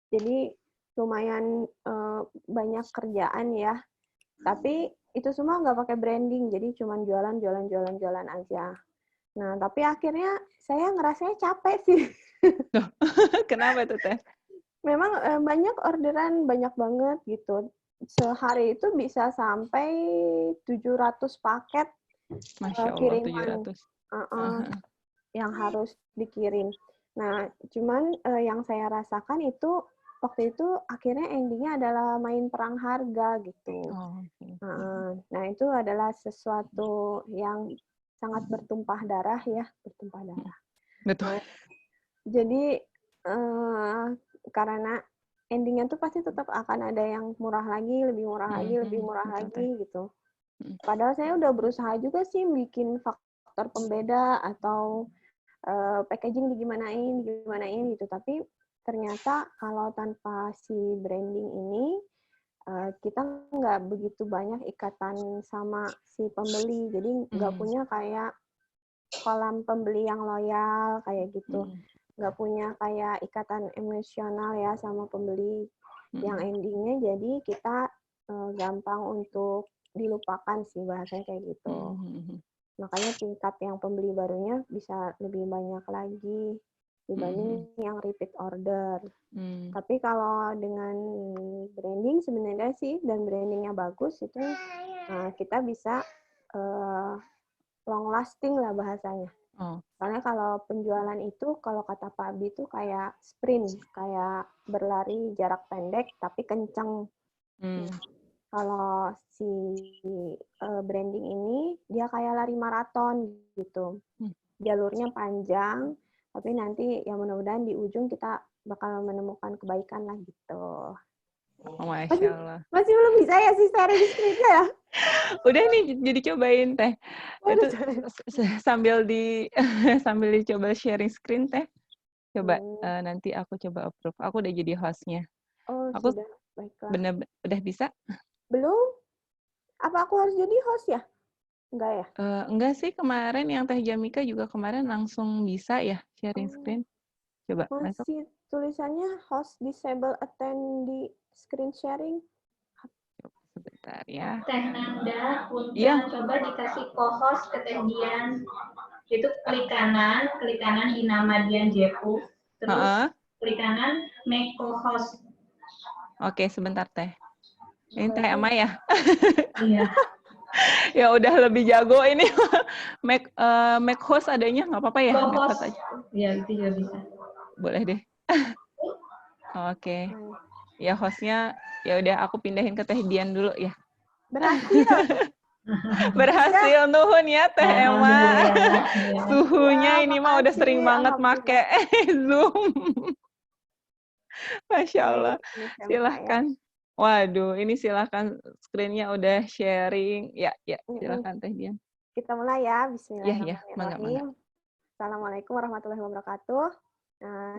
Jadi lumayan banyak kerjaan ya. Tapi itu semua nggak pakai branding, jadi cuma jualan aja. Nah, tapi akhirnya saya ngerasanya capek sih. Kenapa tuh Teh? Memang banyak orderan, banyak banget gitu. Sehari itu bisa sampai 700 paket Masya Allah, kiriman 700. yang harus dikirim. Nah, cuman yang saya rasakan itu waktu itu akhirnya endingnya adalah main perang harga gitu. Oh, okay. Nah, itu adalah sesuatu yang sangat bertumpah darah ya, bertumpah darah. Betul. Nah, jadi karena endingnya tuh pasti tetap akan ada yang murah lagi, lebih murah lagi, lebih murah Betul, lagi Teh. gitu. Padahal saya udah berusaha juga sih bikin faktor pembeda atau packaging digimanain gitu. Tapi ternyata kalau tanpa si branding ini kita nggak begitu banyak ikatan sama si pembeli. Jadi nggak punya kayak kolam pembeli yang loyal kayak gitu. Nggak punya kayak ikatan emosional ya sama pembeli yang endingnya jadi kita gampang untuk dilupakan sih bahasanya kayak gitu. Makanya tingkat yang pembeli barunya bisa lebih banyak lagi dibanding yang repeat order. Tapi kalau dengan branding sebenarnya sih dan brandingnya bagus itu kita bisa long lasting lah bahasanya. Karena kalau penjualan itu, kalau kata Pak Abi itu kayak sprint, kayak berlari jarak pendek tapi kenceng. Nah, kalau si branding ini, dia kayak lari maraton gitu. Jalurnya panjang, tapi nanti ya mudah-mudahan di ujung kita bakal menemukan kebaikan lah gitu. Oh, Masya Allah. Masih belum bisa ya sih sharing screen-nya ya? Udah nih, jadi cobain Teh. Itu sambil dicoba sharing screen Teh. Coba nanti aku coba approve. Aku udah jadi hostnya. Oh, Aku sudah. Baiklah. bener udah bisa? Belum? Apa aku harus jadi host ya? Enggak ya? Enggak sih, kemarin yang Teh Jamika juga kemarin langsung bisa ya sharing screen. Coba masuk. Masih tulisannya host disable attendee screen sharing. Sebentar ya. Teh Nanda, Punten, coba dikasih co-host ke Teh Dian. Itu klik kanan di nama Dian Jepu. Terus klik kanan make co-host. Oke, sebentar Teh. Ini Teh Emma ya? Iya. Ya udah lebih jago ini. Make host adanya nggak apa-apa ya? Make host aja. Ya, itu juga bisa. Boleh deh. Oke. Ya hostnya ya udah aku pindahin ke Teh Dian dulu ya. Berhasil. Berhasil nuhun ya Teh Emma. Suhunya ini mah udah sering banget make Zoom. Masya Allah. Silahkan. Waduh, ini silahkan screen-nya udah sharing. Ya, silahkan Teh Dian. Kita mulai ya. Mangga. Bismillahirrahmanirrahim. Assalamualaikum warahmatullahi wabarakatuh.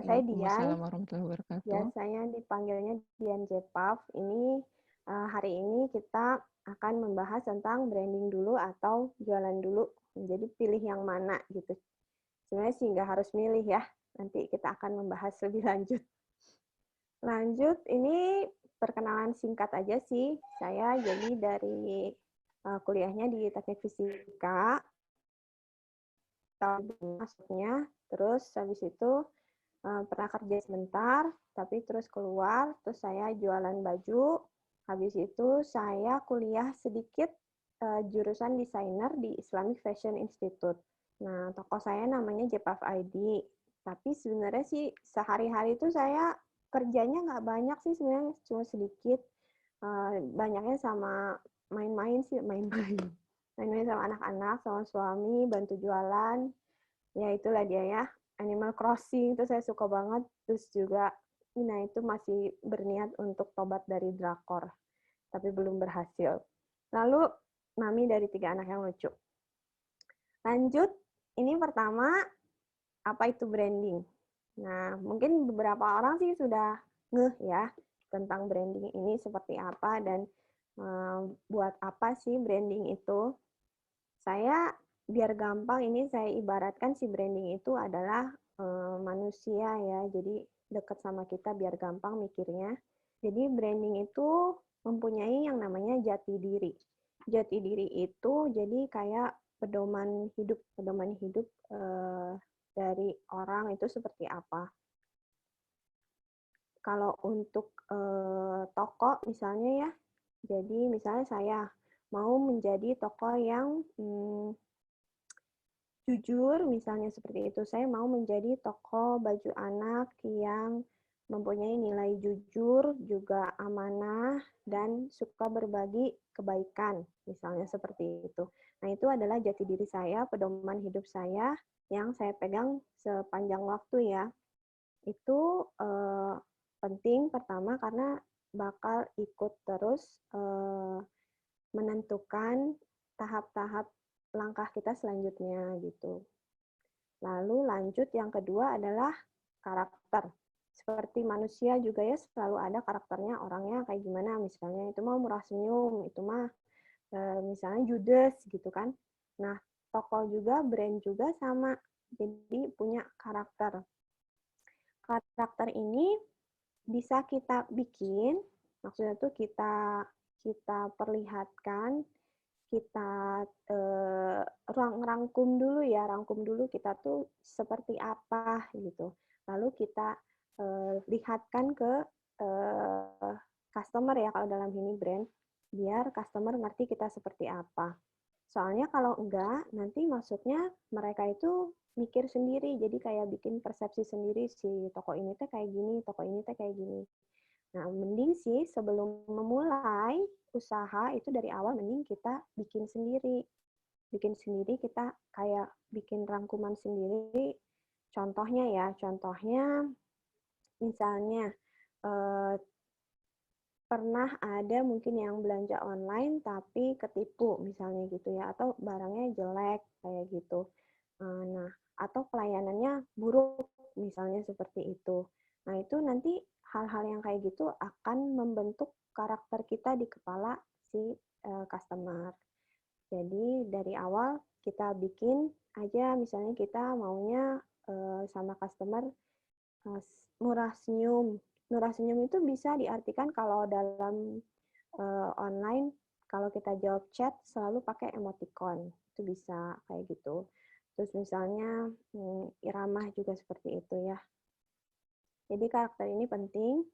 Saya Dian. Warahmatullahi wabarakatuh. Biasanya dipanggilnya Dian Jepaf. Ini hari ini kita akan membahas tentang branding dulu atau jualan dulu. Jadi pilih yang mana gitu. Sebenarnya sih nggak harus milih ya. Nanti kita akan membahas lebih lanjut. Lanjut, ini perkenalan singkat aja sih. Saya jadi dari kuliahnya di Teknik Fisika. Tahun masuknya, terus habis itu pernah kerja sebentar, tapi terus keluar, terus saya jualan baju. Habis itu saya kuliah sedikit jurusan desainer di Islamic Fashion Institute. Nah, toko saya namanya Jepaf ID. Tapi sebenarnya sih sehari-hari itu saya kerjanya nggak banyak sih sebenarnya, cuma sedikit. Banyaknya sama main-main sih, main-main sama anak-anak, sama suami, bantu jualan. Ya itulah dia ya. Animal Crossing itu saya suka banget. Terus juga Ina itu masih berniat untuk tobat dari drakor. Tapi belum berhasil. Lalu Mami dari 3 anak yang lucu. Lanjut, ini pertama, apa itu branding? Nah, mungkin beberapa orang sih sudah ngeh ya tentang branding ini seperti apa dan buat apa sih branding itu. Saya biar gampang ini saya ibaratkan si branding itu adalah manusia ya. Jadi dekat sama kita biar gampang mikirnya. Jadi branding itu mempunyai yang namanya jati diri. Jati diri itu jadi kayak pedoman hidup dari orang itu seperti apa. Kalau untuk tokoh misalnya ya, jadi misalnya saya mau menjadi tokoh yang jujur, misalnya seperti itu. Saya mau menjadi tokoh baju anak yang mempunyai nilai jujur, juga amanah, dan suka berbagi kebaikan, misalnya seperti itu. Nah, itu adalah jati diri saya, pedoman hidup saya yang saya pegang sepanjang waktu ya. Itu penting pertama karena bakal ikut terus menentukan tahap-tahap langkah kita selanjutnya gitu. Lalu lanjut yang kedua adalah karakter. Seperti manusia juga ya selalu ada karakternya, orangnya kayak gimana, misalnya itu mah murah senyum, itu mah misalnya judes gitu kan. Nah, tokoh juga, brand juga sama, jadi punya karakter. Karakter ini bisa kita bikin, maksudnya tuh kita perlihatkan, kita rangkum dulu ya, rangkum dulu kita tuh seperti apa gitu. Lalu kita lihatkan ke customer ya, kalau dalam ini brand, biar customer ngerti kita seperti apa. Soalnya kalau enggak, nanti maksudnya mereka itu mikir sendiri, jadi kayak bikin persepsi sendiri, si toko ini teh kayak gini, toko ini teh kayak gini. Nah, mending sih sebelum memulai usaha itu dari awal mending kita bikin sendiri. Bikin sendiri, kita kayak bikin rangkuman sendiri. Contohnya ya, misalnya pernah ada mungkin yang belanja online tapi ketipu misalnya gitu ya, atau barangnya jelek kayak gitu. Nah, atau pelayanannya buruk misalnya seperti itu. Nah, itu nanti hal-hal yang kayak gitu akan membentuk karakter kita di kepala si customer. Jadi dari awal kita bikin aja, misalnya kita maunya sama customer murah senyum. Murah senyum itu bisa diartikan kalau dalam online, kalau kita jawab chat selalu pakai emoticon. Itu bisa kayak gitu. Terus misalnya iramah juga seperti itu ya. Jadi karakter ini penting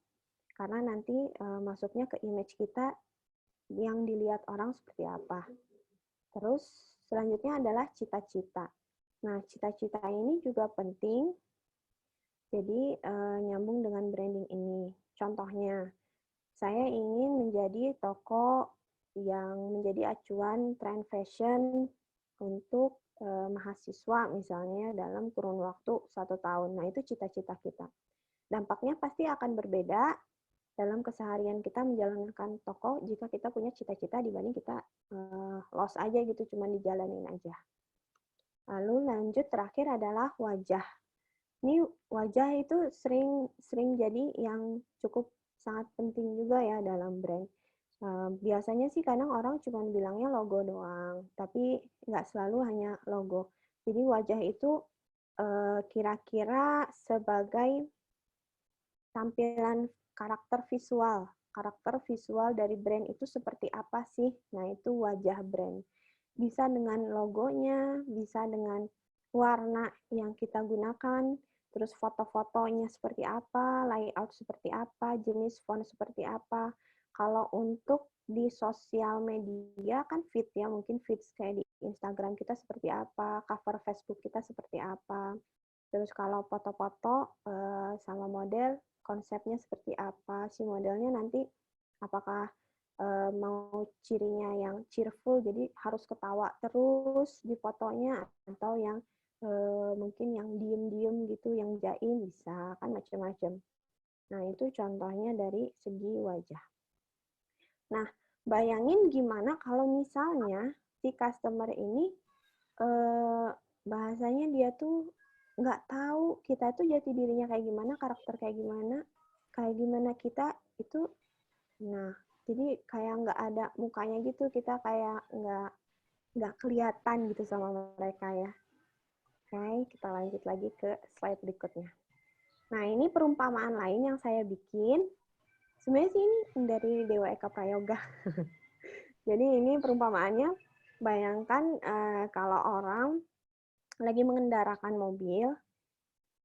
karena nanti masuknya ke image kita yang dilihat orang seperti apa. Terus selanjutnya adalah cita-cita. Nah, cita-cita ini juga penting. Jadi nyambung dengan branding ini. Contohnya, saya ingin menjadi toko yang menjadi acuan tren fashion untuk mahasiswa misalnya dalam kurun waktu 1 tahun. Nah, itu cita-cita kita. Dampaknya pasti akan berbeda dalam keseharian kita menjalankan toko jika kita punya cita-cita dibanding kita los aja gitu, cuma dijalanin aja. Lalu lanjut terakhir adalah wajah. Ini wajah itu sering jadi yang cukup sangat penting juga ya dalam brand. Biasanya sih kadang orang cuma bilangnya logo doang, tapi nggak selalu hanya logo. Jadi wajah itu kira-kira sebagai tampilan karakter visual. Karakter visual dari brand itu seperti apa sih? Nah, itu wajah brand. Bisa dengan logonya, bisa dengan warna yang kita gunakan, terus foto-fotonya seperti apa, layout seperti apa, jenis font seperti apa. Kalau untuk di sosial media kan feed ya, mungkin feeds kayak di Instagram kita seperti apa, cover Facebook kita seperti apa. Terus kalau foto-foto sama model, konsepnya seperti apa, si modelnya nanti apakah mau cirinya yang cheerful, jadi harus ketawa terus di fotonya, atau yang mungkin yang diem-diem gitu, yang jaim, bisa kan macam-macam. Nah, itu contohnya dari segi wajah. Nah, bayangin gimana kalau misalnya si customer ini bahasanya dia tuh nggak tahu kita tuh jati dirinya kayak gimana, karakter kayak gimana kita itu. Nah, jadi kayak nggak ada mukanya gitu, kita kayak nggak kelihatan gitu sama mereka ya. Oke, kita lanjut lagi ke slide berikutnya. Nah, ini perumpamaan lain yang saya bikin. Sebenarnya sih ini dari Dewa Eka Prayoga. Jadi ini perumpamaannya, bayangkan kalau orang lagi mengendarakan mobil,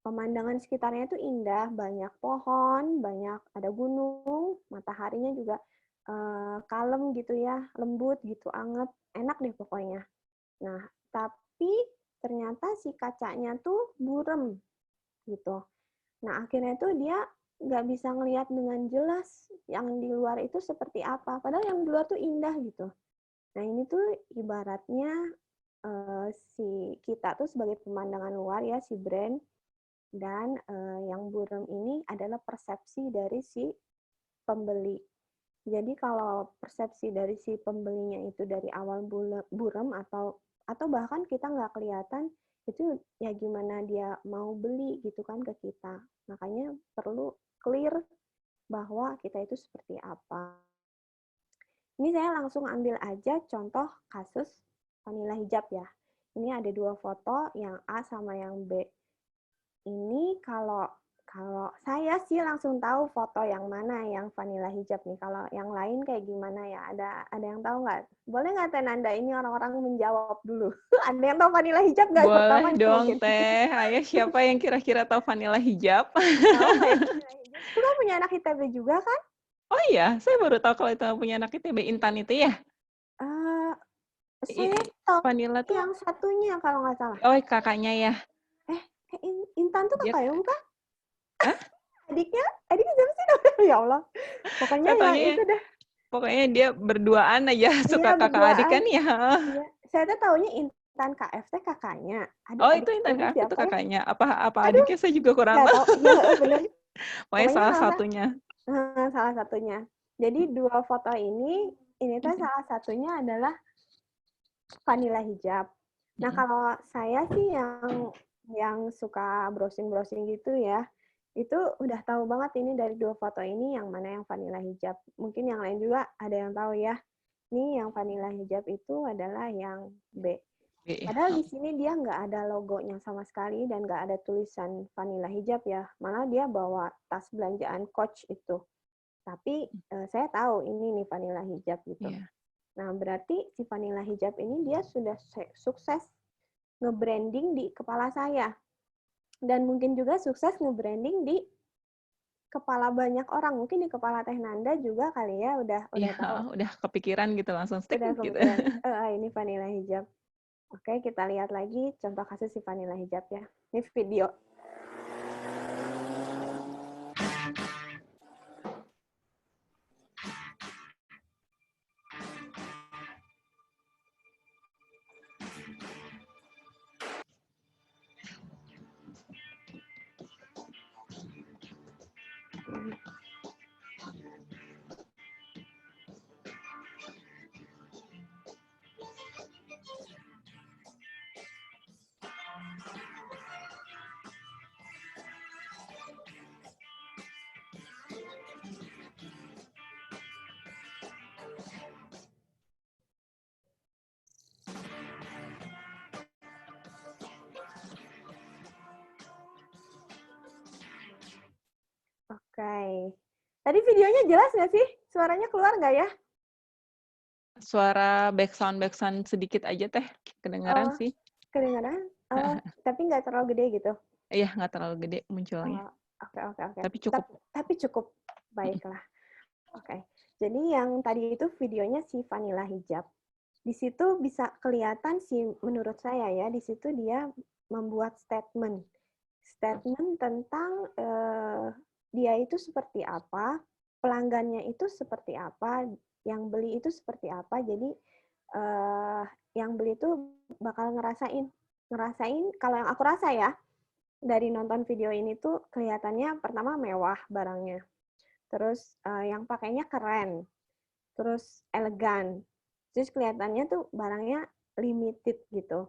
pemandangan sekitarnya itu indah, banyak pohon, banyak ada gunung, mataharinya juga kalem gitu ya, lembut gitu, anget, enak deh pokoknya. Nah, tapi ternyata si kacanya tuh burem gitu. Nah, akhirnya tuh dia nggak bisa ngelihat dengan jelas yang di luar itu seperti apa. Padahal yang di luar tuh indah gitu. Nah, ini tuh ibaratnya si kita tuh sebagai pemandangan luar ya, si brand, dan yang burem ini adalah persepsi dari si pembeli. Jadi kalau persepsi dari si pembelinya itu dari awal burem atau bahkan kita nggak kelihatan, itu ya gimana dia mau beli gitu kan ke kita. Makanya perlu clear bahwa kita itu seperti apa. Ini saya langsung ambil aja contoh kasus vanilla hijab ya. Ini ada 2 foto, yang A sama yang B. Ini kalau saya sih langsung tahu foto yang mana yang vanilla hijab nih. Kalau yang lain kayak gimana ya? Ada yang tahu nggak? Boleh nggak Teh Nanda? Ini orang-orang menjawab dulu. Ada yang tahu vanilla hijab nggak? Boleh dong, Teh. Ayo, siapa yang kira-kira tahu vanilla hijab? Tahu nggak ya vanilla hijab? Itu kan punya anak ITB juga kan? Oh iya, saya baru tahu kalau itu punya anak ITB. Intan itu ya? Saya tahu Vanilla tuh yang satunya kalau nggak salah. oh, kakaknya ya. Intan tuh Dia kakaknya bukan? Hah? Adiknya siapa sih? Ya Allah. Pokoknya Katanya yang itu deh. Pokoknya dia berduaan aja suka Iya, kakak adik kan ya. Iya. Saya tuh taunya Intan KFT kakaknya. Oh, Adik itu Intan ini KFT itu siapa ya? kakaknya. Apa Aduh, adiknya saya juga kurang nggak tahu. tahu. Iya, bener. Pokoknya Pokoknya salah kalau satunya. salah satunya. Jadi 2 foto ini tuh salah satunya adalah vanilla hijab. Nah, kalau saya sih yang suka browsing-browsing gitu ya, itu udah tahu banget ini dari 2 foto ini yang mana yang vanilla hijab. Mungkin yang lain juga ada yang tahu ya. Ini yang vanilla hijab itu adalah yang B. Padahal di sini dia nggak ada logonya sama sekali dan nggak ada tulisan vanilla hijab ya. Malah dia bawa tas belanjaan Coach itu. Tapi saya tahu ini nih vanilla hijab gitu. Yeah. Nah, berarti si vanilla hijab ini dia sudah sukses nge-branding di kepala saya. Dan mungkin juga sukses nge-branding di kepala banyak orang. Mungkin di kepala Teh Nanda juga kali ya udah tahu. Udah kepikiran gitu langsung stick Udah gitu. kepikiran. Ini vanilla hijab. Oke, kita lihat lagi contoh kasus si vanilla hijab ya. Ini video. Oke. Tadi videonya jelas nggak sih? Suaranya keluar nggak ya? Suara backsound sedikit aja Teh. Kedengaran sih. Kedengaran? Tapi nggak terlalu gede gitu? Iya, nggak terlalu gede munculnya. Oke. Tapi cukup. Tapi cukup. Baiklah. Oke. Jadi yang tadi itu videonya si vanilla hijab. Di situ bisa kelihatan sih menurut saya ya, di situ dia membuat statement tentang dia itu seperti apa, pelanggannya itu seperti apa, yang beli itu seperti apa. Jadi yang beli itu bakal ngerasain kalau yang aku rasa ya dari nonton video ini tuh kelihatannya pertama mewah barangnya, terus yang pakainya keren, terus elegan, terus kelihatannya tuh barangnya limited gitu.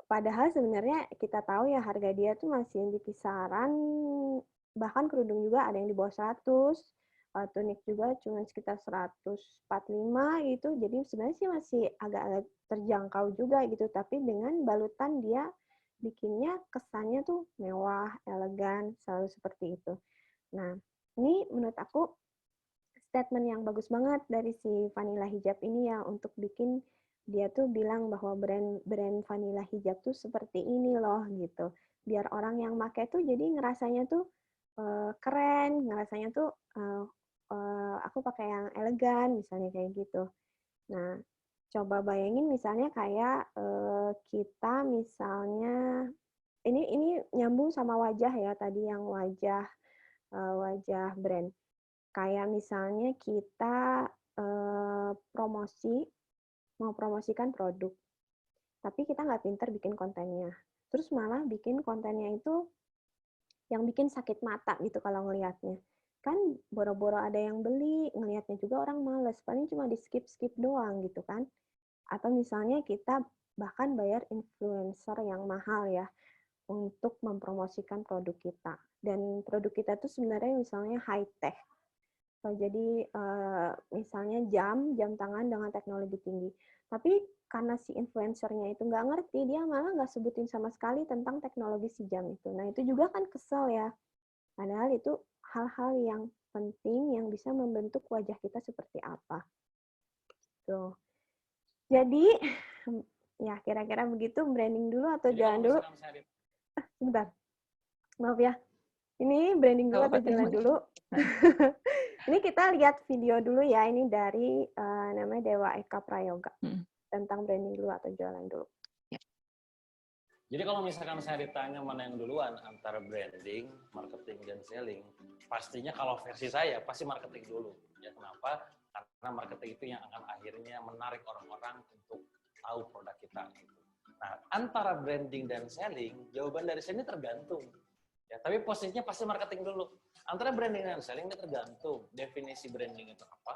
Padahal sebenarnya kita tahu ya harga dia tuh masih di kisaran, bahkan kerudung juga ada yang di bawah 100, tunik juga cuma sekitar 145 gitu. Jadi sebenarnya sih masih agak-agak terjangkau juga gitu, tapi dengan balutan dia bikinnya kesannya tuh mewah, elegan, selalu seperti itu. Nah, ini menurut aku statement yang bagus banget dari si Vanilla Hijab ini ya, untuk bikin dia tuh bilang bahwa brand Vanilla Hijab tuh seperti ini loh gitu. Biar orang yang pakai tuh jadi ngerasanya tuh keren, ngerasanya tuh aku pakai yang elegan misalnya kayak gitu. Nah, coba bayangin misalnya kayak kita misalnya ini nyambung sama wajah ya tadi, yang wajah brand. Kayak misalnya kita mau promosikan produk, tapi kita nggak pinter bikin kontennya. Terus malah bikin kontennya itu yang bikin sakit mata gitu kalau ngelihatnya. Kan boro-boro ada yang beli, ngelihatnya juga orang males, paling cuma di skip-skip doang gitu kan. Atau misalnya kita bahkan bayar influencer yang mahal ya untuk mempromosikan produk kita. Dan produk kita tuh sebenarnya misalnya high tech. Jadi misalnya jam tangan dengan teknologi tinggi. Tapi karena si influencernya itu nggak ngerti, dia malah nggak sebutin sama sekali tentang teknologi si jam itu. Nah itu juga kan kesel ya. Padahal itu hal-hal yang penting yang bisa membentuk wajah kita seperti apa. Tuh. Jadi ya kira-kira begitu, branding dulu atau jalan dulu? Sebentar. Maaf ya. Ini branding dulu atau jalan dulu? Ini kita lihat video dulu ya, ini dari namanya Dewa Eka Prayoga tentang branding dulu atau jualan dulu. Ya. Jadi kalau misalkan saya ditanya mana yang duluan antara branding, marketing, dan selling, pastinya kalau versi saya pasti marketing dulu. Ya kenapa? Karena marketing itu yang akan akhirnya menarik orang-orang untuk tahu produk kita. Nah, antara branding dan selling, jawaban dari saya ini tergantung. Ya, tapi posisinya pasti marketing dulu. Antara branding dan selling ini tergantung. Definisi branding itu apa?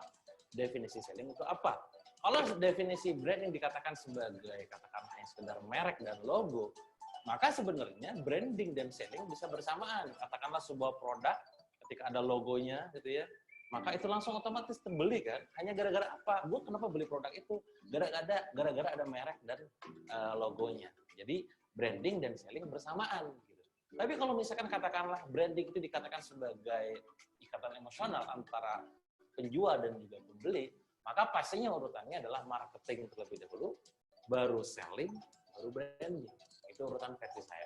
Definisi selling itu apa? Kalau definisi branding dikatakan sebagai katakanlah hanya sekedar merek dan logo, maka sebenarnya branding dan selling bisa bersamaan. Katakanlah sebuah produk ketika ada logonya gitu ya, maka itu langsung otomatis terbeli kan? Hanya gara-gara apa? Gue kenapa beli produk itu? Gara-gara ada merek dan logonya. Jadi branding dan selling bersamaan. Tapi kalau misalkan katakanlah branding itu dikatakan sebagai ikatan emosional antara penjual dan juga pembeli, maka pastinya urutannya adalah marketing terlebih dahulu, baru selling, baru branding. Itu urutan versi saya.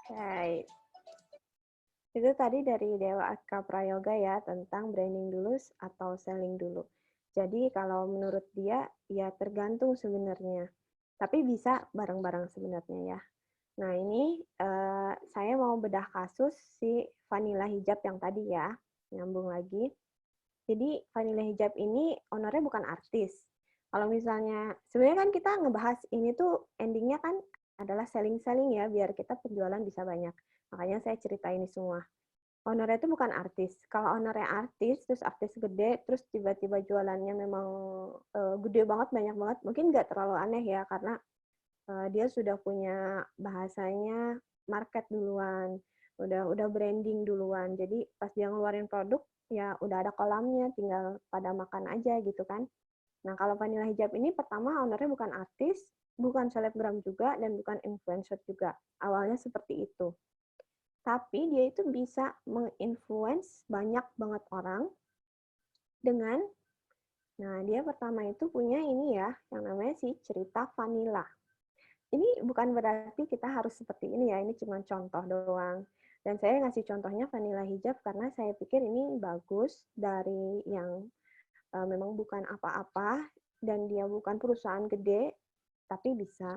Oke. Itu tadi dari Dewa Eka Prayoga ya, tentang branding dulu atau selling dulu. Jadi kalau menurut dia, ya tergantung sebenarnya. Tapi bisa bareng-bareng sebenarnya ya. Nah, ini saya mau bedah kasus si Vanilla Hijab yang tadi ya, nyambung lagi. Jadi Vanilla Hijab ini ownernya bukan artis. Kalau misalnya, sebenarnya kan kita ngebahas ini tuh endingnya kan adalah selling-selling ya, biar kita penjualan bisa banyak. Makanya saya cerita ini semua. Ownernya itu bukan artis. Kalau ownernya artis, terus artis gede, terus tiba-tiba jualannya memang gede banget, banyak banget, mungkin nggak terlalu aneh ya, karena dia sudah punya bahasanya market duluan, udah branding duluan. Jadi pas dia ngeluarin produk, ya udah ada kolamnya, tinggal pada makan aja gitu kan. Nah kalau Vanilla Hijab ini pertama ownernya bukan artis, bukan selebgram juga, dan bukan influencer juga. Awalnya seperti itu. Tapi dia itu bisa menginfluence banyak banget orang dengan, nah dia pertama itu punya ini ya, yang namanya si cerita vanilla. Ini bukan berarti kita harus seperti ini ya, ini cuma contoh doang. Dan saya ngasih contohnya Vanilla Hijab karena saya pikir ini bagus dari yang memang bukan apa-apa, dan dia bukan perusahaan gede, tapi bisa.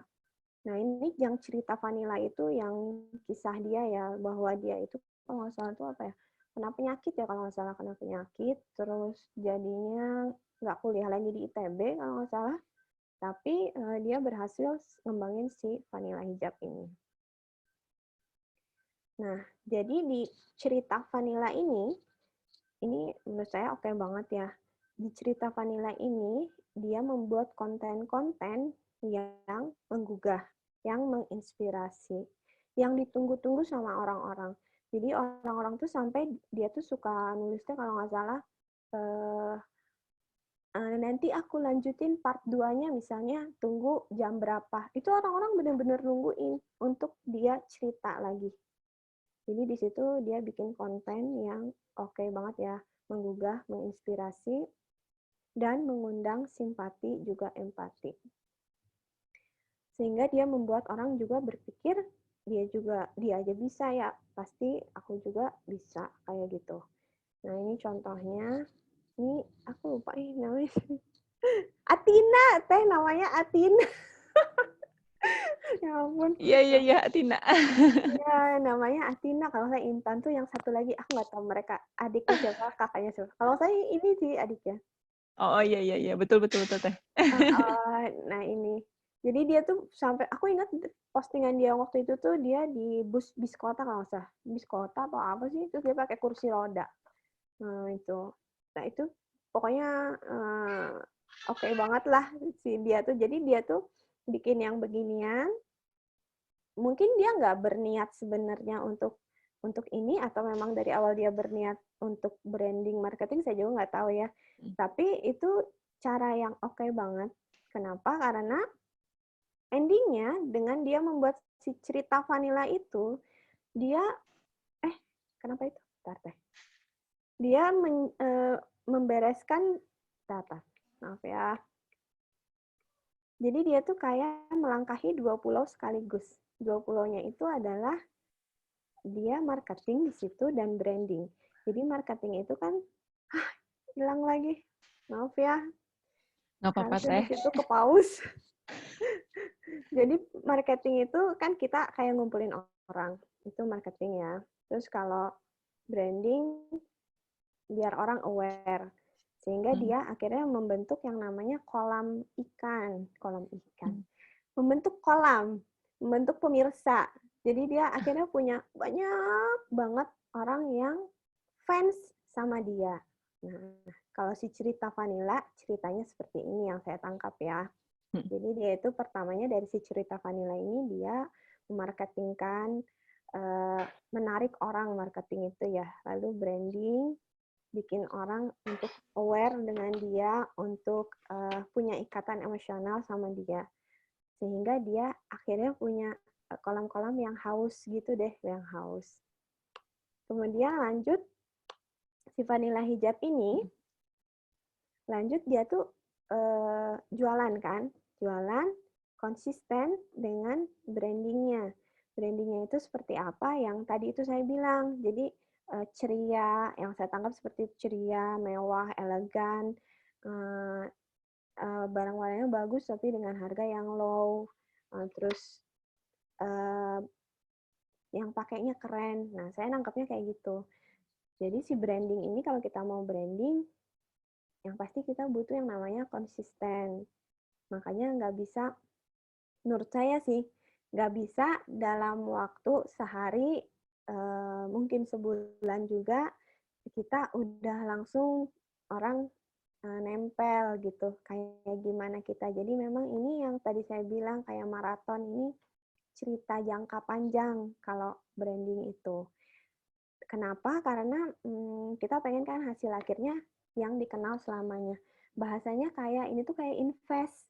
Nah ini yang cerita Vanilla itu yang kisah dia ya, bahwa dia itu kalau nggak salah itu apa ya, kena penyakit ya kalau nggak salah, kena penyakit, terus jadinya nggak kuliah lagi di ITB kalau nggak salah, tapi dia berhasil ngembangin si Vanilla Hijab ini. Nah, jadi di cerita Vanilla ini menurut saya oke banget ya. Di cerita Vanilla ini, dia membuat konten-konten yang menggugah, yang menginspirasi, yang ditunggu-tunggu sama orang-orang. Jadi orang-orang tuh sampai dia tuh suka nulisnya kalau nggak salah, nanti aku lanjutin part 2-nya misalnya tunggu jam berapa. Itu orang-orang benar-benar nungguin untuk dia cerita lagi. Jadi di situ dia bikin konten yang oke banget ya, menggugah, menginspirasi, dan mengundang simpati juga empati. Sehingga dia membuat orang juga berpikir dia aja bisa ya, pasti aku juga bisa kayak gitu. Nah, ini contohnya. Ini aku lupa namanya. Atina, teh namanya Atina. Ya ampun. Iya, Atina. Ya, namanya Atina. Kalau saya Intan tuh yang satu lagi, aku nggak tahu mereka adiknya siapa, kakaknya siapa. Kalau saya ini sih adiknya. Oh iya, betul teh. Nah ini, jadi dia tuh sampai, aku ingat postingan dia waktu itu tuh dia di bis kota kalau nggak salah, bis kota atau apa sih, terus dia pakai kursi roda. Nah itu pokoknya oke banget lah si dia tuh. Jadi dia tuh bikin yang beginian. Mungkin dia nggak berniat sebenarnya untuk ini, atau memang dari awal dia berniat untuk branding marketing, saya juga nggak tahu ya. Tapi itu cara yang oke banget. Kenapa? Karena endingnya dengan dia membuat si cerita vanilla itu, dia kenapa itu? Bentar, teh. Dia membereskan data. Maaf ya. Jadi dia tuh kayak melangkahi 2 pulau sekaligus. 2 pulau-nya itu adalah dia marketing di situ dan branding. Jadi marketing itu kan hilang lagi. Maaf ya. Nggak apa-apa teh. Di situ ke pause. Jadi marketing itu kan kita kayak ngumpulin orang. Itu marketing ya. Terus kalau branding biar orang aware, sehingga dia akhirnya membentuk yang namanya kolam ikan, membentuk kolam, membentuk pemirsa. Jadi dia akhirnya punya banyak banget orang yang fans sama dia. Nah, kalau si cerita vanilla, ceritanya seperti ini yang saya tangkap ya. Jadi dia itu pertamanya dari si cerita vanilla ini dia memarketingkan, menarik orang, marketing itu ya, lalu branding, bikin orang untuk aware dengan dia, untuk punya ikatan emosional sama dia. Sehingga dia akhirnya punya kolam-kolam yang haus gitu deh, yang haus. Kemudian lanjut, si vanilla hijab ini, lanjut dia tuh jualan kan, jualan konsisten dengan brandingnya. Brandingnya itu seperti apa yang tadi itu saya bilang. Jadi ceria, yang saya tangkap seperti ceria, mewah, elegan, barang-barangnya bagus tapi dengan harga yang low, terus yang pakainya keren. Nah, saya nangkapnya kayak gitu. Jadi si branding ini kalau kita mau branding, yang pasti kita butuh yang namanya konsisten. Makanya nggak bisa, menurut saya sih, nggak bisa dalam waktu sehari, mungkin sebulan juga, kita udah langsung orang nempel gitu, kayak gimana kita. Jadi memang ini yang tadi saya bilang, kayak maraton ini cerita jangka panjang kalau branding itu. Kenapa? Karena kita pengen kan hasil akhirnya yang dikenal selamanya. Bahasanya kayak ini tuh kayak invest.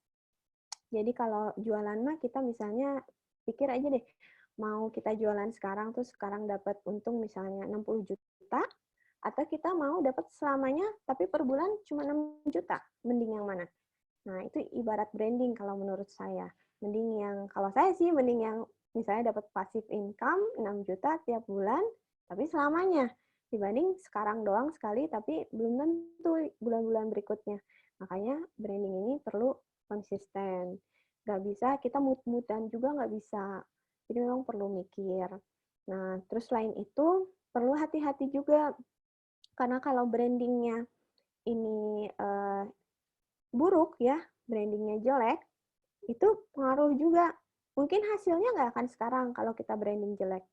Jadi kalau jualan mah kita misalnya pikir aja deh, mau kita jualan sekarang tuh sekarang dapat untung misalnya 60 juta, atau kita mau dapat selamanya tapi per bulan cuma 6 juta, mending yang mana? Nah, itu ibarat branding kalau menurut saya. Mending yang, kalau saya sih mending yang misalnya dapat passive income 6 juta tiap bulan, tapi selamanya. Dibanding sekarang doang sekali, tapi belum tentu bulan-bulan berikutnya. Makanya branding ini perlu konsisten. Nggak bisa, kita mut-mutan juga nggak bisa. Jadi memang perlu mikir. Nah, terus selain itu, perlu hati-hati juga. Karena kalau brandingnya ini buruk ya, brandingnya jelek, itu pengaruh juga. Mungkin hasilnya nggak akan sekarang kalau kita branding jelek.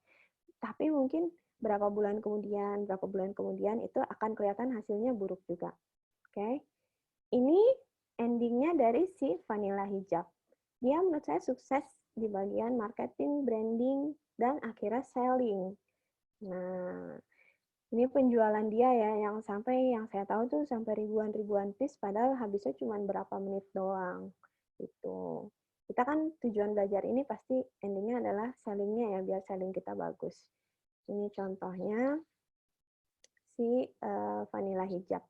Tapi mungkin berapa bulan kemudian itu akan kelihatan hasilnya buruk juga. Oke. Ini endingnya dari si vanilla hijab. Dia menurut saya sukses di bagian marketing, branding, dan akhirnya selling. Nah, Ini penjualan dia ya, yang saya tahu tuh sampai ribuan piece, padahal habisnya cuma berapa menit doang. Gitu. Kita kan tujuan belajar ini pasti endingnya adalah sellingnya ya, biar selling kita bagus. Ini contohnya si vanilla hijab.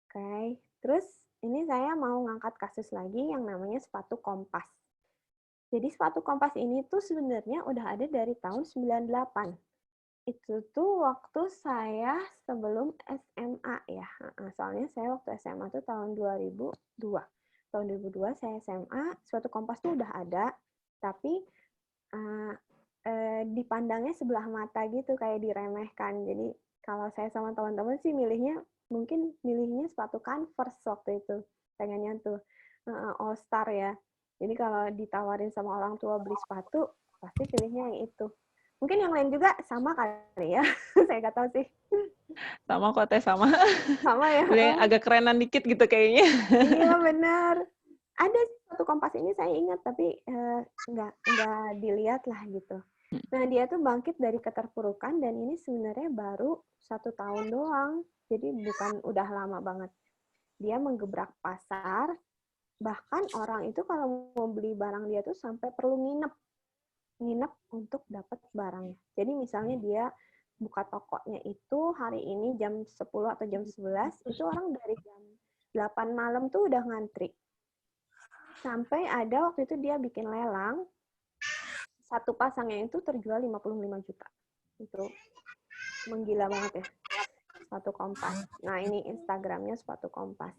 Oke, terus ini saya mau ngangkat kasus lagi yang namanya sepatu kompas. Jadi sepatu kompas ini tuh sebenarnya udah ada dari tahun 98. Itu tuh waktu saya sebelum SMA ya. Soalnya saya waktu SMA tuh tahun 2002. Tahun 2002 saya SMA, suatu kompas tuh udah ada, tapi dipandangnya sebelah mata gitu, kayak diremehkan. Jadi kalau saya sama teman-teman sih mungkin milihnya sepatu Converse waktu itu. Pengennya tuh All Star ya. Jadi kalau ditawarin sama orang tua beli sepatu, pasti pilihnya yang itu. Mungkin yang lain juga sama kali ya. Saya nggak tahu sih. Sama kok Teh, sama. Sama ya. Agak kerenan dikit gitu kayaknya. Iya benar. Ada satu kompas ini saya ingat, tapi nggak dilihat lah gitu. Nah dia tuh bangkit dari keterpurukan dan ini sebenarnya baru 1 tahun doang. Jadi bukan udah lama banget. Dia menggebrak pasar. Bahkan orang itu kalau mau beli barang dia tuh sampai perlu nginep untuk dapat barangnya. Jadi misalnya dia buka tokonya itu hari ini jam 10 atau jam 11, itu orang dari jam 8 malam tuh udah ngantri. Sampai ada waktu itu dia bikin lelang, satu pasangnya itu terjual 55 juta. Itu menggila banget ya. Sepatu kompas. Nah ini Instagramnya sepatu kompas.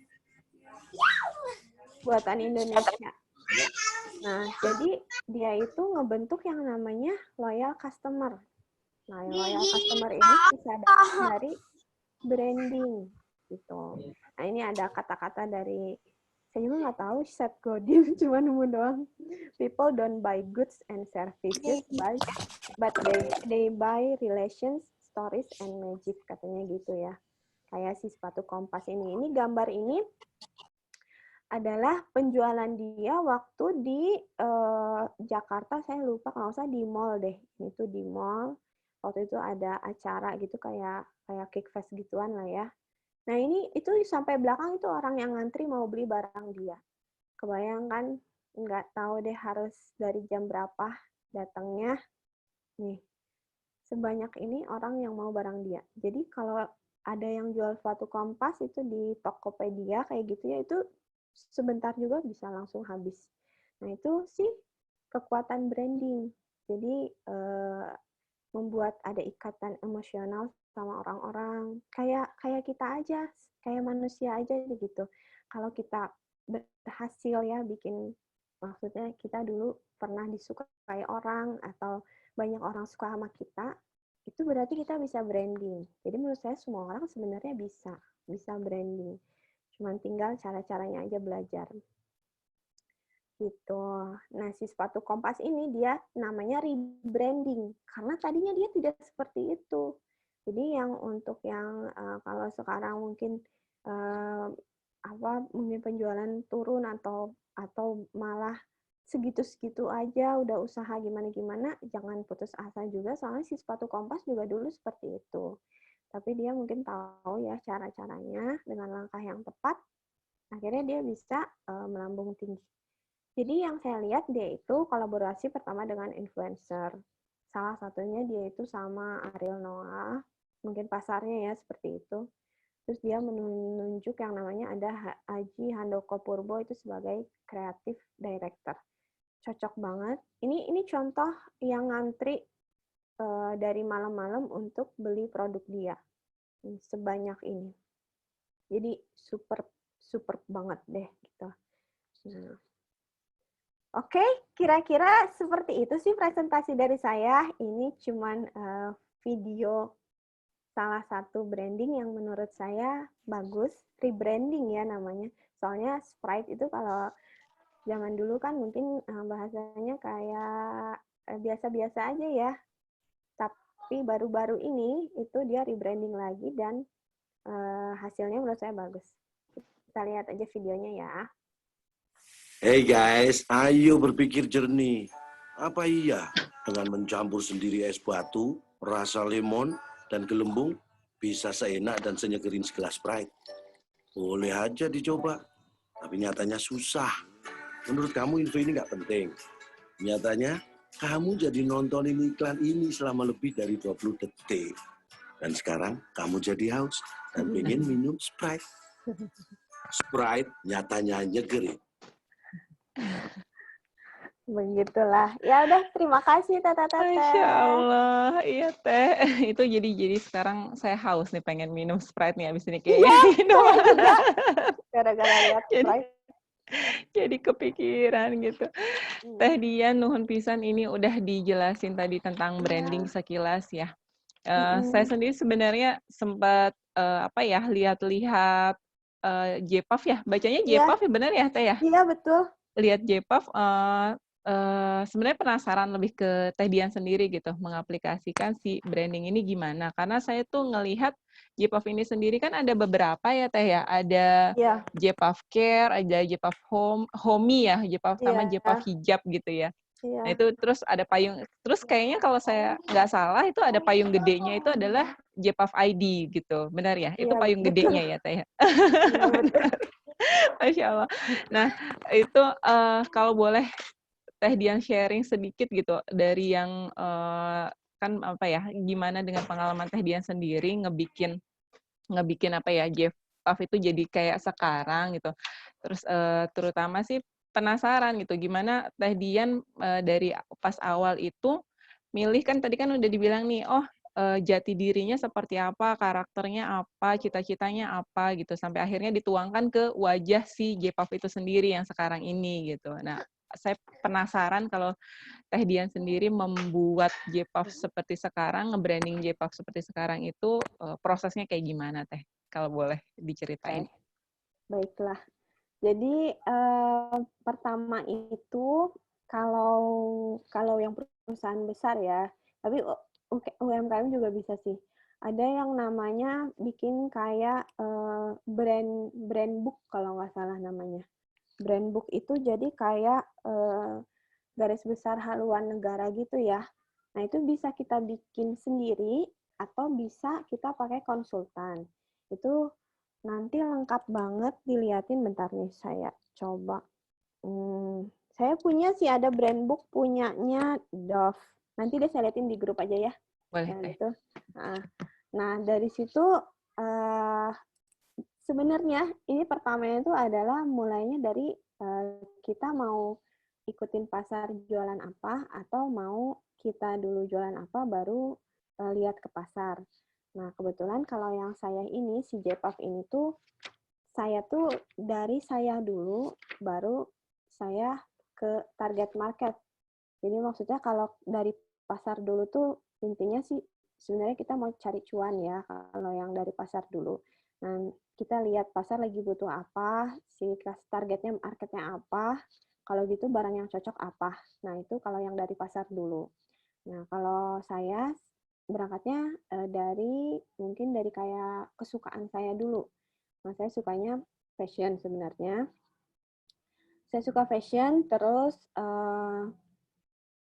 Buatan Indonesia. Nah, jadi dia itu ngebentuk yang namanya loyal customer. Nah, loyal customer ini bisa datang dari branding gitu. Nah, ini ada kata-kata dari, saya juga nggak tahu, Seth Godin, cuma nemu doang. People don't buy goods and services, but they buy relations, stories, and magic, katanya gitu ya. Kayak si sepatu kompas ini. Ini gambar ini adalah penjualan dia waktu di Jakarta, saya lupa kalau nggak salah di mall deh. Itu di mall. Waktu itu ada acara gitu kayak Kickfest gituan lah ya. Nah ini itu sampai belakang itu orang yang ngantri mau beli barang dia. Kebayangkan, nggak tahu deh harus dari jam berapa datangnya. Nih, sebanyak ini orang yang mau barang dia. Jadi kalau ada yang jual sepatu kompas itu di Tokopedia kayak gitu ya, itu sebentar juga bisa langsung habis. Nah, itu sih kekuatan branding. Jadi, membuat ada ikatan emosional sama orang-orang. Kayak kita aja, kayak manusia aja gitu. Kalau kita berhasil ya bikin, maksudnya kita dulu pernah disukai orang, atau banyak orang suka sama kita, itu berarti kita bisa branding. Jadi menurut saya semua orang sebenarnya bisa branding. Cuman tinggal cara-caranya aja belajar. Gitu. Nah, si sepatu kompas ini dia namanya rebranding. Karena tadinya dia tidak seperti itu. Jadi yang untuk yang kalau sekarang mungkin mungkin penjualan turun atau malah segitu-segitu aja udah usaha gimana-gimana, jangan putus asa juga, soalnya si sepatu kompas juga dulu seperti itu. Tapi dia mungkin tahu ya cara-caranya dengan langkah yang tepat, akhirnya dia bisa melambung tinggi. Jadi yang saya lihat dia itu kolaborasi pertama dengan influencer. Salah satunya dia itu sama Ariel Noah, mungkin pasarnya ya seperti itu. Terus dia menunjuk yang namanya ada Aji Handoko Purbo itu sebagai creative director. Cocok banget. Ini contoh yang ngantri dari malam-malam untuk beli produk dia. Sebanyak ini. Jadi super banget deh gitu. Nah. Oke, kira-kira seperti itu sih presentasi dari saya. Ini cuman video salah satu branding yang menurut saya bagus. Rebranding ya namanya. Soalnya Sprite itu kalau zaman dulu kan mungkin bahasanya kayak biasa-biasa aja ya. Tapi baru-baru ini itu dia rebranding lagi dan hasilnya menurut saya bagus. Kita lihat aja videonya ya. Hey guys, ayo berpikir jernih. Apa iya dengan mencampur sendiri es batu, rasa lemon, dan gelembung bisa seenak dan senyegerin segelas Sprite. Boleh aja dicoba, tapi nyatanya susah. Menurut kamu info ini nggak penting. Nyatanya, kamu jadi nontonin iklan ini selama lebih dari 20 detik. Dan sekarang kamu jadi haus dan pengen minum Sprite. Sprite nyatanya nyegerin. Begitulah. Ya udah, terima kasih Teh. Masya Allah, iya Teh. Itu jadi sekarang saya haus nih, pengen minum Sprite nih abis ini kayaknya. Iya, Minum. saya juga. Gara-gara lihat Sprite. Jadi kepikiran gitu. Teh Dian, nuhun pisan ini udah dijelasin tadi tentang branding sekilas ya. Saya sendiri sebenarnya sempat lihat-lihat JPAF ya, bacanya JPAF ya, benar ya Teh ya? Iya betul. Lihat JPAF, sebenarnya penasaran lebih ke Teh Dian sendiri gitu, mengaplikasikan si branding ini gimana. Karena saya tuh ngelihat JPAF ini sendiri kan ada beberapa ya Teh ya, ada JPAF Care, ada JPAF Homey ya, JPAF sama JPAF Hijab gitu ya. Nah itu terus ada payung, terus kayaknya kalau saya nggak salah itu ada payung gedenya itu adalah JPAF ID gitu, benar ya? Itu payung gedenya ya Teh ya? Masya Allah. Nah itu kalau boleh Teh Dian sharing sedikit gitu dari yang kan apa ya, gimana dengan pengalaman Teh Dian sendiri ngebikin apa ya, JPAF itu jadi kayak sekarang gitu. Terus terutama sih penasaran gitu, gimana Teh Dian dari pas awal itu milih, kan tadi kan udah dibilang nih, jati dirinya seperti apa, karakternya apa, cita-citanya apa gitu, sampai akhirnya dituangkan ke wajah si JPAF itu sendiri yang sekarang ini gitu. Nah, saya penasaran kalau Teh Dian sendiri membuat JPAF seperti sekarang, nge-branding JPAF seperti sekarang itu prosesnya kayak gimana Teh? Kalau boleh diceritain. Baiklah. Jadi pertama itu kalau yang perusahaan besar ya, tapi UMKM juga bisa sih. Ada yang namanya bikin kayak brand book kalau nggak salah namanya. Brand book itu jadi kayak garis besar haluan negara gitu ya. Nah itu bisa kita bikin sendiri atau bisa kita pakai konsultan. Itu nanti lengkap banget diliatin, bentar nih saya coba. Saya punya sih ada brand book punyanya Dove. Nanti deh saya liatin di grup aja ya. Boleh. Gitu. Nah dari situ sebenarnya ini pertamanya itu adalah mulainya dari kita mau ikutin pasar jualan apa atau mau kita dulu jualan apa baru lihat ke pasar. Nah, kebetulan kalau yang saya ini, si JPAF ini tuh, saya tuh dari saya dulu, baru saya ke target market. Jadi maksudnya kalau dari pasar dulu tuh, intinya sih sebenarnya kita mau cari cuan ya, kalau yang dari pasar dulu. Nah, kita lihat pasar lagi butuh apa, si targetnya marketnya apa, kalau gitu barang yang cocok apa. Nah, itu kalau yang dari pasar dulu. Nah, kalau saya berangkatnya mungkin dari kayak kesukaan saya dulu. Nah, saya sukanya fashion sebenarnya. Saya suka fashion, terus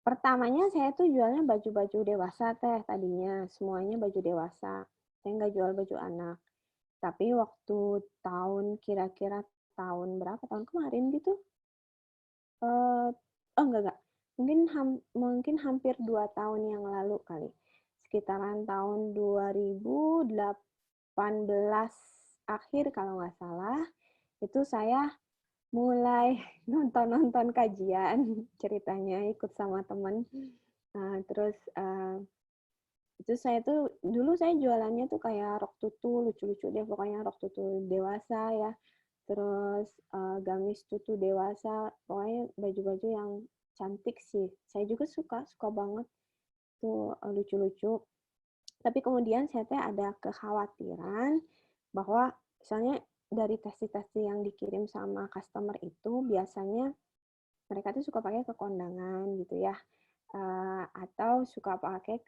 pertamanya saya tuh jualnya baju-baju dewasa Teh tadinya, semuanya baju dewasa. Saya nggak jual baju anak. Tapi waktu kira-kira tahun berapa? Tahun kemarin gitu? Enggak. Mungkin hampir 2 tahun yang lalu kali. Sekitaran tahun 2018 akhir kalau nggak salah, itu saya mulai nonton kajian, ceritanya ikut sama teman. Terus itu saya tuh dulu saya jualannya tuh kayak rok tutu, lucu-lucu deh pokoknya, rok tutu dewasa ya. Terus gamis tutu dewasa, pokoknya baju-baju yang cantik sih. Saya juga suka banget tuh lucu-lucu. Tapi kemudian saya ada kekhawatiran bahwa misalnya dari testi-testi yang dikirim sama customer itu biasanya mereka tuh suka pakai ke kondangan gitu ya, atau suka pakai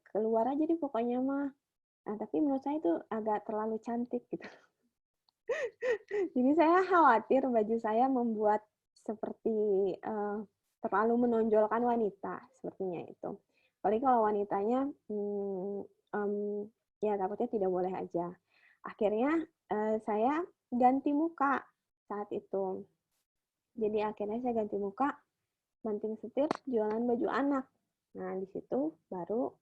keluar aja deh pokoknya mah. Nah, tapi menurut saya itu agak terlalu cantik gitu. Jadi saya khawatir baju saya membuat seperti terlalu menonjolkan wanita sepertinya itu. Apalagi kalau wanitanya ya takutnya tidak boleh aja. Akhirnya saya ganti muka saat itu. Jadi akhirnya saya ganti muka, banting setir, jualan baju anak. Nah, di situ baru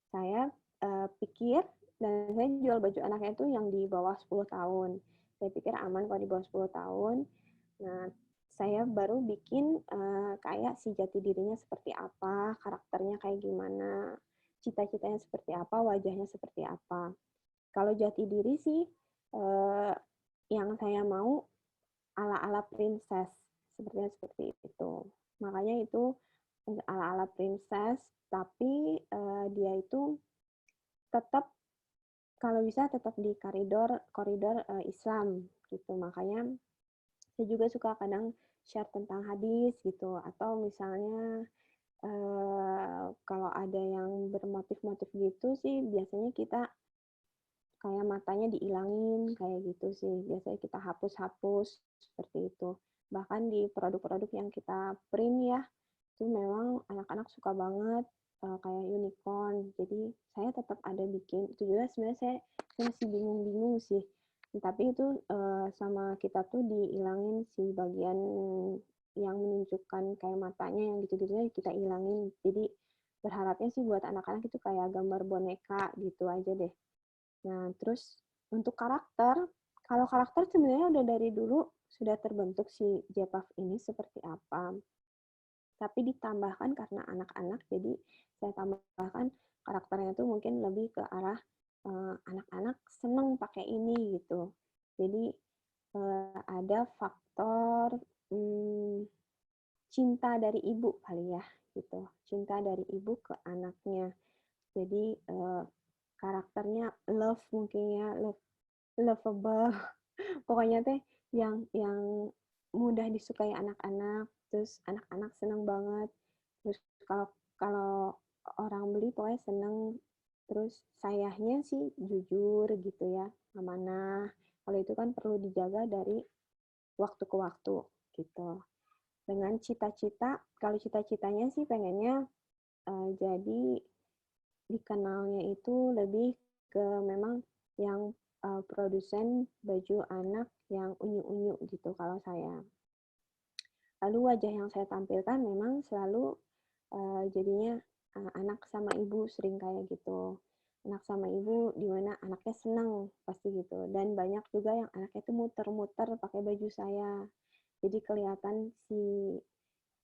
saya pikir, dan saya jual baju anaknya itu yang di bawah 10 tahun. Saya pikir aman kalau di bawah 10 tahun. Nah, saya baru bikin kayak si jati dirinya seperti apa, karakternya kayak gimana, cita-citanya seperti apa, wajahnya seperti apa. Kalau jati diri sih, yang saya mau ala-ala princess, sepertinya seperti itu. Makanya itu ala-ala princess, tapi dia itu tetap, kalau bisa tetap di koridor Islam gitu. Makanya saya juga suka kadang share tentang hadis gitu, atau misalnya kalau ada yang bermotif-motif gitu sih biasanya kita kayak matanya diilangin kayak gitu sih. Biasanya kita hapus-hapus seperti itu. Bahkan di produk-produk yang kita print ya, itu memang anak-anak suka banget kayak unicorn. Jadi saya tetap ada bikin. Itu juga sebenarnya saya masih bingung-bingung sih. Tapi itu sama kita tuh diilangin si bagian yang menunjukkan kayak matanya yang gitu-gitu kita ilangin. Jadi berharapnya sih buat anak-anak itu kayak gambar boneka gitu aja deh. Nah, terus untuk karakter, kalau karakter sebenarnya udah dari dulu sudah terbentuk si J-Puff ini seperti apa. Tapi ditambahkan karena anak-anak, jadi saya tambahkan karakternya itu mungkin lebih ke arah anak-anak seneng pakai ini gitu. Jadi ada faktor cinta dari ibu kali ya gitu. Cinta dari ibu ke anaknya. Jadi karakternya love mungkin ya, lovable. Pokoknya teh yang mudah disukai anak-anak, terus anak-anak seneng banget. Terus kalau kalau orang beli pokoknya seneng. Terus sayahnya sih jujur gitu ya, amanah. Kalau itu kan perlu dijaga dari waktu ke waktu gitu. Dengan cita-cita, kalau cita-citanya sih pengennya jadi dikenalnya itu lebih ke memang yang produsen baju anak yang unyu-unyu gitu kalau saya. Lalu wajah yang saya tampilkan memang selalu jadinya anak sama ibu, sering kayak gitu. Anak sama ibu di mana anaknya senang pasti gitu. Dan banyak juga yang anaknya itu muter-muter pakai baju saya. Jadi kelihatan si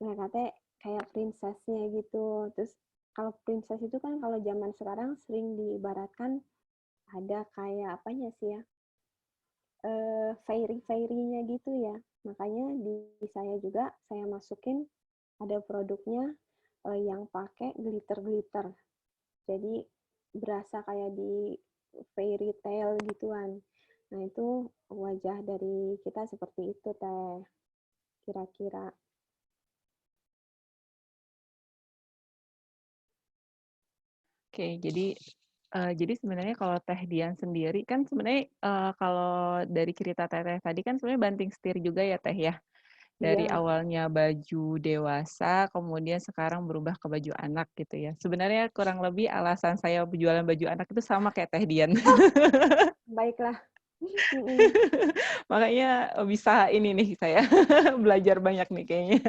mereka teh kayak princessnya gitu. Terus kalau princess itu kan kalau zaman sekarang sering diibaratkan ada kayak apanya sih ya, fairy-fairy-nya gitu ya. Makanya di saya juga saya masukin ada produknya yang pakai glitter-glitter. Jadi berasa kayak di fairy tale gituan. Nah, itu wajah dari kita seperti itu teh, kira-kira. Oke, jadi sebenarnya kalau Teh Dian sendiri kan sebenarnya kalau dari cerita Teteh tadi kan sebenarnya banting setir juga ya Teh ya. Dari Iya. awalnya baju dewasa, kemudian sekarang berubah ke baju anak gitu ya. Sebenarnya kurang lebih alasan saya jualan baju anak itu sama kayak Teh Dian. Baiklah. Makanya bisa ini nih saya belajar banyak nih kayaknya.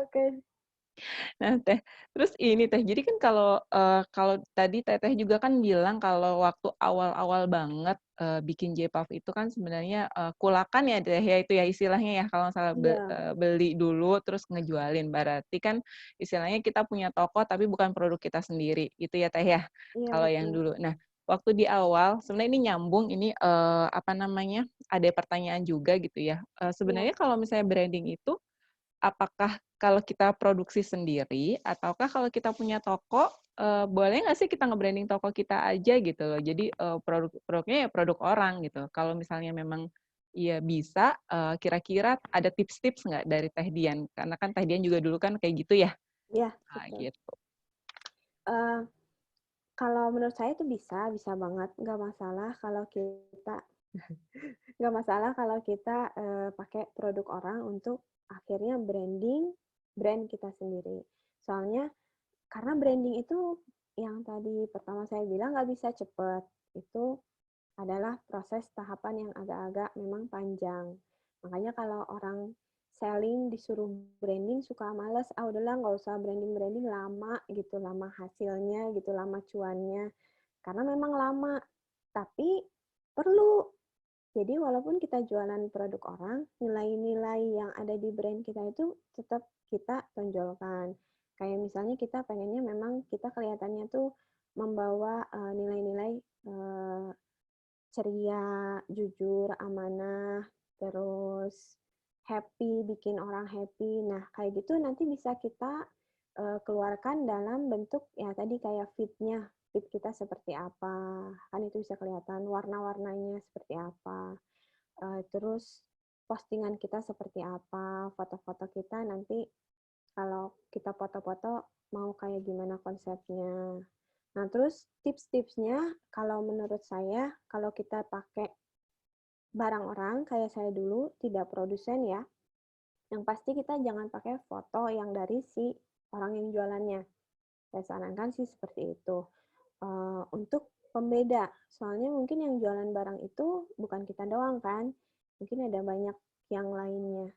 Oke. Nah, Teh, terus ini Teh, jadi kan kalau tadi Teteh juga kan bilang kalau waktu awal-awal banget bikin J-Puff itu kan sebenarnya kulakan ya Teh ya, itu ya istilahnya ya, kalau misalnya beli dulu terus ngejualin. Berarti kan istilahnya kita punya toko tapi bukan produk kita sendiri, gitu ya Teh ya, kalau yang dulu. Nah, waktu di awal sebenarnya ini nyambung, ini ada pertanyaan juga gitu ya. Sebenarnya kalau misalnya branding itu apakah kalau kita produksi sendiri, ataukah kalau kita punya toko, boleh nggak sih kita nge-branding toko kita aja gitu loh. Jadi produknya ya produk orang gitu. Kalau misalnya memang ya bisa, kira-kira ada tips-tips nggak dari Teh Dian? Karena kan Teh Dian juga dulu kan kayak gitu ya? Iya, Nah, betul. gitu. Kalau menurut saya itu bisa banget. Nggak masalah kalau kita pakai produk orang untuk akhirnya brand kita sendiri. Soalnya karena branding itu yang tadi pertama saya bilang nggak bisa cepat. Itu adalah proses tahapan yang agak-agak memang panjang. Makanya kalau orang selling disuruh branding suka males, udahlah nggak usah branding lama gitu, lama hasilnya gitu, lama cuannya. Karena memang lama, tapi perlu. Jadi walaupun kita jualan produk orang, nilai-nilai yang ada di brand kita itu tetap kita tonjolkan. Kayak misalnya kita pengennya memang kita kelihatannya tuh membawa nilai-nilai ceria, jujur, amanah, terus happy, bikin orang happy. Nah, kayak gitu nanti bisa kita keluarkan dalam bentuk ya tadi kayak fit-nya. Fit kita seperti apa, kan itu bisa kelihatan warna-warnanya seperti apa. Terus postingan kita seperti apa, foto-foto kita nanti kalau kita foto-foto mau kayak gimana konsepnya. Nah, terus tips-tipsnya kalau menurut saya, kalau kita pakai barang orang, kayak saya dulu, tidak produsen ya, yang pasti kita jangan pakai foto yang dari si orang yang jualannya. Saya sarankan sih seperti itu. Untuk pembeda, soalnya mungkin yang jualan barang itu bukan kita doang kan, mungkin ada banyak yang lainnya.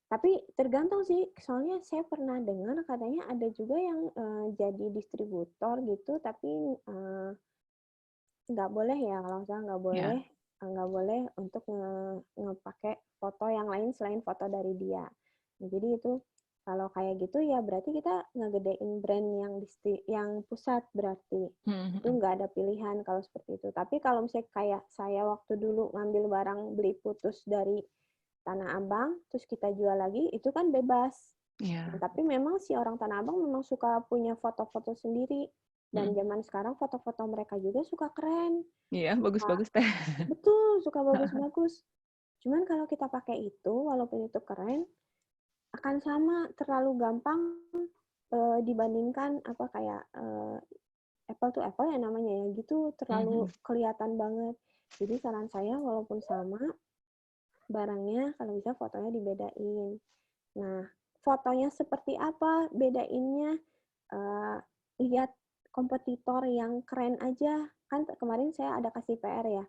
Tapi tergantung sih, soalnya saya pernah dengar katanya ada juga yang jadi distributor gitu, tapi nggak boleh ya, kalau saya nggak boleh untuk ngepakai foto yang lain selain foto dari dia. Nah, jadi itu kalau kayak gitu ya berarti kita ngegedein brand yang pusat berarti. Itu nggak ada pilihan kalau seperti itu. Tapi kalau misalnya kayak saya waktu dulu ngambil barang beli putus dari Tanah Abang, terus kita jual lagi, itu kan bebas. Nah, tapi memang si orang Tanah Abang memang suka punya foto-foto sendiri. Dan zaman sekarang foto-foto mereka juga suka keren. Iya, bagus-bagus teh. Betul, suka bagus-bagus. Cuman kalau kita pakai itu, walaupun itu keren, akan sama terlalu gampang dibandingkan apa kayak apple to apple ya namanya ya gitu, terlalu kelihatan banget. Jadi saran saya walaupun sama barangnya kalau bisa fotonya dibedain. Nah, fotonya seperti apa bedainnya? Lihat kompetitor yang keren aja. Kan kemarin saya ada kasih PR ya,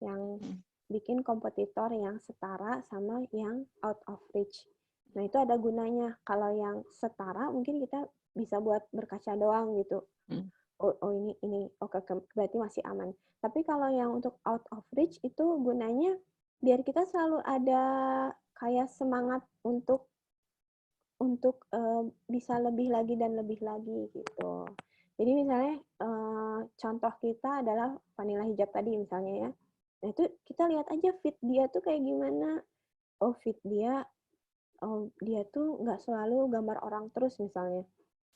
yang bikin kompetitor yang setara sama yang out of reach. Nah, itu ada gunanya. Kalau yang setara mungkin kita bisa buat berkaca doang gitu. Oh ini oke, berarti masih aman. Tapi kalau yang untuk out of reach itu gunanya biar kita selalu ada kayak semangat untuk bisa lebih lagi dan lebih lagi gitu. Jadi misalnya contoh kita adalah vanilla hijab tadi misalnya ya. Nah itu kita lihat aja fit dia tuh kayak gimana. Oh fit dia tuh nggak selalu gambar orang terus misalnya.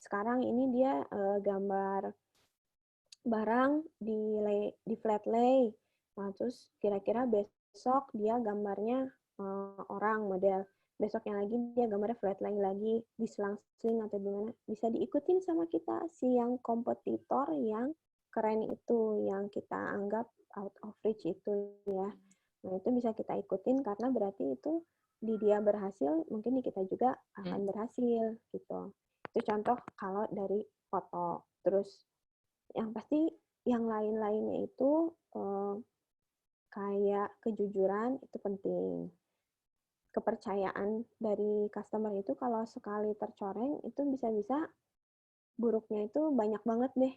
Sekarang ini dia gambar barang di flat lay. Nah terus kira-kira besok dia gambarnya orang model. Besoknya lagi dia gambarnya flat lay lagi, diselang-seling atau gimana. Bisa diikutin sama kita si yang kompetitor yang keren itu, yang kita anggap out of reach itu ya. Nah itu bisa kita ikutin karena berarti itu di dia berhasil, mungkin di kita juga akan berhasil gitu. Itu contoh kalau dari foto. Terus yang pasti yang lain-lainnya itu kayak kejujuran itu penting. Kepercayaan dari customer itu kalau sekali tercoreng itu bisa-bisa buruknya itu banyak banget deh.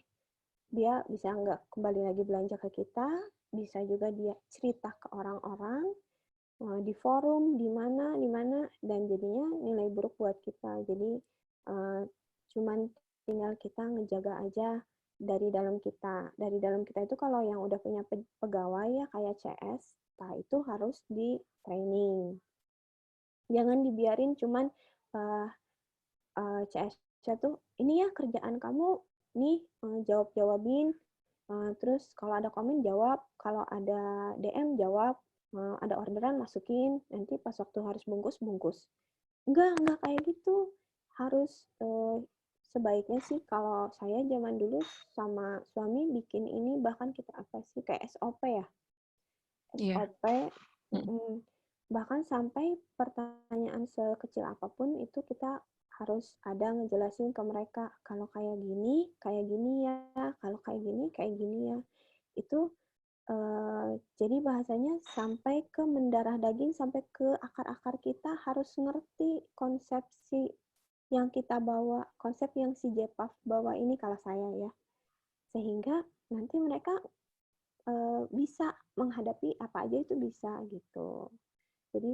Dia bisa nggak kembali lagi belanja ke kita, bisa juga dia cerita ke orang-orang, di forum, di mana, dan jadinya nilai buruk buat kita. Jadi cuman tinggal kita ngejaga aja dari dalam kita. Dari dalam kita itu kalau yang udah punya pegawai ya kayak CS, nah itu harus di training. Jangan dibiarin cuman CS tuh ini ya kerjaan kamu nih jawab-jawabin, terus kalau ada komen jawab, kalau ada DM jawab, ada orderan masukin, nanti pas waktu harus bungkus. Enggak kayak gitu. Harus sebaiknya sih kalau saya zaman dulu sama suami bikin ini bahkan kita apa sih kayak SOP ya. SOP bahkan sampai pertanyaan sekecil apapun itu kita harus ada ngejelasin ke mereka, kalau kayak gini ya, kalau kayak gini ya. Itu jadi bahasanya sampai ke mendarah daging, sampai ke akar-akar kita harus ngerti konsepsi yang kita bawa, konsep yang si JPAF bawa ini kalau saya ya. Sehingga nanti mereka bisa menghadapi apa aja itu bisa gitu. Jadi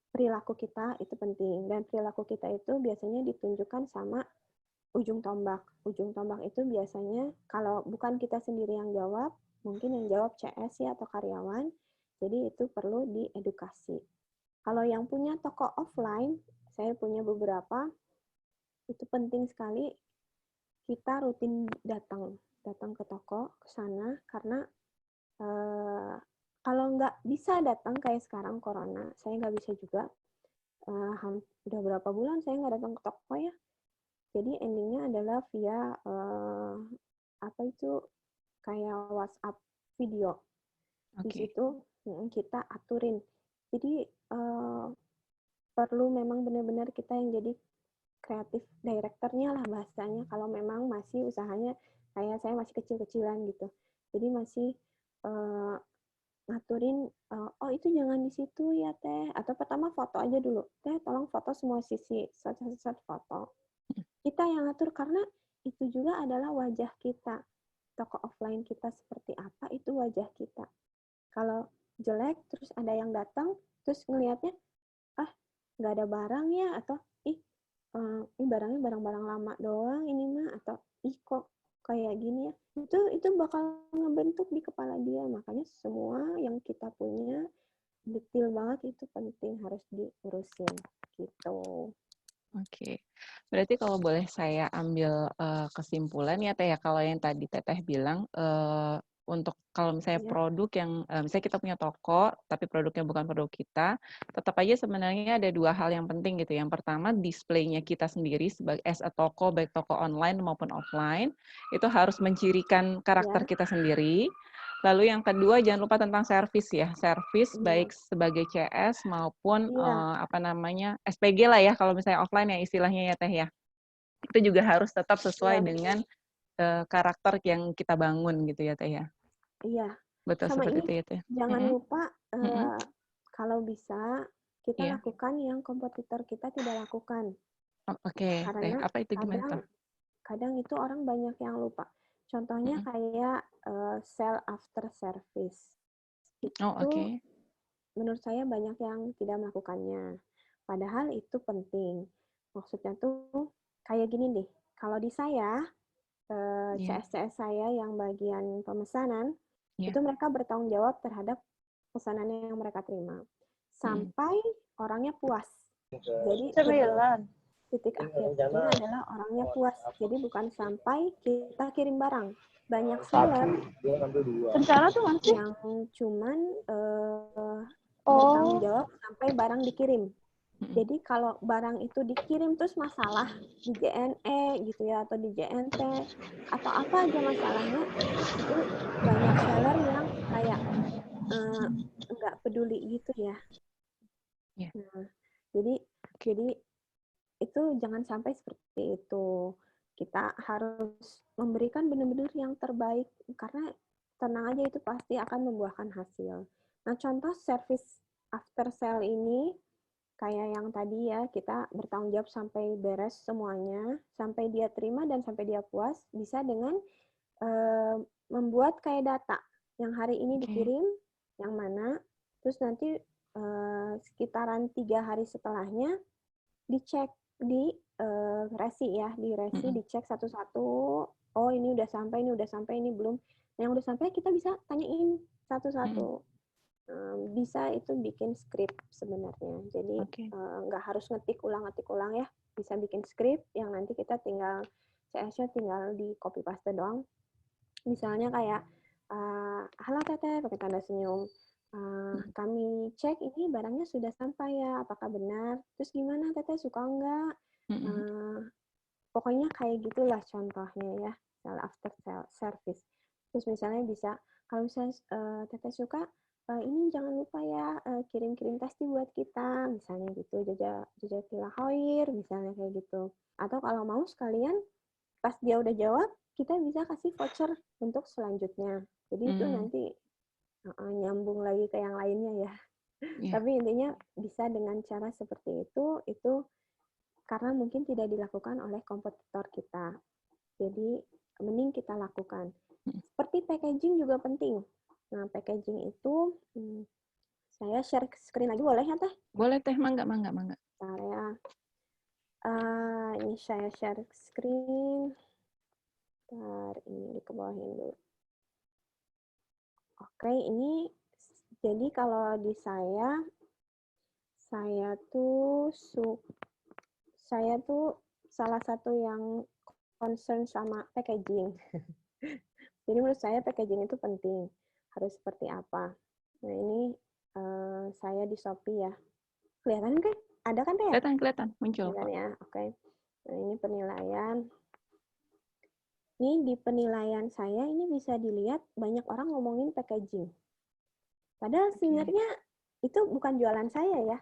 perilaku kita itu penting, dan perilaku kita itu biasanya ditunjukkan sama ujung tombak. Ujung tombak itu biasanya kalau bukan kita sendiri yang jawab, mungkin yang jawab CS ya atau karyawan, jadi itu perlu diedukasi. Kalau yang punya toko offline, saya punya beberapa, itu penting sekali kita rutin datang ke toko, ke sana, karena kalau nggak bisa datang kayak sekarang corona, saya nggak bisa juga, udah berapa bulan saya nggak datang ke toko ya. Jadi endingnya adalah via apa itu kayak WhatsApp video. Di situ kita aturin. Jadi perlu memang benar-benar kita yang jadi kreatif directornya lah bahasanya. Kalau memang masih usahanya kayak saya masih kecil-kecilan gitu. Jadi masih ngaturin, oh itu jangan di situ ya teh. Atau pertama foto aja dulu. Teh tolong foto semua sisi, satu foto. Kita yang ngatur karena itu juga adalah wajah kita. Toko offline kita seperti apa, itu wajah kita. Kalau jelek, terus ada yang datang, terus ngelihatnya, nggak ada barang ya, atau ini barangnya barang-barang lama doang ini mah, atau kok kayak gini ya, itu bakal ngebentuk di kepala dia. Makanya semua yang kita punya detail banget itu penting, harus diurusin gitu. Oke, berarti kalau boleh saya ambil kesimpulan ya Teh ya, kalau yang tadi Teteh bilang untuk kalau misalnya produk yang misalnya kita punya toko tapi produknya bukan produk kita, tetap aja sebenarnya ada dua hal yang penting gitu. Yang pertama, displaynya kita sendiri sebagai as a toko, baik toko online maupun offline, itu harus mencirikan karakter kita sendiri. Lalu yang kedua, jangan lupa tentang servis ya. Servis baik sebagai CS maupun SPG lah ya, kalau misalnya offline ya istilahnya ya Teh ya. Itu juga harus tetap sesuai dengan karakter yang kita bangun gitu ya Teh ya. Iya. Betul, sama seperti ini itu ya Teh. Jangan lupa kalau bisa kita lakukan yang kompetitor kita tidak lakukan. Oke, Karena apa itu gimana tuh? Kadang itu orang banyak yang lupa. Contohnya kayak sell after service. Itu menurut saya banyak yang tidak melakukannya. Padahal itu penting. Maksudnya tuh kayak gini deh. Kalau di saya, CS saya yang bagian pemesanan, itu mereka bertanggung jawab terhadap pesanan yang mereka terima. Sampai orangnya puas. Jadi titik akhirnya adalah orangnya puas. Jadi bukan sampai kita kirim barang. Banyak seller yang cuman bertanggung jawab sampai barang dikirim. Jadi kalau barang itu dikirim terus masalah di JNE gitu ya, atau di JNT, atau apa aja masalahnya, itu banyak seller yang kayak nggak peduli gitu ya. Nah, jadi itu jangan sampai seperti itu. Kita harus memberikan benar-benar yang terbaik, karena tenang aja itu pasti akan membuahkan hasil. Nah, contoh service after sale ini, kayak yang tadi ya, kita bertanggung jawab sampai beres semuanya, sampai dia terima dan sampai dia puas, bisa dengan membuat kayak data. Yang hari ini dikirim, yang mana, terus nanti sekitaran 3 hari setelahnya, dicek di resi ya, dicek satu-satu, oh ini udah sampai, ini belum. Nah, yang udah sampai kita bisa tanyain satu-satu. Bisa itu bikin skrip sebenarnya. Jadi nggak harus ngetik ulang ya. Bisa bikin skrip yang nanti kita tinggal CS-nya tinggal di copy paste doang. Misalnya kayak halo Teteh, pakai tanda senyum. Kami cek ini barangnya sudah sampai ya, apakah benar? Terus gimana Teteh, suka enggak? Pokoknya kayak gitulah contohnya ya, sell after service. Terus misalnya bisa, kalau saya Teteh suka, ini jangan lupa ya kirim-kirim testi buat kita, misalnya gitu, Jazakallah khair, misalnya kayak gitu. Atau kalau mau sekalian pas dia udah jawab, kita bisa kasih voucher untuk selanjutnya. Jadi itu nanti nyambung lagi ke yang lainnya ya. Tapi intinya bisa dengan cara seperti itu karena mungkin tidak dilakukan oleh kompetitor kita. Jadi mending kita lakukan. Seperti packaging juga penting. Nah, packaging itu saya share screen lagi boleh ya Teh? Boleh Teh, mangga. Bentar ya. Ini saya share screen. Bentar, ini dikebawahin dulu. Oke, ini jadi kalau di saya tuh salah satu yang concern sama packaging. Jadi menurut saya packaging itu penting. Harus seperti apa. Nah, ini saya di Shopee ya. Kelihatan kan? Ada kan Teh? Kelihatan, muncul. Kelihatan ya, oke. Nah, ini penilaian. Ini di penilaian saya, ini bisa dilihat banyak orang ngomongin packaging. Padahal sebenarnya itu bukan jualan saya ya.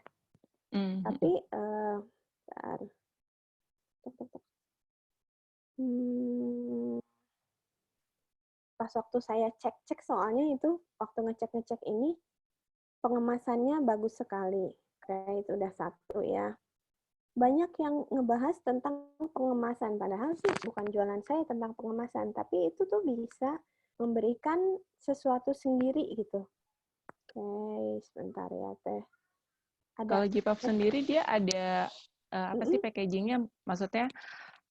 Tapi, pas waktu saya cek soalnya itu, waktu ngecek ini, pengemasannya bagus sekali. Oke, itu udah satu ya. Banyak yang ngebahas tentang pengemasan, padahal sih bukan jualan saya tentang pengemasan, tapi itu tuh bisa memberikan sesuatu sendiri gitu. Oke, sebentar ya Teh. Kalau J-Pop sendiri dia ada apa sih packagingnya? Maksudnya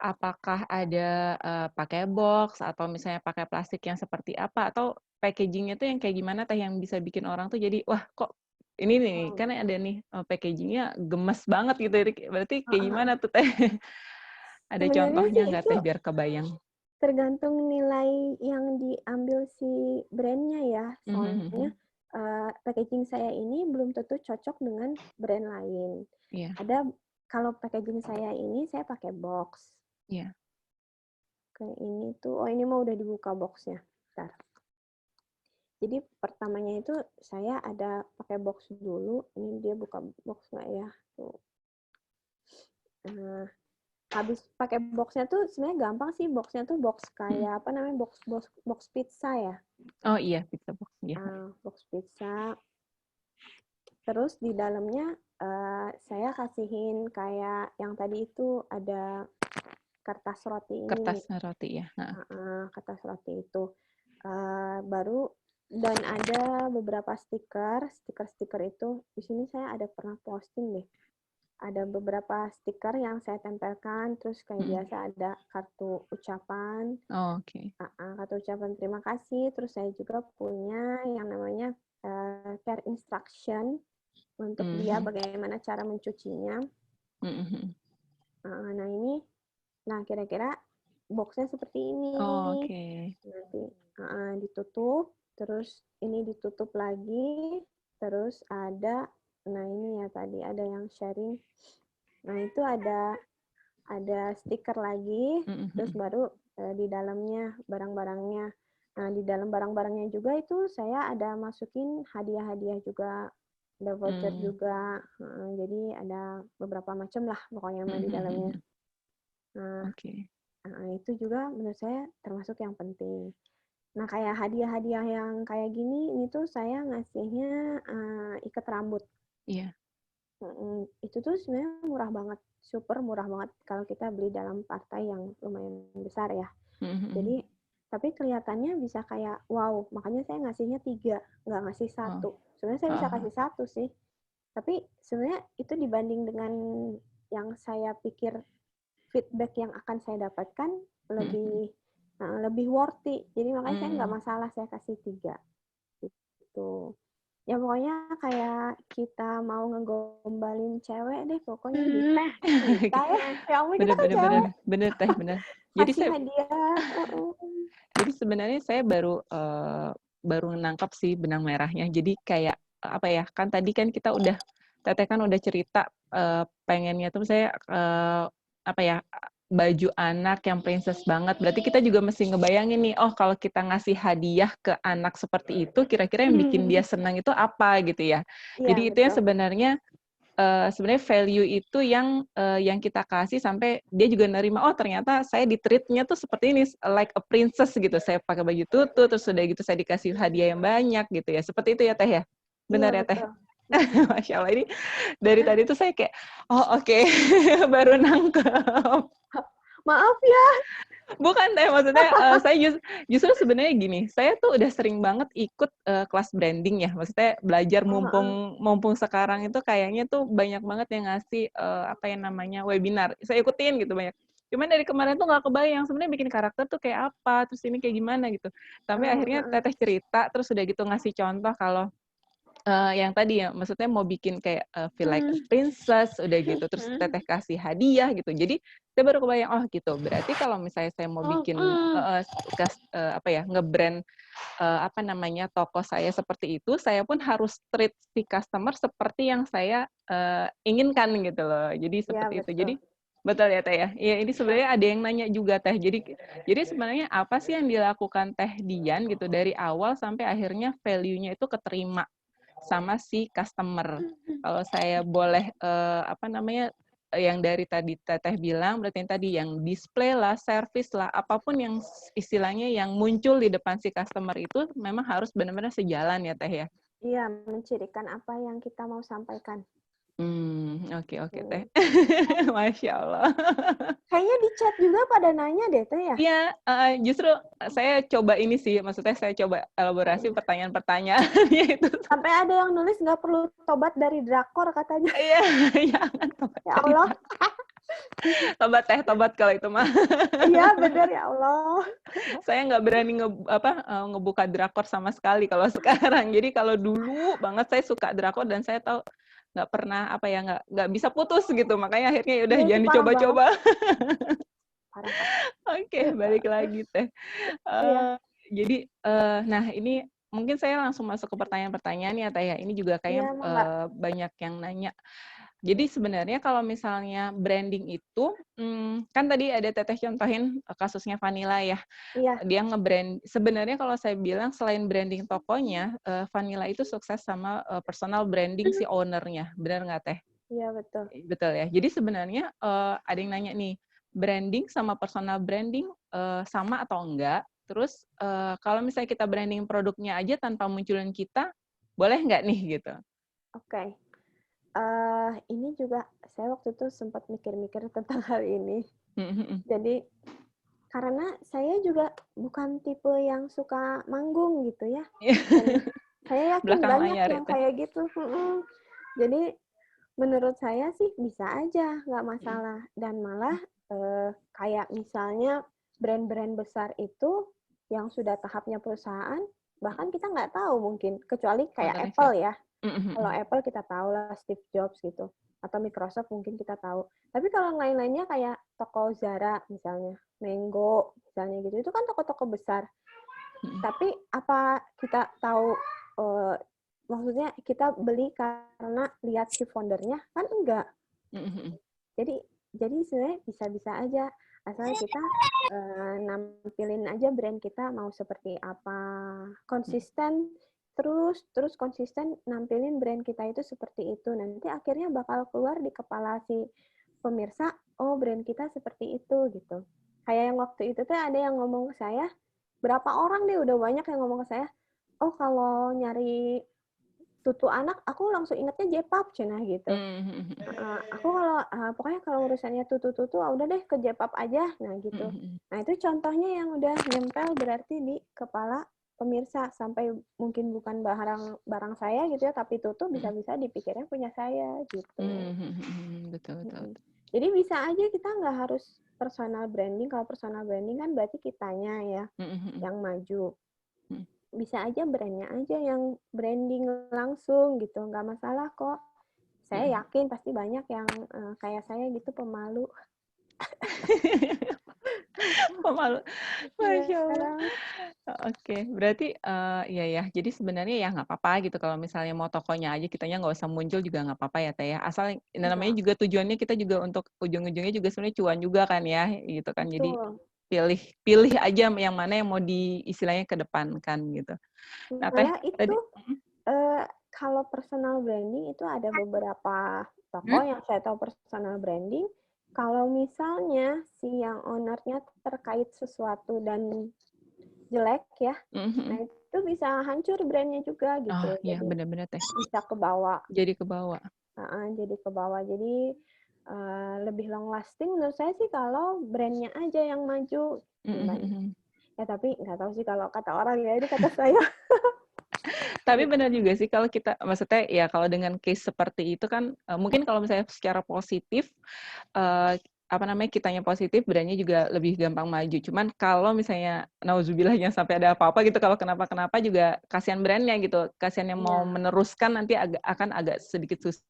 apakah ada pakai box atau misalnya pakai plastik yang seperti apa? Atau packagingnya tuh yang kayak gimana Teh yang bisa bikin orang tuh jadi wah kok ini nih kan ada nih packagingnya gemes banget gitu. Berarti kayak gimana tuh Teh? Ada contohnya nggak Teh biar kebayang? Tergantung nilai yang diambil si brandnya ya. Soalnya packaging saya ini belum tentu cocok dengan brand lain. Ada kalau packaging saya ini saya pakai box. Kayak ini tuh, ini mau udah dibuka boxnya. Bentar. Jadi pertamanya itu saya ada pakai box dulu. Ini dia buka box nggak ya? Tuh. Habis pakai boxnya tuh sebenarnya gampang sih. Boxnya tuh box kayak apa namanya? Box pizza ya. Oh iya, pizza box. Box pizza. Terus di dalamnya saya kasihin kayak yang tadi itu ada kertas roti ini. Kertas roti ya. Kertas roti itu. Baru dan ada beberapa stiker itu di sini saya ada pernah posting deh. Ada beberapa stiker yang saya tempelkan, terus kayak biasa ada kartu ucapan. Kartu ucapan terima kasih. Terus saya juga punya yang namanya care instruction untuk dia bagaimana cara mencucinya. Nah ini, kira-kira boxnya seperti ini. Nanti ditutup, terus ini ditutup lagi, terus ada, nah ini ya tadi ada yang sharing. Nah itu ada stiker lagi, terus baru di dalamnya barang-barangnya. Nah di dalam barang-barangnya juga itu saya ada masukin hadiah-hadiah juga, ada voucher juga. Jadi ada beberapa macam lah pokoknya di dalamnya. Nah itu juga menurut saya termasuk yang penting. Nah, kayak hadiah-hadiah yang kayak gini, ini tuh saya ngasihnya ikat rambut. Itu tuh sebenarnya murah banget, super murah banget kalau kita beli dalam partai yang lumayan besar ya. Jadi, tapi kelihatannya bisa kayak, wow, makanya saya ngasihnya 3, nggak ngasih 1. Sebenarnya saya bisa kasih 1 sih. Tapi sebenarnya itu dibanding dengan yang saya pikir feedback yang akan saya dapatkan lebih worthy. Jadi makanya saya nggak masalah saya kasih 3. Gitu. Ya pokoknya kayak kita mau ngegombalin cewek deh pokoknya gitu. Ya ampun kita kan cewek. Bener Teh, bener. Jadi hadiah. Jadi sebenarnya saya baru nangkap sih benang merahnya. Jadi kayak apa ya? Kan tadi kan kita udah Teteh kan udah cerita pengennya tuh saya apa ya? baju anak yang princess banget, berarti kita juga mesti ngebayangin nih, oh kalau kita ngasih hadiah ke anak seperti itu, kira-kira yang bikin dia senang itu apa gitu ya. Iya, Jadi itu yang betul. sebenarnya value itu yang kita kasih sampai dia juga nerima, oh ternyata saya di-treat-nya tuh seperti ini, like a princess gitu. Saya pakai baju tutu, terus udah gitu saya dikasih hadiah yang banyak gitu ya. Seperti itu ya Teh ya? Iya, Benar ya Teh? betul. Masya Allah, ini dari tadi tuh saya kayak, oh oke, baru nangkep. Maaf ya. Bukan Teh, maksudnya saya justru sebenarnya gini, saya tuh udah sering banget ikut kelas branding ya, maksudnya belajar mumpung sekarang itu kayaknya tuh banyak banget yang ngasih apa yang namanya webinar, saya ikutin gitu banyak. Cuman dari kemarin tuh nggak kebayang sebenarnya bikin karakter tuh kayak apa, terus ini kayak gimana gitu. Sampai akhirnya Teteh cerita, terus udah gitu ngasih contoh kalau yang tadi ya, maksudnya mau bikin kayak feel like a princess, udah gitu, terus Teteh kasih hadiah gitu. Jadi saya baru kebayang, oh gitu. Berarti kalau misalnya saya mau bikin nge-brand apa namanya toko saya seperti itu, saya pun harus treat si customer seperti yang saya inginkan gitu loh. Jadi seperti Ya, itu. betul. Jadi betul ya Teh ya. Iya, ini sebenarnya ada yang nanya juga Teh. Jadi sebenarnya apa sih yang dilakukan Teh Dian gitu dari awal sampai akhirnya value-nya itu keterima sama si customer. Kalau saya boleh yang dari tadi Teteh bilang, berarti yang tadi yang display lah, service lah, apapun yang istilahnya yang muncul di depan si customer itu memang harus benar-benar sejalan ya Teh ya. Iya, mencirikan apa yang kita mau sampaikan. Oke Teh. Masya Allah. Kayaknya di chat juga pada nanya deh, Teh ya? Iya, justru saya coba ini sih, maksudnya saya coba elaborasi pertanyaan-pertanyaan itu. Sampai ada yang nulis nggak perlu tobat dari drakor katanya. Iya, jangan tobat. Ya Allah. Tobat kalau itu mah. Iya, benar ya Allah. Saya nggak berani ngebuka drakor sama sekali kalau sekarang. Jadi kalau dulu banget saya suka drakor dan saya tahu nggak pernah nggak bisa putus gitu. Makanya akhirnya udah Iya, jangan itu parah dicoba-coba. Parah. Oke, balik lagi Teh. Iya. Jadi, nah ini mungkin saya langsung masuk ke pertanyaan-pertanyaan ya Teh ya. Ini juga kayaknya Iya, banyak yang nanya. Jadi sebenarnya kalau misalnya branding itu, kan tadi ada Teteh contohin kasusnya Vanilla ya. Iya. Dia nge-brand. Sebenarnya kalau saya bilang selain branding tokonya, Vanilla itu sukses sama personal branding si owner-nya. Benar nggak Teh? Iya, betul. Betul ya. Jadi sebenarnya ada yang nanya nih, branding sama personal branding sama atau enggak? Terus kalau misalnya kita branding produknya aja tanpa munculin kita, boleh nggak nih gitu? Oke. Ini juga saya waktu itu sempat mikir-mikir tentang hal ini. Jadi karena saya juga bukan tipe yang suka manggung gitu ya. Dan saya yakin banyak yang kayak gitu. Jadi menurut saya sih bisa aja, nggak masalah. Dan malah kayak misalnya brand-brand besar itu yang sudah tahapnya perusahaan, bahkan kita nggak tahu mungkin, kecuali kayak Apple ya. Kalau Apple kita tahu lah Steve Jobs gitu, atau Microsoft mungkin kita tahu. Tapi kalau lain-lainnya kayak toko Zara misalnya, Mango misalnya gitu, itu kan toko-toko besar. Tapi apa kita tahu, maksudnya kita beli karena lihat si foundernya? Kan enggak. Jadi sebenarnya bisa-bisa aja, asal kita nampilin aja brand kita mau seperti apa, konsisten. Terus konsisten nampilin brand kita itu seperti itu. Nanti akhirnya bakal keluar di kepala si pemirsa, oh brand kita seperti itu gitu. Kayak yang waktu itu tuh ada yang ngomong ke saya, berapa orang deh udah banyak yang ngomong ke saya, oh kalau nyari tutu anak, aku langsung ingetnya J-pop cenah gitu. Aku kalau pokoknya kalau urusannya tutu-tutu, udah deh ke J-pop aja, nah gitu. Nah itu contohnya yang udah nempel berarti di kepala pemirsa, sampai mungkin bukan barang saya gitu ya, tapi tutu bisa-bisa dipikirnya punya saya gitu. Betul. Jadi bisa aja kita nggak harus personal branding. Kalau personal branding kan berarti kitanya ya yang maju. Bisa aja brandnya aja yang branding langsung gitu, nggak masalah kok. Saya yakin pasti banyak yang kayak saya gitu pemalu. Pemalu. Masya Allah. Iya. Oke, berarti ya. Jadi sebenarnya ya nggak apa-apa gitu kalau misalnya mau tokonya aja kitanya nggak usah muncul juga nggak apa-apa ya Teh ya. Asal namanya Enggak, juga tujuannya kita juga untuk ujung-ujungnya juga sebenarnya cuan juga kan ya, gitu kan. Jadi betul. pilih aja yang mana yang mau istilahnya kedepankan gitu. Nah Teh, Malah itu tadi kalau personal branding itu ada beberapa toko yang saya tahu personal branding. Kalau misalnya si yang ownernya terkait sesuatu dan jelek ya, nah itu bisa hancur brandnya juga oh gitu. iya Jadi benar-benar Teh. bisa ke bawah. Jadi ke bawah. Jadi ke bawah. Jadi lebih long lasting menurut saya sih kalau brandnya aja yang maju. Ya tapi nggak tahu sih kalau kata orang ya, ini kata saya. Tapi benar juga sih kalau kita, maksudnya ya kalau dengan case seperti itu kan mungkin kalau misalnya secara positif kitanya positif, brandnya juga lebih gampang maju. Cuman kalau misalnya nauzubillahnya sampai ada apa-apa gitu, kalau kenapa-kenapa juga kasihan brandnya gitu, kasihan yang mau meneruskan nanti akan agak sedikit susah.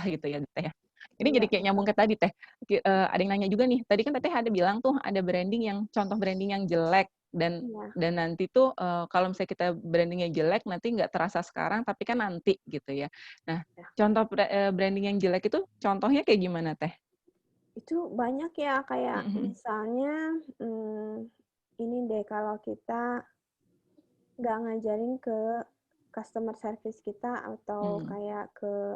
gitu ya Teh. Ini jadi kayak nyambung ke tadi Teh. Ada yang nanya juga nih. Tadi kan Teh ada bilang tuh ada contoh branding yang jelek dan nanti tuh kalau misalnya kita brandingnya jelek nanti nggak terasa sekarang tapi kan nanti gitu ya. Nah, contoh branding yang jelek itu contohnya kayak gimana Teh? Itu banyak ya, kayak misalnya ini deh, kalau kita nggak ngajarin ke customer service kita atau kayak ke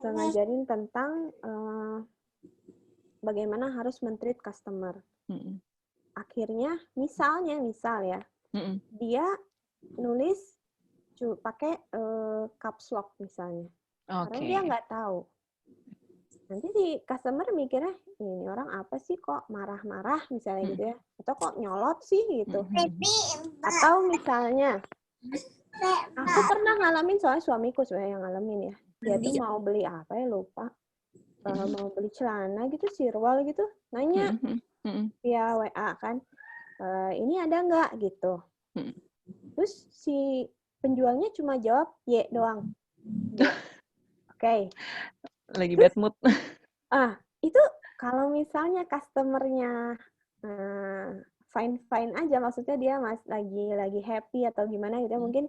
ngajarin tentang bagaimana harus men-treat customer. Akhirnya misal ya, dia nulis pakai caps lock misalnya, karena dia nggak tahu. Nanti si customer mikirnya, ini orang apa sih kok marah-marah misalnya gitu ya, atau kok nyolot sih gitu. Atau misalnya, aku pernah ngalamin, soalnya suamiku sebenarnya yang ngalamin ya, dia tuh mau beli apa ya lupa, mau beli celana gitu, sirwal gitu, nanya via WA kan, ini ada nggak gitu. Terus si penjualnya cuma jawab Y doang. Oke. Lagi bad mood. Itu kalau misalnya customernya fine aja, maksudnya dia lagi happy atau gimana gitu ya, mungkin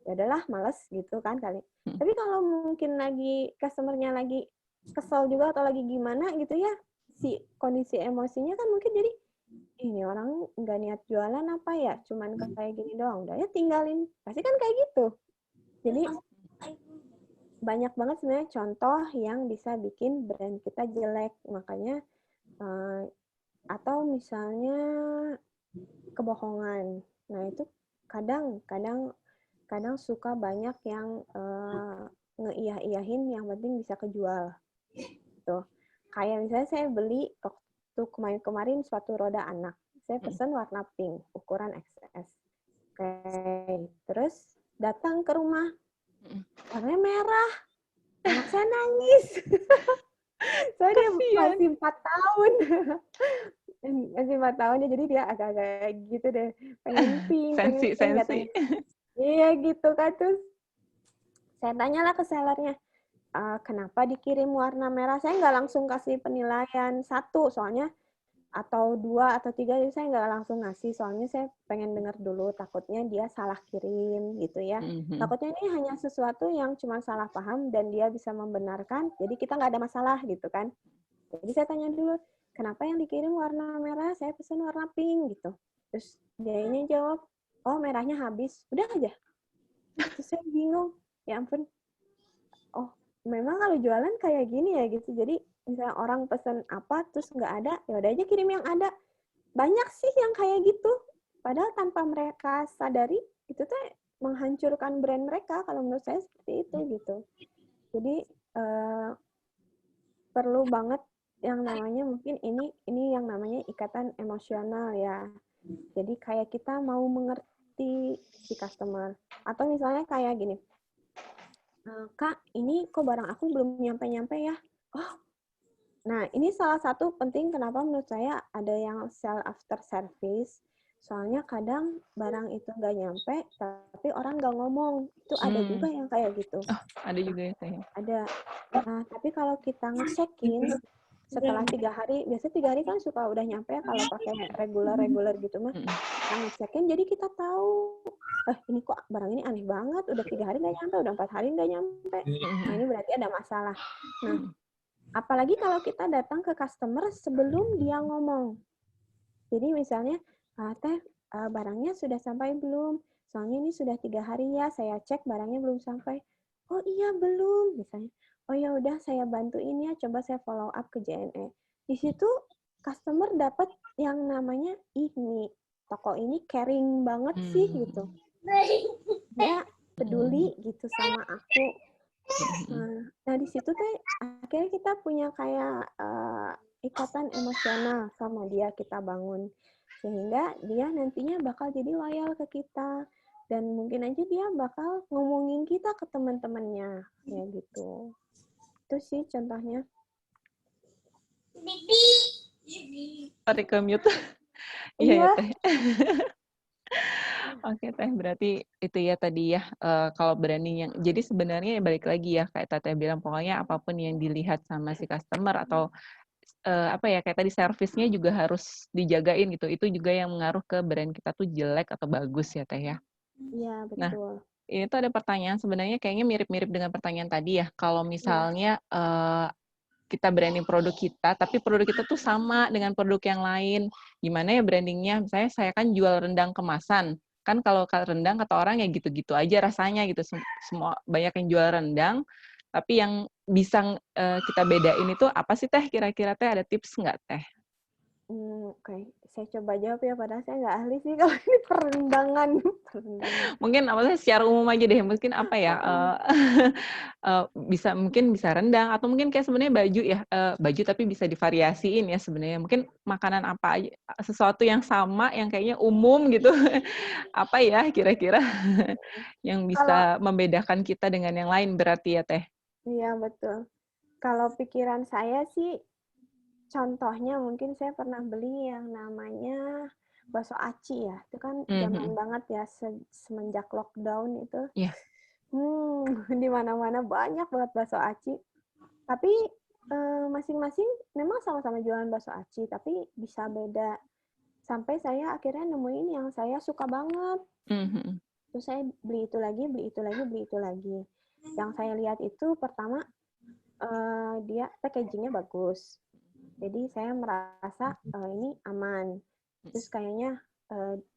ya adalah males gitu kan kali. Tapi kalau mungkin lagi customernya lagi kesel juga atau lagi gimana gitu ya, si kondisi emosinya kan mungkin jadi ini orang nggak niat jualan apa ya, cuman kayak gini doang, udah ya tinggalin, pasti kan kayak gitu. Jadi banyak banget sebenarnya contoh yang bisa bikin brand kita jelek. Makanya atau misalnya kebohongan. Nah, itu kadang suka banyak yang ngeiyah-iyahin yang penting bisa kejual. Tuh. Kayak misalnya saya beli waktu kemarin suatu roda anak. Saya pesan warna pink, ukuran XS. Oke. Terus datang ke rumah, warnanya merah. Anak saya nangis. Soalnya dia masih 4 tahun. Masih 4 tahun ya, jadi dia agak-agak gitu deh. Pengen pink, pengen pink katanya. Iya gitu kan. Terus saya tanyalah ke sellernya, kenapa dikirim warna merah? Saya nggak langsung kasih penilaian 1, soalnya atau 2 atau 3, jadi saya nggak langsung ngasih, soalnya saya pengen dengar dulu, takutnya dia salah kirim gitu ya. Takutnya ini hanya sesuatu yang cuma salah paham dan dia bisa membenarkan, jadi kita nggak ada masalah gitu kan. Jadi saya tanya dulu, kenapa yang dikirim warna merah, saya pesan warna pink gitu. Terus dia ini jawab, oh merahnya habis, udah aja. Terus saya bingung, ya ampun, oh memang kalau jualan kayak gini ya gitu. Jadi misalnya orang pesen apa terus nggak ada, ya udah aja kirim yang ada. Banyak sih yang kayak gitu. Padahal tanpa mereka sadari itu tuh menghancurkan brand mereka. Kalau menurut saya seperti itu gitu. Jadi perlu banget yang namanya mungkin ini yang namanya ikatan emosional ya. Jadi kayak kita mau mengerti si customer. Atau misalnya kayak gini, Kak, ini kok barang aku belum nyampe-nyampe ya? Oh, nah ini salah satu penting kenapa menurut saya ada yang sell after service. Soalnya kadang barang itu nggak nyampe, tapi orang nggak ngomong. Itu ada juga yang kayak gitu. Oh, ada juga ya Teh. Ada. Nah, tapi kalau kita ngecekin setelah 3 hari, biasanya 3 hari kan suka udah nyampe ya kalau pakai reguler gitu mah. Kita ngecekin, jadi kita tahu, ini kok barang ini aneh banget, udah 3 hari nggak nyampe, udah 4 hari nggak nyampe. Nah, ini berarti ada masalah. Nah, apalagi kalau kita datang ke customer sebelum dia ngomong. Jadi misalnya, Teh, barangnya sudah sampai belum? Soalnya ini sudah 3 hari ya, saya cek barangnya belum sampai. Oh iya belum, misalnya. Oh ya udah saya bantuin ya, coba saya follow up ke JNE. Di situ customer dapat yang namanya ini toko ini caring banget sih gitu. Dia peduli gitu sama aku. Nah di situ teh akhirnya kita punya kayak ikatan emosional sama dia kita bangun, sehingga dia nantinya bakal jadi loyal ke kita dan mungkin aja dia bakal ngomongin kita ke teman-temannya kayak gitu. Itu sih contohnya. Tarik ke mute. Iya ya Teh. Oke Teh, berarti itu ya tadi ya, kalau branding yang, jadi sebenarnya balik lagi ya, kayak Teteh bilang, pokoknya apapun yang dilihat sama si customer atau apa ya, kayak tadi servisnya juga harus dijagain gitu, itu juga yang mengaruh ke brand kita tuh jelek atau bagus ya Teh ya. Iya, betul. Nah, ini tuh ada pertanyaan sebenarnya kayaknya mirip-mirip dengan pertanyaan tadi ya, kalau misalnya kita branding produk kita, tapi produk kita tuh sama dengan produk yang lain. Gimana ya brandingnya? Misalnya saya kan jual rendang kemasan. Kan kalau rendang kata orang ya gitu-gitu aja rasanya gitu. Semua banyak yang jual rendang, tapi yang bisa kita bedain itu apa sih Teh? Kira-kira Teh ada tips nggak Teh? Oke. Saya coba jawab ya, padahal saya nggak ahli sih kalau ini perendangan. Mungkin apa secara umum aja deh, mungkin apa ya, mungkin bisa rendang, atau mungkin kayak sebenarnya baju ya, baju tapi bisa divariasiin ya sebenarnya. Mungkin makanan apa aja, sesuatu yang sama, yang kayaknya umum gitu, apa ya kira-kira yang bisa membedakan kita dengan yang lain berarti ya Teh? Iya, betul. Kalau pikiran saya sih, contohnya mungkin saya pernah beli yang namanya bakso aci ya. Itu kan zaman banget ya semenjak lockdown itu. Yeah. Di mana-mana banyak banget bakso aci. Tapi masing-masing memang sama-sama jualan bakso aci, tapi bisa beda. Sampai saya akhirnya nemuin yang saya suka banget. Terus saya beli itu lagi, beli itu lagi, beli itu lagi. Yang saya lihat itu pertama, dia packagingnya bagus. Jadi saya merasa ini aman. Terus kayaknya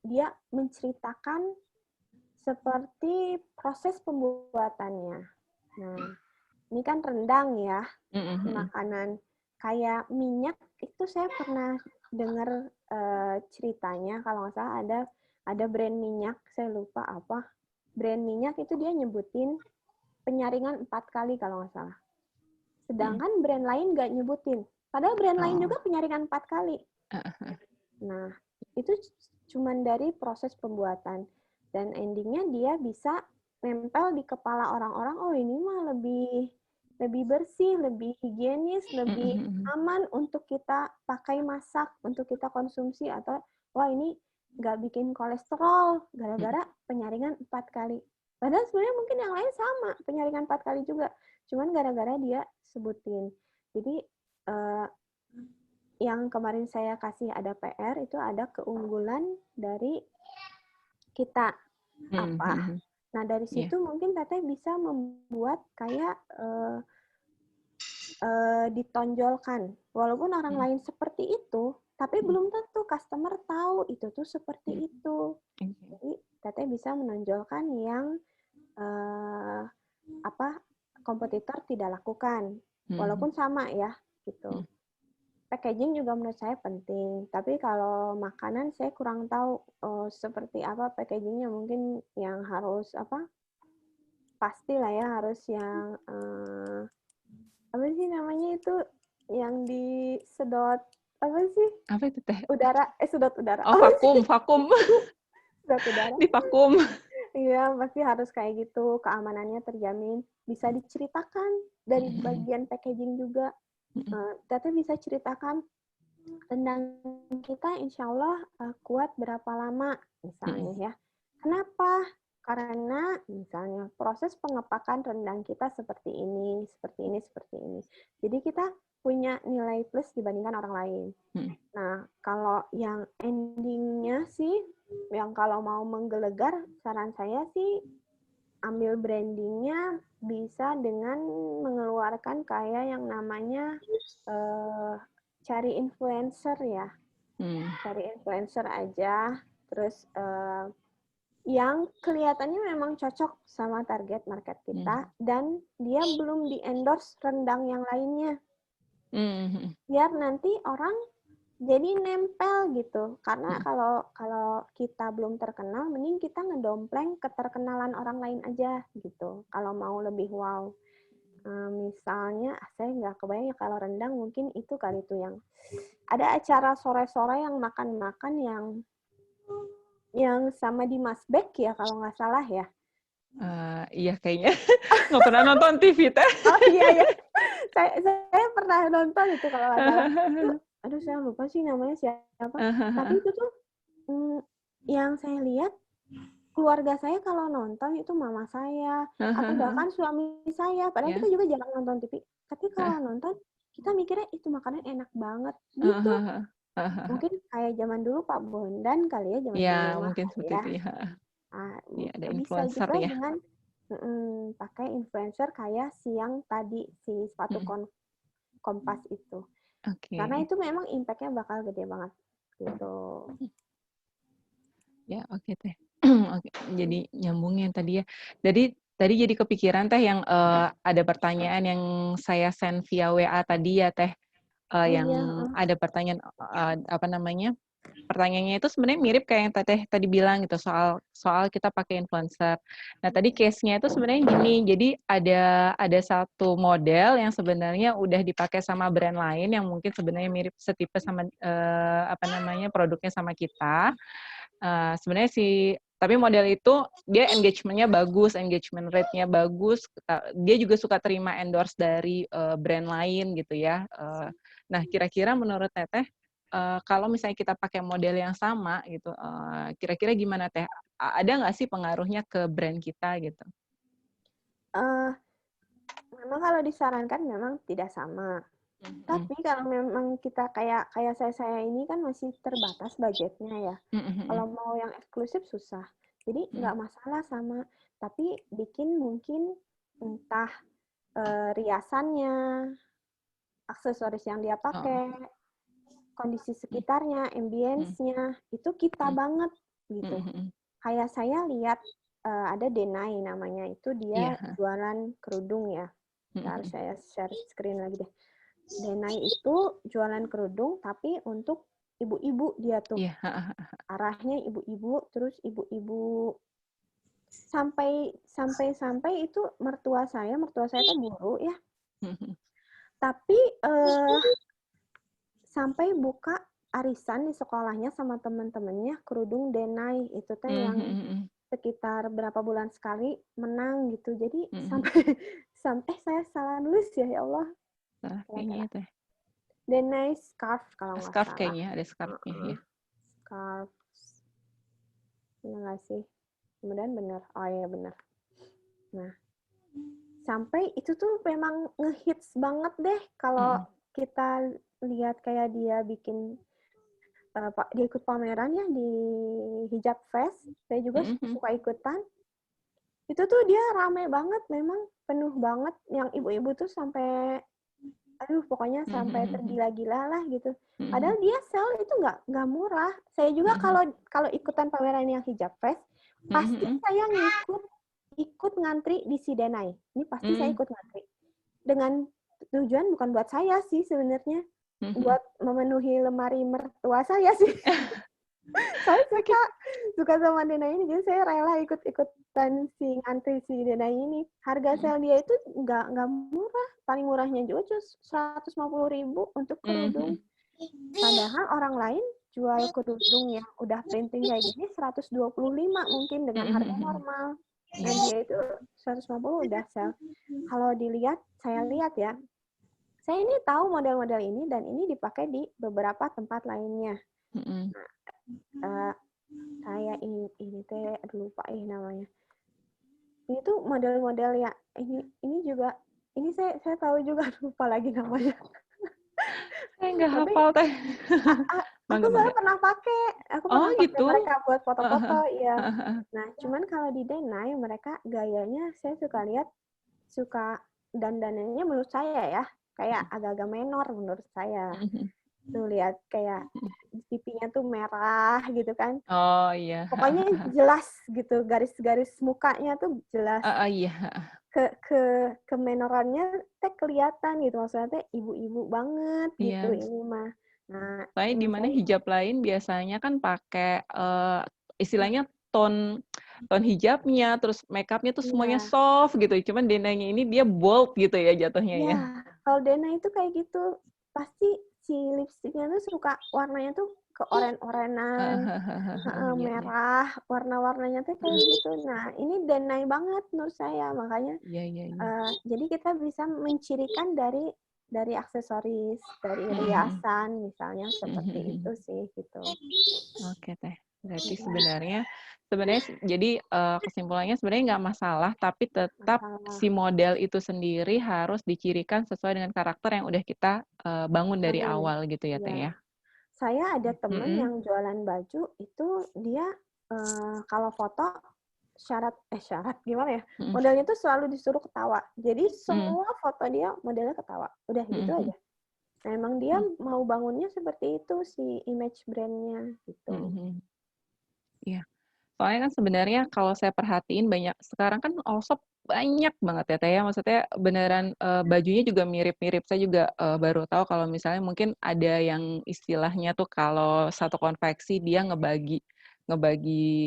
dia menceritakan seperti proses pembuatannya. Nah, ini kan rendang ya, makanan. Kayak minyak itu saya pernah dengar ceritanya, kalau nggak salah ada brand minyak, saya lupa apa. Brand minyak itu dia nyebutin penyaringan 4 kali kalau nggak salah. Sedangkan brand lain nggak nyebutin. Padahal brand lain juga penyaringan 4 kali. Nah, itu cuman dari proses pembuatan. Dan endingnya dia bisa nempel di kepala orang-orang, oh ini mah lebih bersih, lebih higienis, lebih aman untuk kita pakai masak, untuk kita konsumsi, atau wah ini nggak bikin kolesterol gara-gara penyaringan 4 kali. Padahal sebenarnya mungkin yang lain sama, penyaringan 4 kali juga. Cuman gara-gara dia sebutin. Jadi yang kemarin saya kasih ada PR, itu ada keunggulan dari kita apa. Nah dari situ mungkin Teteh bisa membuat kayak ditonjolkan. Walaupun orang lain seperti itu, tapi belum tentu customer tahu itu tuh seperti itu. Jadi Teteh bisa menonjolkan yang kompetitor tidak lakukan. Walaupun sama ya, gitu. Packaging juga menurut saya penting, tapi kalau makanan saya kurang tahu seperti apa packagingnya. Mungkin yang harus pasti lah ya, harus yang apa sih namanya itu yang disedot apa sih? Apa itu Teh? Udara, sedot udara. Oh, vakum. Sedot udara. Di vakum. Iya, pasti harus kayak gitu, keamanannya terjamin. Bisa diceritakan dari bagian packaging juga. Teteh bisa ceritakan rendang kita insya Allah kuat berapa lama misalnya ya. Kenapa? Karena misalnya proses pengepakan rendang kita seperti ini, seperti ini, seperti ini. Jadi kita punya nilai plus dibandingkan orang lain. Nah, kalau yang endingnya sih, yang kalau mau menggelegar, saran saya sih ambil brandingnya bisa dengan mengeluarkan kayak yang namanya cari influencer ya. Cari influencer aja, terus yang kelihatannya memang cocok sama target market kita dan dia belum di-endorse rendang yang lainnya. Biar nanti orang jadi nempel gitu. Karena kalau kita belum terkenal, mending kita ngedompleng keterkenalan orang lain aja gitu. Kalau mau lebih wow. Misalnya, saya nggak kebayang ya kalau rendang mungkin itu kali itu yang ada acara sore-sore yang makan-makan yang sama di Masbek ya kalau nggak salah ya. Iya kayaknya nggak pernah nonton TV teh. Oh iya. Saya pernah nonton itu kalau nggak salah. Aduh saya lupa sih namanya siapa. Tapi itu tuh yang saya lihat keluarga saya kalau nonton itu mama saya atau bahkan suami saya. Padahal kita juga jarang nonton TV. Tapi kalau nonton kita mikirnya itu makanan enak banget gitu. Mungkin kayak zaman dulu Pak Bondan kali ya, zaman ya dulu mungkin seperti itu ya. Ada bisa influencer juga ya. dengan pakai influencer kayak siang tadi si sepatu kompas itu. Karena itu memang impact-nya bakal gede banget gitu. Ya oke teh. Oke. Jadi nyambungin tadi ya. Jadi tadi jadi kepikiran teh yang ada pertanyaan yang saya send via WA tadi ya teh. Yang ada pertanyaan apa namanya? Pertanyaannya itu sebenarnya mirip kayak yang Teteh tadi bilang gitu soal kita pakai influencer. Nah tadi case-nya itu sebenarnya gini, jadi ada satu model yang sebenarnya udah dipakai sama brand lain yang mungkin sebenarnya mirip setipe sama apa namanya produknya sama kita. Sebenarnya tapi model itu dia engagement-nya bagus, engagement rate-nya bagus. Dia juga suka terima endorse dari brand lain gitu ya. Nah kira-kira menurut Teteh kalau misalnya kita pakai model yang sama gitu, kira-kira gimana Teh? Ada nggak sih pengaruhnya ke brand kita gitu? Memang kalau disarankan memang tidak sama. Tapi kalau memang kita kayak saya ini kan masih terbatas budgetnya ya. Kalau mau yang eksklusif susah. Jadi nggak masalah sama. Tapi bikin mungkin entah riasannya, aksesoris yang dia pakai, kondisi sekitarnya, ambience-nya, itu kita banget gitu. Kayak saya lihat ada Denai namanya, itu dia jualan kerudung ya. Ntar saya share screen lagi deh. Denai itu jualan kerudung, tapi untuk ibu-ibu dia tuh. Arahnya ibu-ibu, terus ibu-ibu sampai itu mertua saya tuh guru ya. Tapi sampai buka arisan di sekolahnya sama teman-temannya kerudung Denai itu teh yang sekitar berapa bulan sekali menang gitu. Jadi sampai saya salah nulis ya Allah. Kayaknya teh. Denai scarf kalau nggak salah. Scarf kayaknya ada scarfnya ya. Scarf. Benar nggak sih? Kemudian benar. Oh iya benar. Nah, sampai itu tuh memang ngehits banget deh kalau kita lihat kayak dia bikin dia ikut pameran ya di Hijab Fest. Saya juga suka ikutan. Itu tuh dia rame banget, memang penuh banget. Yang ibu-ibu tuh sampai pokoknya sampai tergila-gila lah gitu. Padahal dia sell itu nggak murah. Saya juga kalau ikutan pameran yang Hijab Fest, pasti saya ikut ngantri di si Denai. Ini pasti saya ikut ngantri. Dengan tujuan bukan buat saya sih sebenarnya, buat memenuhi lemari mertua saya sih. Saya suka sama Denai ini, jadi saya rela ikut-ikutan ngantri si Denai ini. Harga sel dia itu nggak murah, paling murahnya juga cuma 150.000 untuk kerudung. Padahal orang lain jual kerudung yang udah printing kayak gini 125 mungkin dengan harga normal. Dan dia itu 150 udah sel. Kalau dilihat, saya lihat ya, saya ini tahu model-model ini dan ini dipakai di beberapa tempat lainnya. Nah, saya ini teh lupa namanya. Ini tuh model-model ya ini juga ini saya tahu juga lupa lagi namanya. Saya nggak hafal teh. Aku soalnya pernah pakai. Aku pernah pakai gitu? mereka buat foto-foto, ya. Nah, cuman kalau di Denai mereka gayanya saya suka dandanannya menurut saya ya kayak agak-agak menor menurut saya. Tuh lihat kayak pipinya tuh merah gitu kan. Oh iya. Pokoknya jelas gitu, garis-garis mukanya tuh jelas. Iya. Ke menorannya teh kelihatan gitu, maksudnya teh ibu-ibu banget gitu ini mah. Nah, soalnya di mana hijab lain biasanya kan pakai istilahnya tone hijabnya, terus makeupnya tuh semuanya soft gitu. Cuman Denanya ini dia bold gitu ya jatuhnya ya. Kalau Dena itu kayak gitu, pasti si lipstiknya tuh suka warnanya tuh ke oren-orenan, merah, warna-warnanya tuh kayak gitu. Nah, ini Denai banget menurut saya, makanya. Jadi kita bisa mencirikan dari aksesoris, dari riasan misalnya seperti itu sih gitu. Oke teh, berarti sebenarnya jadi kesimpulannya sebenarnya nggak masalah, tapi tetap si model itu sendiri harus dicirikan sesuai dengan karakter yang udah kita bangun dari awal gitu ya teh ya. Saya ada temen yang jualan baju itu dia kalau foto syarat gimana ya, modelnya tuh selalu disuruh ketawa, jadi semua foto dia modelnya ketawa, udah gitu aja. Nah, emang dia mau bangunnya seperti itu si image brandnya gitu. Iya, soalnya kan sebenarnya kalau saya perhatiin banyak sekarang kan all-shop banyak banget ya teh ya, maksudnya beneran bajunya juga mirip-mirip. Saya juga baru tahu kalau misalnya mungkin ada yang istilahnya tuh kalau satu konveksi dia ngebagi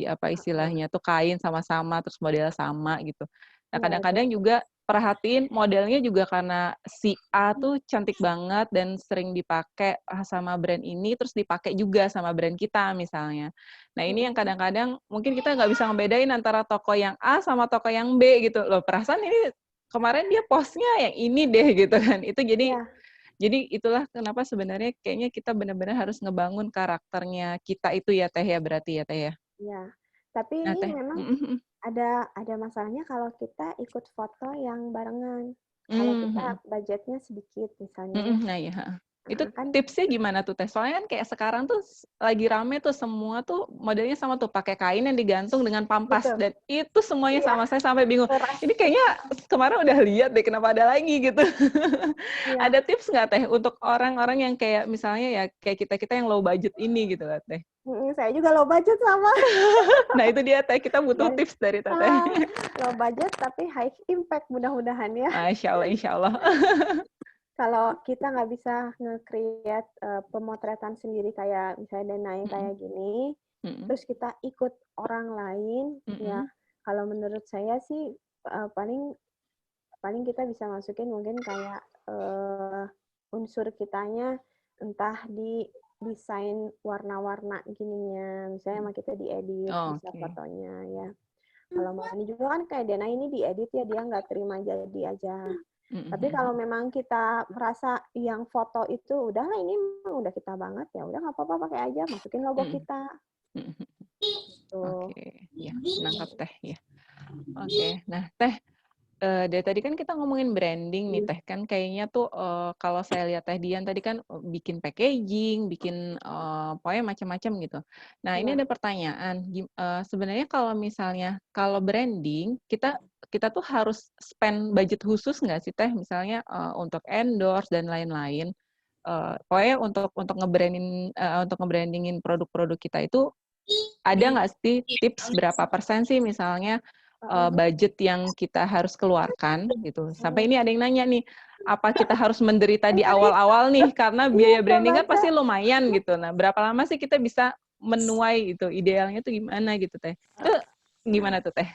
apa istilahnya tuh kain sama-sama terus model sama gitu. Nah, kadang-kadang juga perhatiin modelnya juga karena si A tuh cantik banget dan sering dipakai sama brand ini terus dipakai juga sama brand kita misalnya. Nah, ini yang kadang-kadang mungkin kita nggak bisa ngebedain antara toko yang A sama toko yang B gitu. Loh, perasaan ini kemarin dia postnya yang ini deh gitu kan. Itu jadi itulah kenapa sebenarnya kayaknya kita benar-benar harus ngebangun karakternya kita itu ya teh ya, berarti ya teh ya. Iya, tapi ini memang ada masalahnya kalau kita ikut foto yang barengan. Kalau kita budgetnya sedikit misalnya. Nah ya. Itu tipsnya gimana tuh teh? Soalnya kan kayak sekarang tuh lagi rame tuh semua tuh modelnya sama tuh, pakai kain yang digantung dengan pampas. Betul. Dan itu semuanya sama, saya sampai bingung. Ini kayaknya kemarin udah lihat deh, kenapa ada lagi gitu. Ada tips nggak teh untuk orang-orang yang kayak misalnya ya kayak kita yang low budget ini gitu lah teh? Saya juga low budget sama. Nah itu dia teh, kita butuh tips dari teteh. Low budget tapi high impact mudah-mudahan ya. Insya Allah. Kalau kita nggak bisa nge-create pemotretan sendiri kayak misalnya Denai kayak gini, terus kita ikut orang lain, ya kalau menurut saya sih paling kita bisa masukin mungkin kayak unsur kitanya entah di desain warna-warna gininya, misalnya sama kita diedit bisa fotonya ya. Kalau mau ini juga kan kayak Denai ini diedit ya, dia nggak terima jadi aja. Tapi kalau memang kita merasa yang foto itu udahlah ini memang udah kita banget, ya udah nggak apa-apa pakai aja, masukin logo kita. Oke, ya nangkap teh ya. Oke, nah teh dari tadi kan kita ngomongin branding nih teh, kan kayaknya tuh kalau saya lihat teh Dian tadi kan bikin packaging, bikin pokoknya macam-macam gitu. Nah ini ada pertanyaan, sebenarnya kalau misalnya kalau branding kita tuh harus spend budget khusus nggak sih teh, misalnya untuk endorse dan lain-lain. Pokoknya untuk ngebrandingin produk-produk kita itu ada nggak sih tips berapa persen sih misalnya budget yang kita harus keluarkan gitu. Sampai ini ada yang nanya nih, apa kita harus menderita di awal-awal nih karena biaya branding kan pasti lumayan gitu. Nah, berapa lama sih kita bisa menuai itu? Idealnya tuh gimana gitu teh? Itu gimana tuh teh?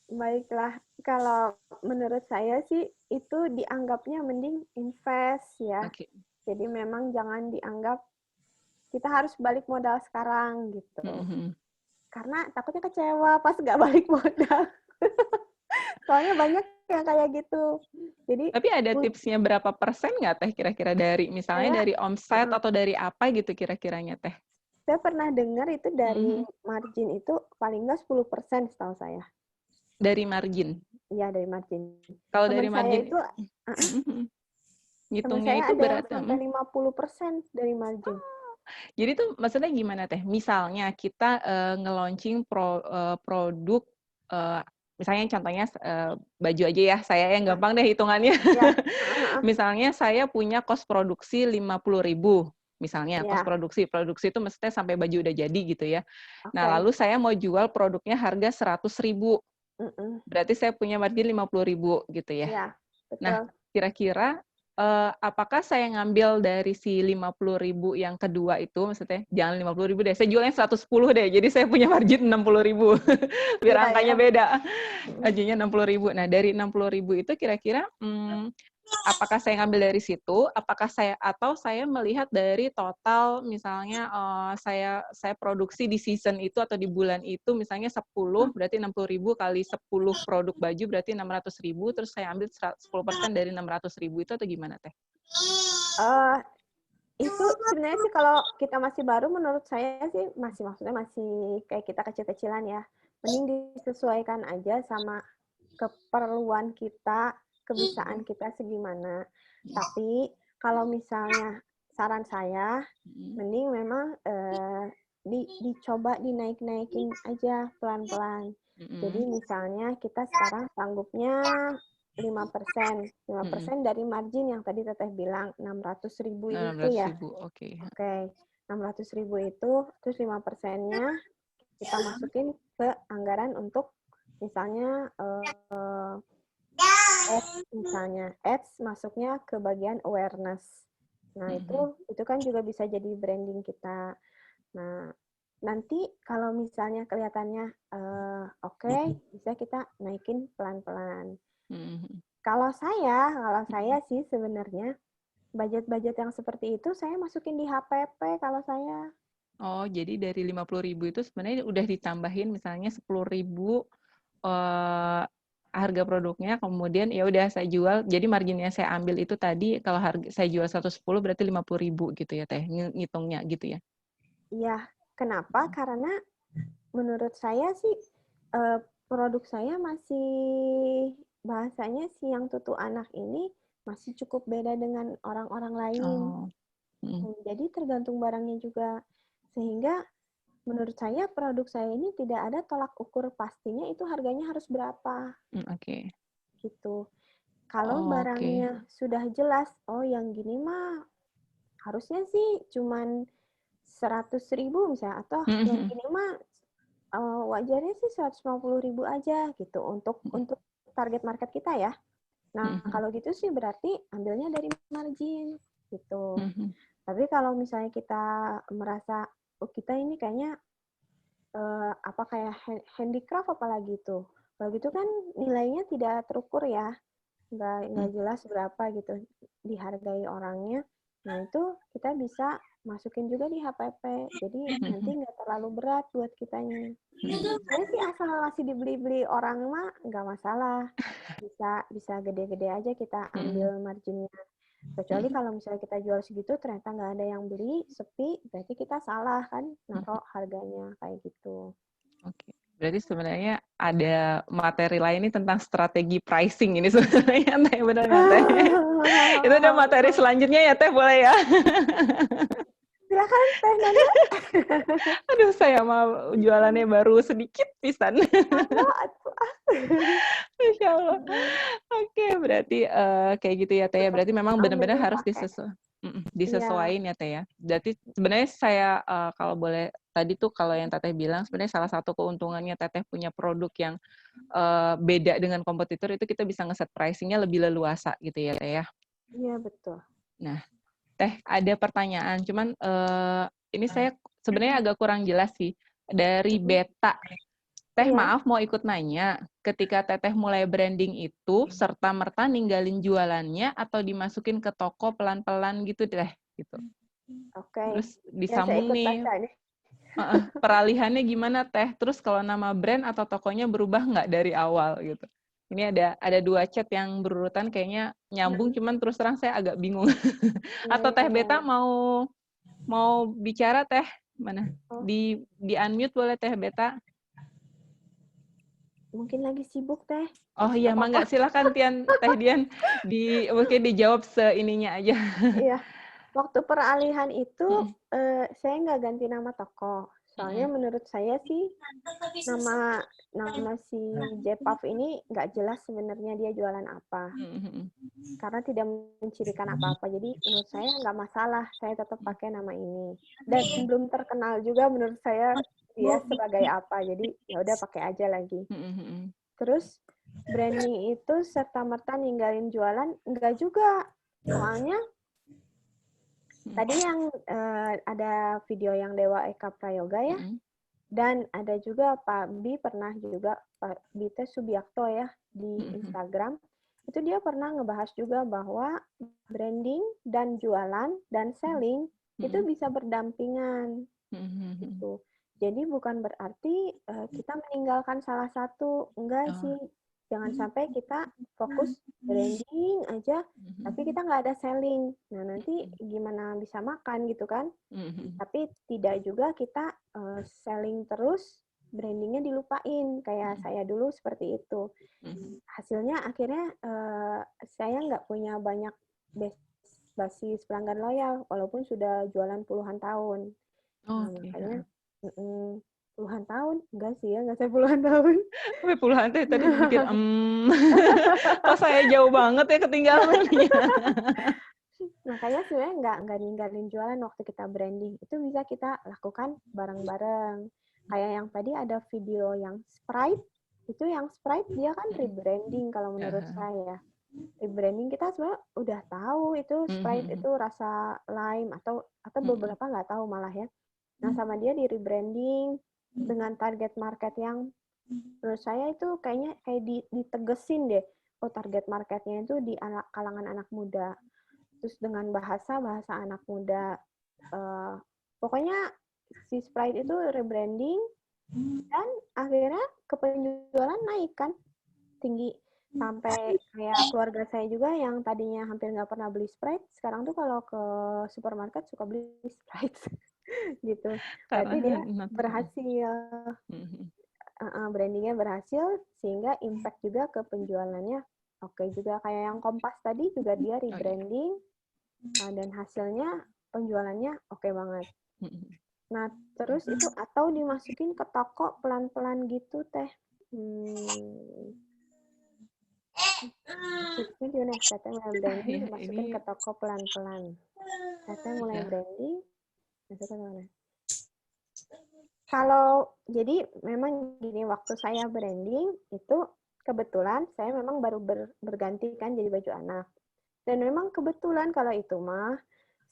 Baiklah, kalau menurut saya sih itu dianggapnya mending invest ya. Jadi memang jangan dianggap kita harus balik modal sekarang gitu. Karena takutnya kecewa pas nggak balik modal. Soalnya banyak yang kayak gitu. Jadi Tapi ada tipsnya berapa persen nggak Teh kira-kira dari misalnya dari omset atau dari apa gitu kira-kiranya Teh? Saya pernah dengar itu dari margin itu paling nggak 10% setahu saya. Dari margin? Iya, dari margin. Kalau Teman dari margin saya itu, teman ngitungnya saya itu ada yang berat. sampai 50% dari margin. Jadi tuh maksudnya gimana Teh? Misalnya kita nge-launching produk, misalnya contohnya baju aja ya, saya yang gampang deh hitungannya. Ya. Misalnya saya punya kos produksi 50.000, misalnya kos produksi itu maksudnya sampai baju udah jadi gitu ya. Nah lalu saya mau jual produknya harga 100.000, berarti saya punya margin 50.000 gitu ya. Ya, betul. Nah kira-kira apakah saya ngambil dari si 50.000 yang kedua itu, maksudnya jangan 50.000 deh, saya jualnya 110 deh, jadi saya punya margin 60.000, biar angkanya beda, ajunya 60.000. Nah dari 60.000 itu kira-kira apakah saya ngambil dari situ, atau saya melihat dari total misalnya saya produksi di season itu atau di bulan itu misalnya 10, berarti 60.000 kali 10 produk baju berarti 600.000, terus saya ambil 10% dari 600.000 itu atau gimana Teh? Itu sebenarnya sih kalau kita masih baru menurut saya sih maksudnya masih kayak kita kecil-kecilan ya. Mending disesuaikan aja sama keperluan kita, kebisaan kita segimana. Tapi kalau misalnya saran saya, mending memang dicoba dinaik-naikin aja pelan-pelan. Jadi misalnya kita sekarang sanggupnya 5%. 5% dari margin yang tadi Teteh bilang 600.000 itu ya. Oke. 600.000 itu, terus 5%-nya kita masukin ke anggaran untuk misalnya ads masuknya ke bagian awareness. Nah, itu kan juga bisa jadi branding kita. Nah, nanti kalau misalnya kelihatannya bisa kita naikin pelan-pelan. Kalau saya sih sebenarnya budget-budget yang seperti itu saya masukin di HPP kalau saya. Oh, jadi dari 50.000 itu sebenarnya udah ditambahin misalnya 10.000 harga produknya, kemudian ya udah saya jual, jadi marginnya saya ambil itu tadi kalau harga saya jual 110 berarti 50.000 gitu ya Teh, ngitungnya gitu ya. Iya, kenapa? Karena menurut saya sih produk saya masih bahasanya si yang tutu anak ini masih cukup beda dengan orang-orang lain. Jadi tergantung barangnya juga. Sehingga menurut saya produk saya ini tidak ada tolak ukur pastinya itu harganya harus berapa. Gitu. Kalau barangnya sudah jelas, oh yang gini mah harusnya sih cuman 100.000 misalnya, atau yang gini mah wajarnya sih 150.000 aja gitu untuk target market kita ya. Nah kalau gitu sih berarti ambilnya dari margin gitu. Tapi kalau misalnya kita merasa kita ini kayaknya kayak handicraft apalagi itu, kalau gitu kan nilainya tidak terukur ya, nggak jelas berapa gitu dihargai orangnya. Nah itu kita bisa masukin juga di HPP, jadi nanti nggak terlalu berat buat kitanya. Saya sih asal masih dibeli-beli orang mah nggak masalah, bisa gede-gede aja kita ambil marginnya. Kecuali kalau misalnya kita jual segitu ternyata nggak ada yang beli, sepi, berarti kita salah kan naruh harganya kayak gitu. Oke. Berarti sebenarnya ada materi lain ini tentang strategi pricing ini sebenarnya Teh, benar nggak Teh? Itu ada materi selanjutnya ya Teh, boleh ya? Silakan Teh Nana. Aduh, saya mau jualannya baru sedikit pisan. Insya Allah. Oke, berarti kayak gitu ya Teh. Berarti memang benar-benar harus disesuaikan ya Teh ya. Berarti sebenarnya saya kalau boleh tadi tuh kalau yang Teteh bilang sebenarnya salah satu keuntungannya Teteh punya produk yang beda dengan kompetitor itu kita bisa ngeset pricing-nya lebih leluasa gitu ya Teh ya. Iya betul. Nah, Teh ada pertanyaan, cuman ini saya sebenarnya agak kurang jelas sih dari Beta. Teh maaf mau ikut nanya, ketika Teteh mulai branding itu serta merta ninggalin jualannya atau dimasukin ke toko pelan-pelan gitu Teh gitu. Oke. Terus disambung nih. Peralihannya gimana Teh? Terus kalau nama brand atau tokonya berubah nggak dari awal gitu? Ini ada 2 chat yang berurutan kayaknya nyambung, cuman terus terang saya agak bingung. Atau Teh Beta mau bicara Teh? Mana? Di unmute boleh Teh Beta? Mungkin lagi sibuk Teh. Oh iya, mangga silakan Teh Dian mungkin dijawab seininya aja. Iya. Waktu peralihan itu saya nggak ganti nama toko. Soalnya menurut saya sih nama si Jepaf ini nggak jelas sebenarnya dia jualan apa. Karena tidak mencirikan apa-apa. Jadi menurut saya nggak masalah. Saya tetap pakai nama ini. Dan belum terkenal juga menurut saya dia sebagai apa. Jadi ya udah pakai aja lagi. Terus branding itu serta-merta ninggalin jualan enggak juga. Soalnya tadi yang ada video yang Dewa Eka Prayoga ya, dan ada juga Pak Bi pernah juga, Pak Bite Subiakto ya, di Instagram, itu dia pernah ngebahas juga bahwa branding dan jualan dan selling itu bisa berdampingan. Gitu. Jadi bukan berarti kita meninggalkan salah satu, enggak sih. Jangan sampai kita fokus branding aja, tapi kita nggak ada selling. Nah, nanti gimana bisa makan gitu kan? Tapi tidak juga kita selling terus, brandingnya dilupain. Kayak saya dulu seperti itu. Hasilnya akhirnya saya nggak punya banyak basis pelanggan loyal, walaupun sudah jualan puluhan tahun. Nah, makanya puluhan tahun? Enggak sih ya, enggak saya puluhan tahun. Sampai puluhan teh tadi mikir, kok saya jauh banget ya ketinggalannya. Makanya sebenarnya nggak ninggalin jualan waktu kita branding. Itu bisa kita lakukan bareng-bareng. Kayak yang tadi ada video yang Sprite, itu yang Sprite dia kan rebranding kalau menurut saya. Rebranding kita sebenarnya udah tahu itu Sprite itu rasa lime atau beberapa nggak tahu malah ya. Nah, sama dia di rebranding dengan target market yang menurut saya itu kayaknya ditegesin deh. Oh, target marketnya itu di kalangan anak muda. Terus dengan bahasa anak muda. Pokoknya si Sprite itu rebranding dan akhirnya penjualan naik kan tinggi. Sampai kayak keluarga saya juga yang tadinya hampir nggak pernah beli Sprite, sekarang tuh kalau ke supermarket suka beli Sprite. Gitu. Berarti dia berhasil. Brandingnya berhasil, sehingga impact juga ke penjualannya oke juga. Kayak yang Kompas tadi juga dia rebranding, dan hasilnya penjualannya oke banget. Nah, terus itu atau dimasukin ke toko pelan-pelan gitu, Teh. Maksudnya gimana? Teteh mulai branding, dimasukin ke toko pelan-pelan. Teteh mulai branding, masukkan ke mana? Kalau jadi memang gini, waktu saya branding itu kebetulan saya memang baru berganti kan jadi baju anak. Dan memang kebetulan kalau itu mah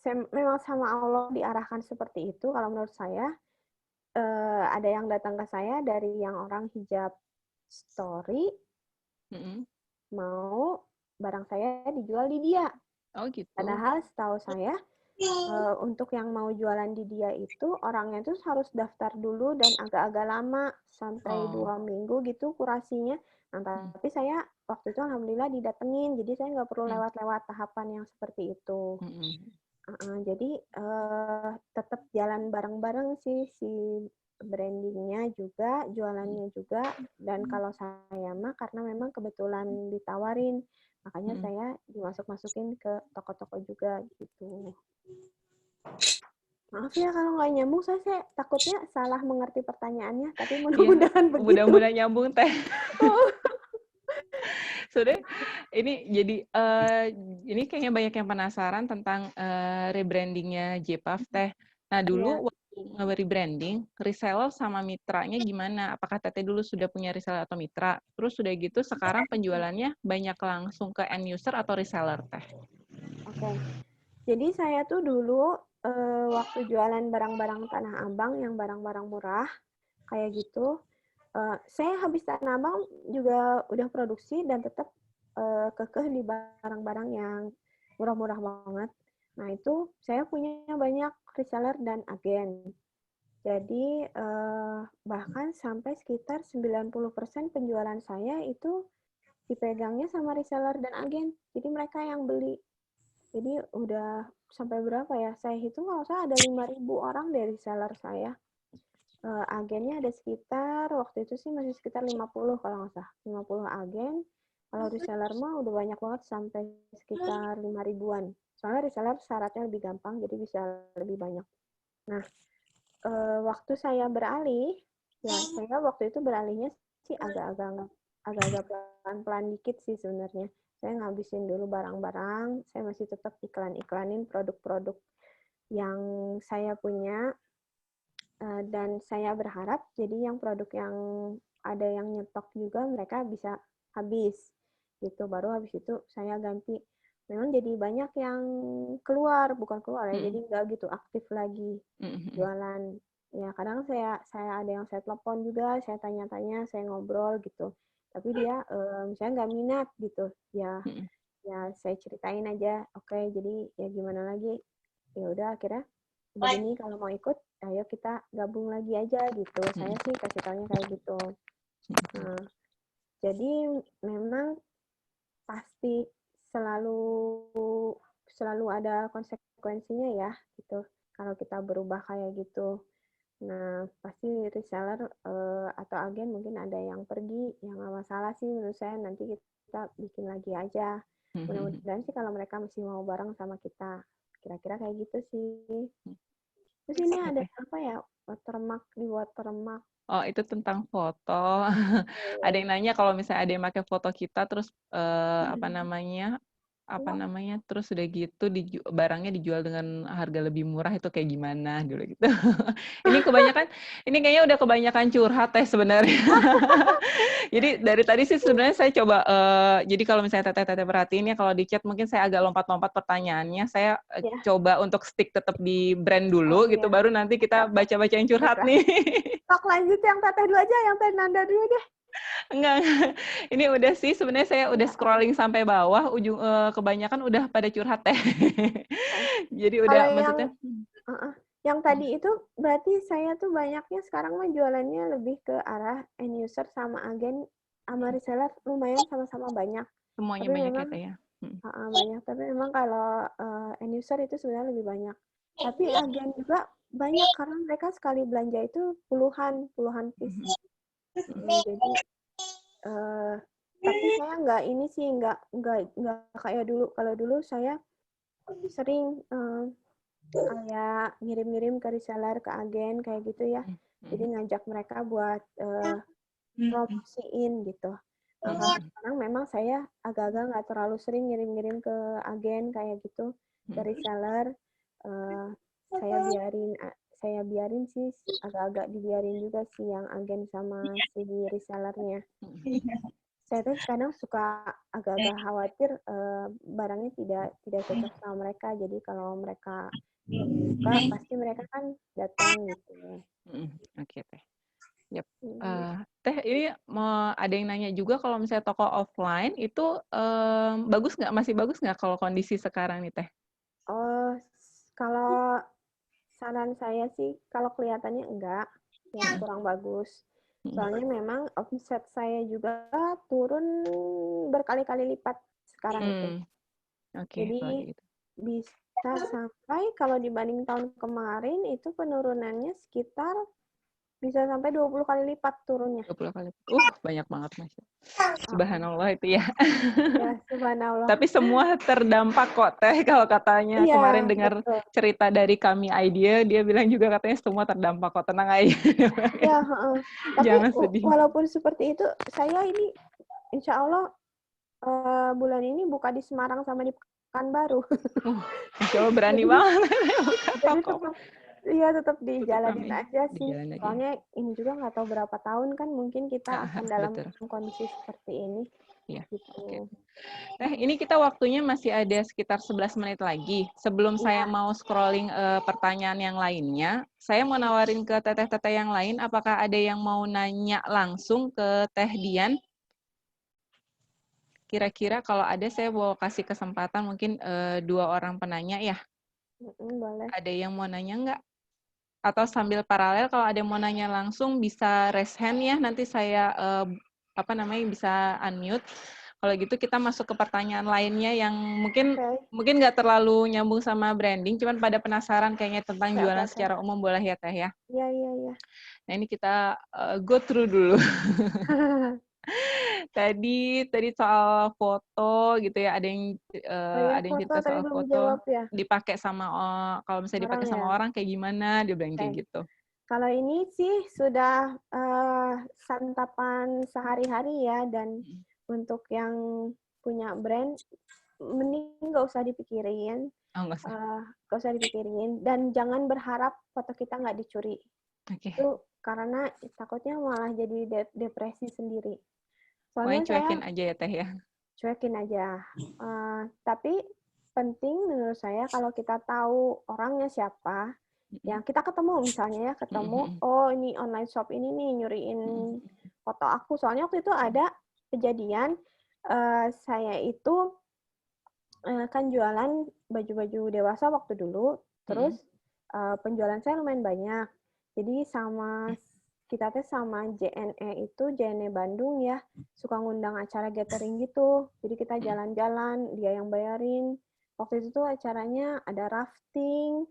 saya memang sama Allah diarahkan seperti itu. Kalau menurut saya ada yang datang ke saya dari yang orang hijab story mau barang saya dijual di dia. Oh gitu. Padahal setahu saya untuk yang mau jualan di dia itu orangnya tuh harus daftar dulu dan agak-agak lama sampai 2 minggu gitu kurasinya. Nah, tapi saya waktu itu alhamdulillah didatengin, jadi saya nggak perlu lewat-lewat tahapan yang seperti itu. Jadi tetap jalan bareng-bareng sih si brandingnya juga, jualannya juga. Dan kalau saya mah karena memang kebetulan ditawarin, makanya saya dimasuk-masukin ke toko-toko juga gitu. Maaf ya kalau nggak nyambung, saya takutnya salah mengerti pertanyaannya, tapi mudah-mudahan begitu. Mudah-mudahan nyambung, Teh. Sudah, ini jadi ini kayaknya banyak yang penasaran tentang rebrandingnya Jepaf, Teh. Nah, dulu waktu nge-rebranding, reseller sama mitranya gimana? Apakah Teteh dulu sudah punya reseller atau mitra? Terus sudah gitu sekarang penjualannya banyak langsung ke end user atau reseller, Teh? Oke. Jadi saya tuh dulu waktu jualan barang-barang Tanah Abang yang barang-barang murah kayak gitu, saya habis Tanah Abang juga udah produksi dan tetap kekeh di barang-barang yang murah-murah banget. Nah, itu saya punya banyak reseller dan agen. Jadi bahkan sampai sekitar 90% penjualan saya itu dipegangnya sama reseller dan agen. Jadi mereka yang beli. Jadi udah sampai berapa ya? Saya hitung kalau saya ada 5.000 orang dari reseller saya. Agennya ada sekitar, waktu itu sih masih sekitar 50 kalau nggak salah. 50 agen. Kalau reseller mah udah banyak banget sampai sekitar 5.000-an. Soalnya reseller syaratnya lebih gampang, jadi bisa lebih banyak. Nah, waktu saya beralih, ya saya waktu itu beralihnya sih agak-agak pelan-pelan dikit sih sebenarnya. Saya ngabisin dulu barang-barang, saya masih tetap iklanin produk-produk yang saya punya, dan saya berharap jadi yang produk yang ada yang nyetok juga mereka bisa habis gitu. Baru habis itu saya ganti. Memang jadi banyak yang bukan keluar ya, jadi nggak gitu aktif lagi jualan. Ya kadang saya ada yang saya telepon juga, saya tanya-tanya, saya ngobrol gitu. Tapi dia misalnya nggak minat gitu, ya saya ceritain aja, oke, jadi ya gimana lagi, ya udah akhirnya begini, kalau mau ikut ayo kita gabung lagi aja gitu. Saya sih kasih taunya kayak gitu. Nah, jadi memang pasti selalu ada konsekuensinya ya gitu kalau kita berubah kayak gitu. Nah, pasti reseller atau agen mungkin ada yang pergi, yang nggak masalah sih menurut saya, nanti kita bikin lagi aja. Mudah-mudahan sih kalau mereka masih mau bareng sama kita. Kira-kira kayak gitu sih. Terus ini ada apa ya? Watermark. Oh, itu tentang foto. Ada yang nanya kalau misalnya ada yang pakai foto kita, terus terus udah gitu barangnya dijual dengan harga lebih murah, itu kayak gimana dulu gitu. Ini kayaknya udah kebanyakan curhat sebenarnya. Jadi dari tadi sih sebenarnya saya coba, jadi kalau misalnya teteh perhatiin ya, kalau di chat mungkin saya agak lompat-lompat pertanyaannya, saya coba untuk stick tetap di brand dulu gitu, baru nanti kita baca-bacain curhat nih. Talk lanjut yang teteh dulu aja, yang teh Nanda dulu deh. Enggak. Ini udah sih, sebenarnya saya udah scrolling sampai bawah, kebanyakan udah pada curhat teh. Jadi udah maksudnya. Yang tadi itu berarti saya tuh banyaknya sekarang mah jualannya lebih ke arah end user sama agen sama reseller, lumayan sama-sama banyak. Semuanya tapi banyak memang, ya. banyak. Tapi memang kalau end user itu sebenarnya lebih banyak. Tapi agen juga banyak karena mereka sekali belanja itu puluhan piece. Jadi tapi saya nggak kayak dulu. Kalau dulu saya sering kayak ngirim-ngirim ke reseller, ke agen kayak gitu ya. Jadi ngajak mereka buat promosiin gitu. Nah, sekarang memang saya agak-agak nggak terlalu sering ngirim-ngirim ke agen kayak gitu, ke reseller. Saya biarin sih, agak-agak dibiarin juga sih yang agen sama si resellernya. Saya tuh kadang suka agak-agak khawatir barangnya tidak cocok sama mereka. Jadi kalau mereka suka, pasti mereka kan datang gitu. Oke, teh. Yep. Teh, ini mau ada yang nanya juga kalau misalnya toko offline itu masih bagus nggak kalau kondisi sekarang nih teh? Oh, kalau saran saya sih, kalau kelihatannya enggak, ya kurang bagus. Soalnya memang omset saya juga turun berkali-kali lipat sekarang itu. Jadi gitu. bisa sampai kalau dibanding tahun kemarin itu penurunannya sekitar bisa sampai 20 kali lipat turunnya. 20 kali. Banyak banget, Mas. Subhanallah itu ya. Ya, subhanallah. Tapi semua terdampak kok, Teh, kalau katanya. Ya, kemarin dengar cerita dari kami Idea, dia bilang juga katanya semua terdampak kok. Tenang aja. Ya, tapi jangan sedih. Walaupun seperti itu, saya ini insya Allah bulan ini buka di Semarang sama di Pekanbaru. Insya Allah berani banget. Jadi tetap dijalanin aja sih. Soalnya ini juga nggak tahu berapa tahun kan mungkin kita akan dalam kondisi seperti ini. Iya. Gitu. Nah, ini kita waktunya masih ada sekitar 11 menit lagi. Sebelum saya mau scrolling pertanyaan yang lainnya, saya mau nawarin ke teteh-teteh yang lain, apakah ada yang mau nanya langsung ke Teh Dian? Kira-kira kalau ada, saya mau kasih kesempatan mungkin 2 orang penanya ya. Boleh. Ada yang mau nanya nggak? Atau sambil paralel, kalau ada yang mau nanya langsung bisa raise hand ya, nanti saya bisa unmute. Kalau gitu kita masuk ke pertanyaan lainnya yang mungkin nggak terlalu nyambung sama branding, cuman pada penasaran kayaknya tentang jualan secara umum, boleh ya Teh ya? Iya. Nah ini kita go through dulu. Tadi soal foto gitu ya, ada yang cerita soal foto ya? dipakai sama kalau misalnya dipakai sama orang kayak gimana, dia bilang kayak gitu. Kalau ini sih sudah santapan sehari-hari ya, dan untuk yang punya brand mending nggak usah dipikirin. Nggak usah dipikirin, dan jangan berharap foto kita nggak dicuri. Itu karena takutnya malah jadi depresi sendiri. Soalnya cuekin aja ya Teh ya. Cuekin aja. Tapi penting menurut saya kalau kita tahu orangnya siapa, ya kita ketemu misalnya oh ini online shop ini nih nyuriin foto aku. Soalnya waktu itu ada kejadian, saya itu kan jualan baju-baju dewasa waktu dulu, terus penjualan saya lumayan banyak. Jadi kita sama JNE Bandung ya, suka ngundang acara gathering gitu. Jadi kita jalan-jalan, dia yang bayarin. Waktu itu tuh acaranya ada rafting,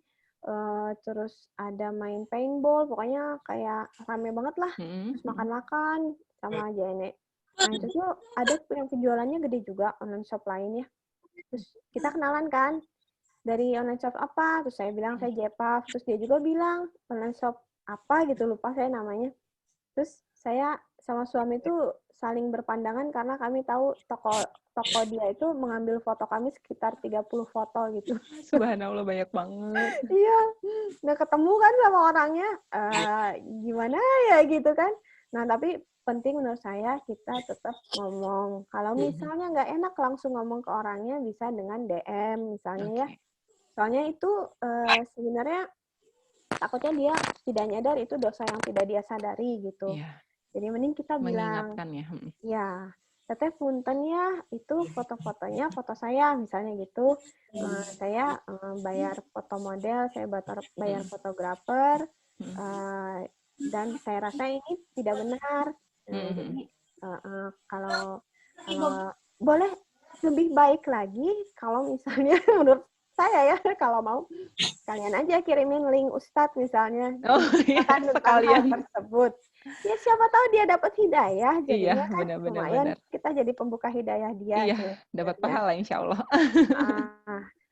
terus ada main paintball, pokoknya kayak rame banget lah. Terus makan-makan sama JNE. Nah itu tuh ada yang penjualannya gede juga, online shop lainnya. Terus kita kenalan kan, dari online shop apa? Terus saya bilang saya Jepaf. Terus dia juga bilang online shop apa gitu, lupa saya namanya. Terus saya sama suami itu saling berpandangan karena kami tahu toko dia itu mengambil foto kami sekitar 30 foto gitu. Subhanallah, banyak banget. Iya, nggak ketemu kan sama orangnya, gimana ya gitu kan. Nah tapi penting menurut saya kita tetap ngomong. Kalau misalnya nggak enak langsung ngomong ke orangnya, bisa dengan DM misalnya ya. Soalnya itu sebenarnya takutnya dia tidak nyadar itu dosa yang tidak dia sadari gitu. Yeah. Jadi mending kita bilang, ya, Teteh punten ya, itu foto-fotonya foto saya misalnya gitu. Saya bayar foto model, saya bayar fotografer, dan saya rasa ini tidak benar. Jadi kalau boleh lebih baik lagi kalau misalnya menurut saya ya, kalau mau kalian aja kirimin link Ustadz misalnya, tentang hal tersebut. Ya siapa tahu dia dapat hidayah, jadinya kan lumayan kita jadi pembuka hidayah dia. Iya, dapat pahala insya Allah.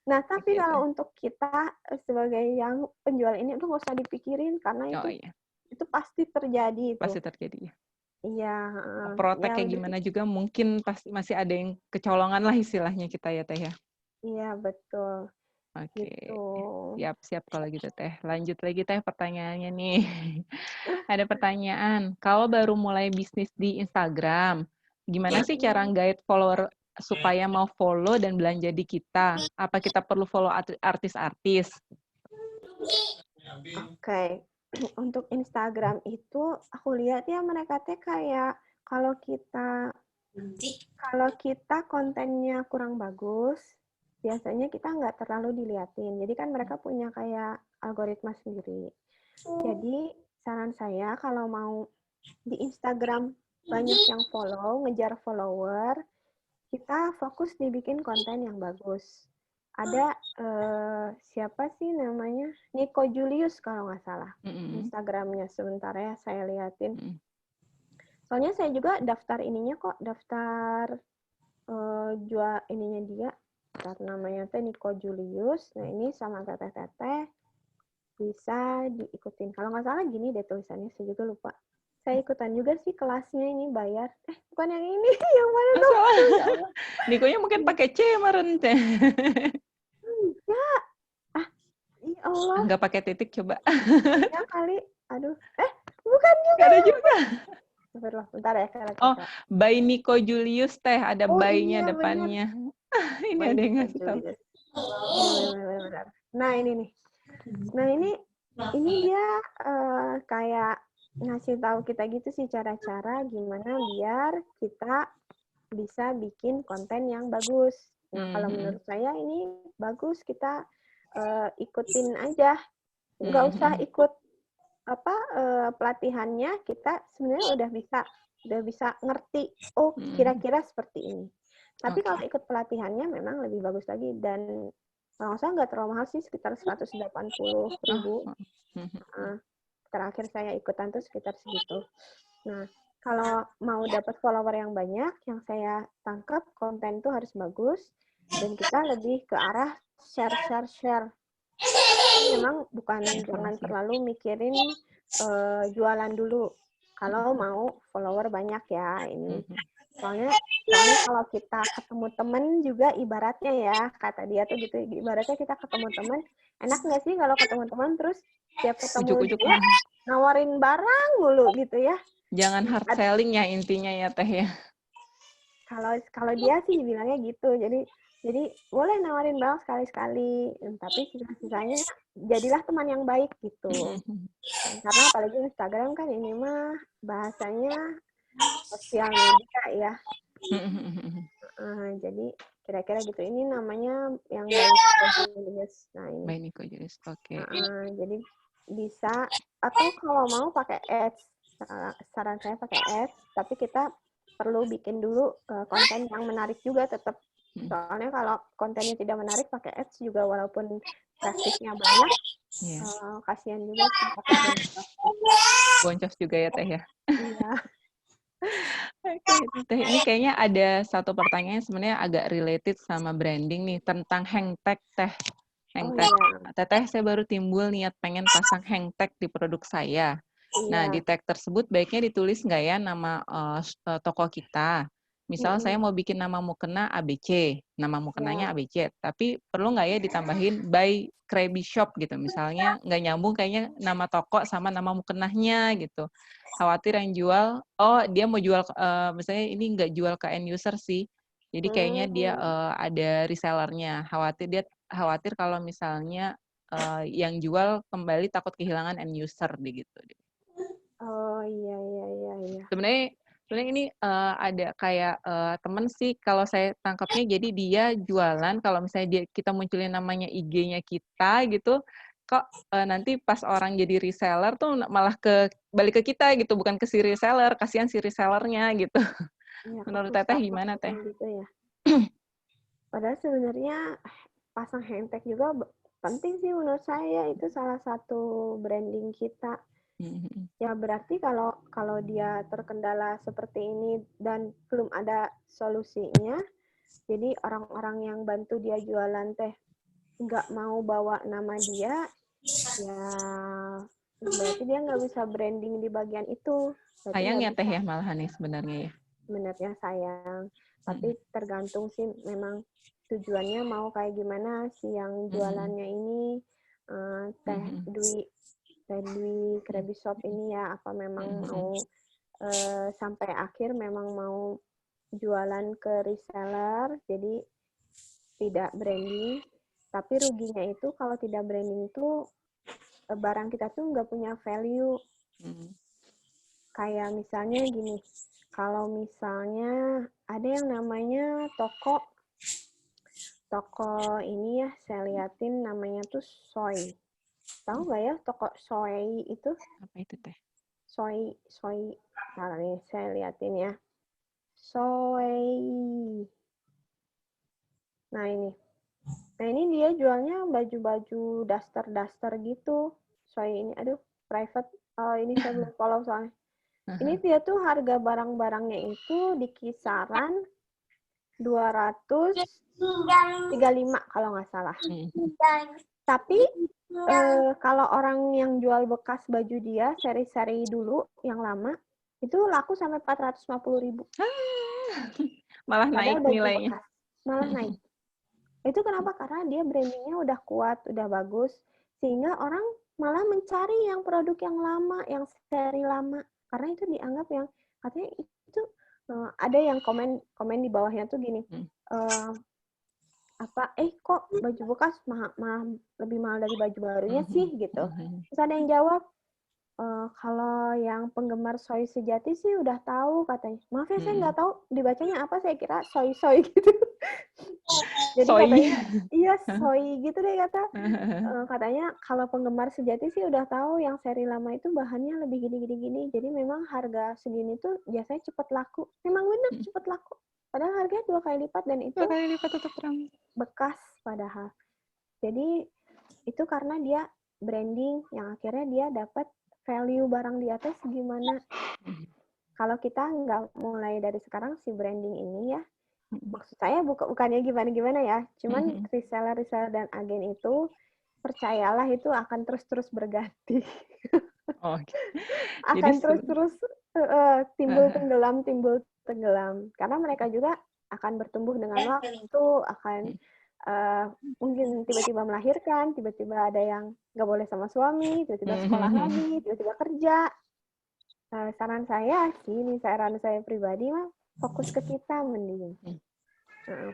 Nah tapi kalau untuk kita sebagai yang penjual ini itu nggak usah dipikirin karena itu pasti terjadi. Pasti terjadi. Iya. Protek kayak gimana juga mungkin pasti masih ada yang kecolongan lah istilahnya kita ya Teh ya. Iya, betul. Oke, siap kalau gitu Teh. Lanjut lagi Teh pertanyaannya nih. Ada pertanyaan, kalau baru mulai bisnis di Instagram, gimana sih cara guide follower supaya mau follow dan belanja di kita? Apa kita perlu follow artis-artis? Oke. Untuk Instagram itu aku lihat ya mereka teh kayak kalau kita kontennya kurang bagus, biasanya kita nggak terlalu diliatin. Jadi kan mereka punya kayak algoritma sendiri. Jadi saran saya kalau mau di Instagram banyak yang follow, ngejar follower, kita fokus dibikin konten yang bagus. Ada siapa sih namanya? Nico Julius kalau nggak salah. Instagramnya sebentar ya saya liatin. Soalnya saya juga daftar ininya kok, daftar jual ininya dia. Namanya teh Nico Julius. Nah ini sama teteh-teteh bisa diikutin. Kalau nggak salah gini deh tulisannya, saya juga lupa. Saya ikutan juga sih kelasnya ini bayar. Bukan yang ini, yang mana tuh? Nikonya mungkin pakai C kemarin teh. Enggak. Ya Allah. Nggak pakai titik coba. Ya kali. Aduh. Bukan juga. Nggak ada juga. Bentar ya. Oh, by Nico Julius teh. Ada by-nya depannya. Ini ada yang ngasih tahu. Nah ini nih. Nah ini dia kayak ngasih tahu kita gitu sih cara-cara gimana biar kita bisa bikin konten yang bagus. Nah kalau menurut saya ini bagus, kita ikutin aja, nggak usah ikut pelatihannya, kita sebenarnya udah bisa ngerti. Oh kira-kira seperti ini. Tapi kalau ikut pelatihannya memang lebih bagus lagi, dan kalau nggak salah nggak terlalu mahal sih, sekitar 180.000. Terakhir saya ikutan tuh sekitar segitu. Nah, kalau mau dapat follower yang banyak, yang saya tangkap konten tuh harus bagus, dan kita lebih ke arah share. Memang jangan terlalu mikirin jualan dulu. Kalau mau follower banyak ya ini. Soalnya kalau kita ketemu temen juga ibaratnya ya, kata dia tuh gitu, ibaratnya kita ketemu temen, enak nggak sih kalau ketemu teman terus tiap ketemu dia nawarin barang mulu gitu ya. Jangan hard selling ya intinya ya Teh ya. Kalau dia sih bilangnya gitu. Jadi boleh nawarin barang sekali-sekali, tapi sisanya jadilah teman yang baik gitu. Karena apalagi Instagram kan ini mah bahasanya sosial media ya. Jadi kira-kira gitu. Ini namanya yang by Nico Julius. Nah ini. By Nico Julius, oke. Jadi bisa, atau kalau mau pakai ads. Saran saya pakai ads, tapi kita perlu bikin dulu konten yang menarik juga tetap. Soalnya kalau kontennya tidak menarik pakai ads juga walaupun trafficnya banyak, kasihan juga sih pakai boncos juga ya Teh ya. Iya. Teh, ini kayaknya ada satu pertanyaan sebenarnya agak related sama branding nih tentang hangtag Teh. Hangtag. Teteh, saya baru timbul niat pengen pasang hangtag di produk saya. Nah, di tag tersebut baiknya ditulis nggak ya nama toko kita? Misal saya mau bikin nama mukena ABC, nama mukenanya ABC, tapi perlu nggak ya ditambahin by Krabby Shop gitu? Misalnya nggak nyambung kayaknya nama toko sama nama mukenahnya gitu. Khawatir yang jual, dia mau jual, misalnya ini nggak jual ke end user sih, jadi kayaknya dia ada resellernya. Khawatir kalau misalnya yang jual kembali takut kehilangan end user gitu. Oh iya. Sebenarnya ini ada kayak temen sih kalau saya tangkapnya, jadi dia jualan kalau misalnya kita munculin namanya IG-nya kita gitu, kok nanti pas orang jadi reseller tuh malah balik ke kita gitu, bukan ke si reseller, kasihan si resellernya gitu. Ya, menurut Teteh gimana Teh? Gitu ya. Padahal sebenarnya pasang hashtag juga penting sih menurut saya, itu salah satu branding kita. Ya berarti kalau dia terkendala seperti ini dan belum ada solusinya, jadi orang-orang yang bantu dia jualan teh nggak mau bawa nama dia, ya berarti dia nggak bisa branding di bagian itu. Berarti sayang ya Teh ya malahan nih sebenarnya ya. Sebenarnya sayang, tapi tergantung sih memang tujuannya mau kayak gimana si yang jualannya ini, Teh Dwi Krabby Shop ini ya, apa memang mau sampai akhir memang mau jualan ke reseller, jadi tidak branding, tapi ruginya itu kalau tidak branding itu barang kita tuh nggak punya value. Kayak misalnya gini, kalau misalnya ada yang namanya toko ini ya, saya liatin namanya tuh Soy. Tahu nggak ya toko Soy itu? Apa itu Teh? Soy. Nah, nih saya liatin ya. Soy. Nah ini dia jualnya baju-baju daster gitu. Soy ini, aduh private. Ini saya belum follow soalnya. Ini dia tuh harga barang-barangnya itu di kisaran 235 kalau nggak salah. Tapi kalau orang yang jual bekas baju dia, seri-seri dulu yang lama, itu laku sampai 450.000. Malah naik nilainya. Malah naik. Itu kenapa? Karena dia brandingnya udah kuat, udah bagus, sehingga orang malah mencari yang produk yang lama, yang seri lama. Karena itu dianggap yang katanya itu ada yang komen di bawahnya tuh gini, kok baju bekas lebih mahal dari baju barunya sih gitu. Terus ada yang jawab, kalau yang penggemar soy sejati sih udah tahu katanya. Maaf ya saya nggak tahu dibacanya apa, saya kira soy gitu. Jadi soy. Katanya iya soy gitu deh katanya kalau penggemar sejati sih udah tahu yang seri lama itu bahannya lebih gini. Jadi memang harga segini tuh biasanya cepat laku. Memang benar cepat laku. Padahal harganya 2 kali lipat dan itu 2 kali lipat tetap ramai. bekas padahal. Jadi itu karena dia branding yang akhirnya dia dapat value barang dia teh gimana. Kalau kita nggak mulai dari sekarang si branding ini ya, maksud saya bukannya gimana-gimana ya, cuman reseller dan agen itu percayalah itu akan terus-terus berganti. Oh, okay. Akan terus-terus timbul tenggelam. Karena mereka juga akan bertumbuh dengan waktu, akan mungkin tiba-tiba melahirkan, tiba-tiba ada yang nggak boleh sama suami, tiba-tiba sekolah lagi, tiba-tiba kerja. Saran saya pribadi mah fokus ke kita mending.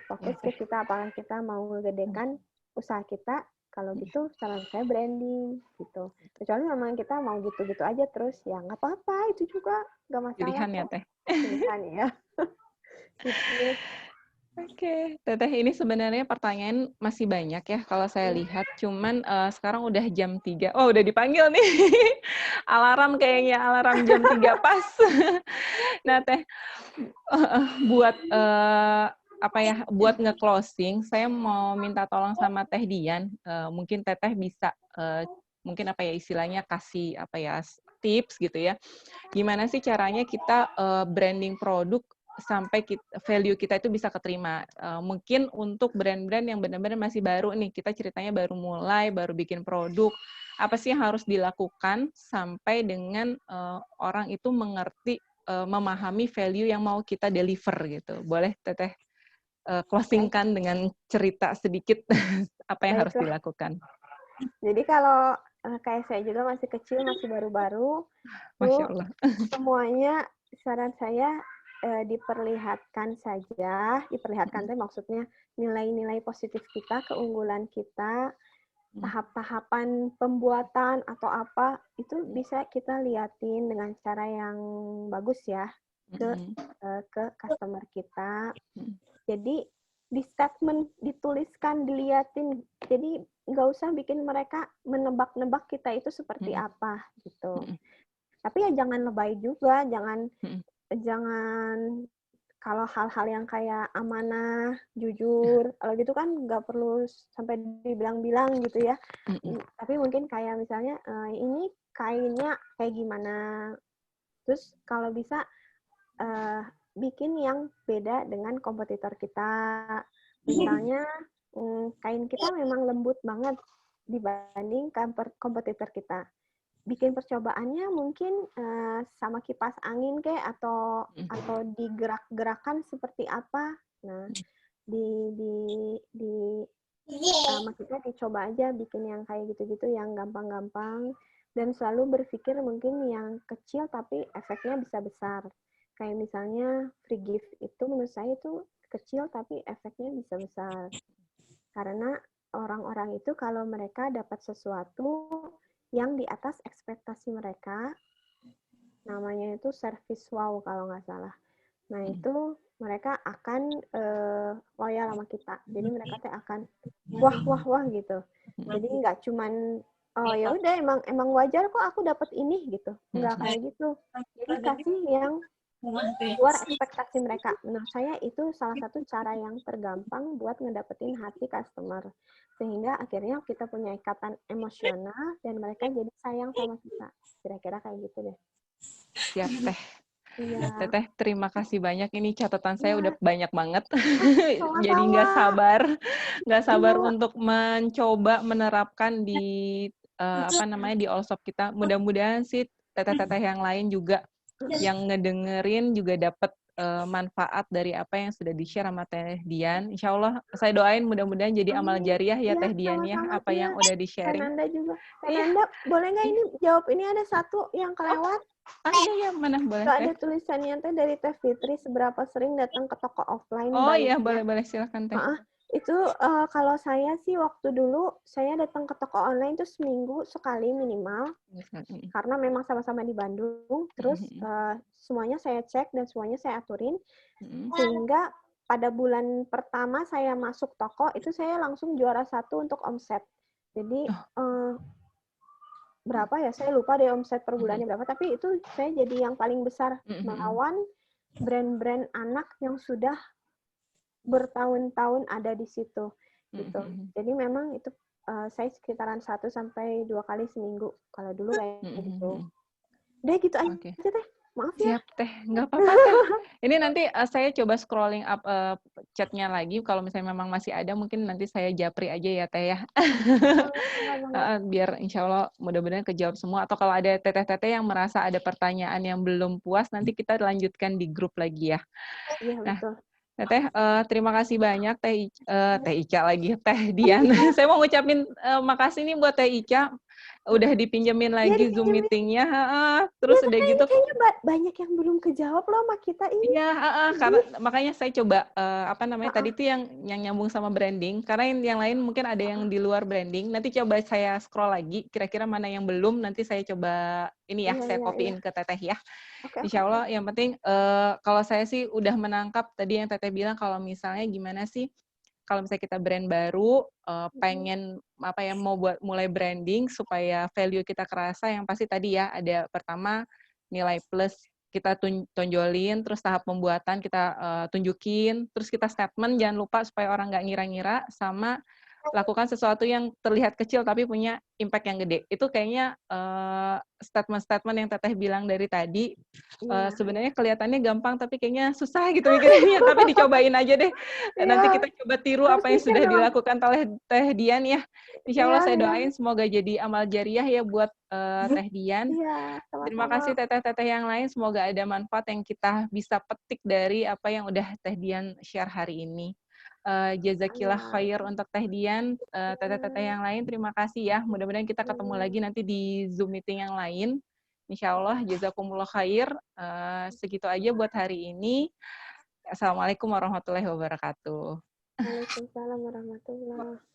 Fokus ke kita, apakah kita mau ngegedekan usaha kita. Kalau gitu saran saya branding gitu. Kecuali memang kita mau gitu-gitu aja terus ya nggak apa-apa, itu juga nggak masalah. Pilihan ya Teh. Pilihan ya. Gitu. Oke, Teteh, ini sebenarnya pertanyaan masih banyak ya kalau saya lihat. Cuman sekarang udah jam 3. Oh, udah dipanggil nih. Alarm kayaknya, alarm jam 3 pas. Nah, Teh, buat buat nge-closing, saya mau minta tolong sama Teh Dian. Mungkin Teteh bisa mungkin istilahnya kasih tips gitu ya. Gimana sih caranya kita branding produk sampai value kita itu bisa keterima. Mungkin untuk brand-brand yang benar-benar masih baru nih, kita ceritanya baru mulai, baru bikin produk, apa sih yang harus dilakukan sampai dengan orang itu mengerti, memahami value yang mau kita deliver gitu. Boleh Teteh closingkan dengan cerita sedikit apa yang harus dilakukan. Jadi kalau kayak saya juga masih kecil, masih baru-baru, Masya Allah. Semuanya saran saya diperlihatkan maksudnya nilai-nilai positif kita, keunggulan kita, tahap-tahapan pembuatan atau apa, itu bisa kita liatin dengan cara yang bagus ya ke customer kita. Jadi di statement dituliskan, diliatin, jadi nggak usah bikin mereka menebak-nebak kita itu seperti apa gitu. Tapi ya jangan lebay juga, jangan kalau hal-hal yang kayak amanah, jujur, kalau gitu kan nggak perlu sampai dibilang-bilang gitu ya. Tapi mungkin kayak misalnya ini kainnya kayak gimana. Terus kalau bisa bikin yang beda dengan kompetitor kita. Misalnya kain kita memang lembut banget dibanding kompetitor kita. Bikin percobaannya mungkin sama kipas angin kayak atau digerak-gerakan seperti apa. Nah, maksudnya dicoba aja bikin yang kayak gitu-gitu yang gampang-gampang dan selalu berpikir mungkin yang kecil tapi efeknya bisa besar. Kayak misalnya free gift itu menurut saya itu kecil tapi efeknya bisa besar. Karena orang-orang itu kalau mereka dapat sesuatu yang di atas ekspektasi mereka, namanya itu service wow kalau nggak salah. Nah itu mereka akan loyal sama kita. Jadi mereka akan wah gitu. Jadi nggak cuman oh ya udah emang wajar kok aku dapat ini gitu. Nggak kayak gitu. Jadi kasih yang luar ekspektasi mereka. Menurut saya itu salah satu cara yang tergampang buat ngedapetin hati customer. Sehingga akhirnya kita punya ikatan emosional dan mereka jadi sayang sama kita. Kira-kira kayak gitu deh. Siap, Teh. Iya. Teteh, terima kasih banyak. Ini catatan saya udah banyak banget. Jadi nggak sabar untuk mencoba menerapkan di di Allshop kita. Mudah-mudahan sih teteh-teteh yang lain juga yang ngedengerin juga dapat manfaat dari apa yang sudah di-share sama Teh Dian. Insya Allah saya doain mudah-mudahan jadi amal jariah ya Teh Dian ya, apa yang udah di-sharing. Nanda juga. Nanda, boleh nggak ini jawab? Ini ada satu yang kelewat. Iya, mana boleh. Ada tulisannya Teh dari Teh Fitri, seberapa sering datang ke toko offline? Oh iya, boleh silakan Teh. Itu kalau saya sih waktu dulu saya datang ke toko online itu seminggu sekali minimal karena memang sama-sama di Bandung. Terus semuanya saya cek dan semuanya saya aturin sehingga pada bulan pertama saya masuk toko itu saya langsung juara 1 untuk omset. Jadi berapa ya? Saya lupa deh omset per bulannya berapa. Tapi itu saya jadi yang paling besar melawan brand-brand anak yang sudah bertahun-tahun ada di situ gitu. Jadi memang itu saya sekitaran 1 sampai 2 kali seminggu. Kalau dulu kayak gitu. Udah gitu aja Teh. Maaf ya. Siap Teh, nggak apa-apa Teh. Ini nanti saya coba scrolling up chatnya lagi. Kalau misalnya memang masih ada, mungkin nanti saya japri aja ya Teh ya. Biar insya Allah mudah-mudahan kejawab semua. Atau kalau ada teteh-teteh yang merasa ada pertanyaan yang belum puas, nanti kita lanjutkan di grup lagi ya. Iya, betul. Teteh, terima kasih banyak Teh Ica lagi, Teh Dian. Saya mau ngucapin makasih nih buat Teh Ica. Udah dipinjemin lagi Zoom meeting-nya. Terus udah gitu. Kayaknya banyak yang belum kejawab loh sama kita ini. Iya, karena makanya saya coba tadi itu yang nyambung sama branding. Karena yang lain mungkin ada yang di luar branding. Nanti coba saya scroll lagi. Kira-kira mana yang belum. Nanti saya coba ini ya, saya copy-in ke Teteh ya. Insya Allah yang penting kalau saya sih udah menangkap tadi yang Teteh bilang kalau misalnya gimana sih kalau misalnya kita brand baru pengen mau buat mulai branding supaya value kita kerasa, yang pasti tadi ya ada pertama nilai plus kita tonjolin, terus tahap pembuatan kita tunjukin, terus kita statement jangan lupa supaya orang nggak ngira-ngira, sama lakukan sesuatu yang terlihat kecil tapi punya impact yang gede. Itu kayaknya statement-statement yang Teteh bilang dari tadi sebenarnya kelihatannya gampang tapi kayaknya susah gitu mikirnya. Tapi dicobain aja deh. Nanti kita coba tiru apa yang sudah dilakukan oleh Teh Dian ya. Insya Allah saya doain semoga jadi amal jariah ya buat Teh Dian. Terima kasih teteh-teteh yang lain. Semoga ada manfaat yang kita bisa petik dari apa yang udah Teh Dian share hari ini. Jazakillah khair untuk Teh Dian, teteh-teteh yang lain, terima kasih ya. Mudah-mudahan kita ketemu lagi nanti di Zoom meeting yang lain. Insya Allah, jazakumullah khair. Segitu aja buat hari ini. Assalamualaikum warahmatullahi wabarakatuh. Waalaikumsalam warahmatullahi wabarakatuh.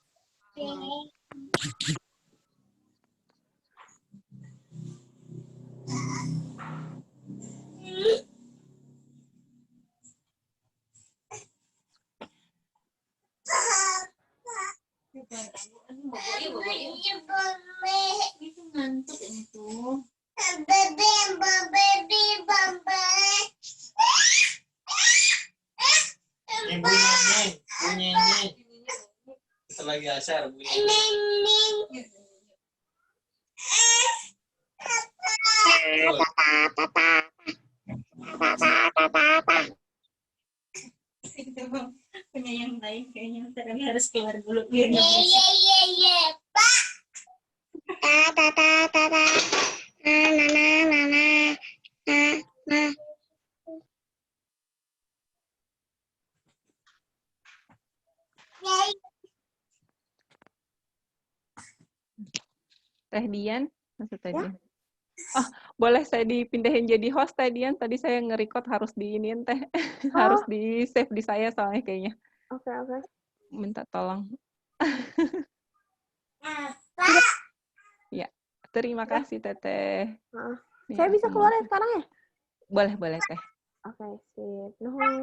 Itu ngantuk itu. Bunyi. Kita lagi asar bunyi. Punya yang lain kayaknya kami harus keluar dulu. Pak. Teh Dian, maksud Teh Dian. Oh, boleh saya dipindahin jadi host Teh Dian? Tadi saya nge-record harus diinin Teh. Harus di-save di saya soalnya kayaknya. Oke. Minta tolong. Ya, terima kasih Teteh. Saya bisa keluar ya sekarang ya? Boleh Teh. Oke, sip. Nuhun.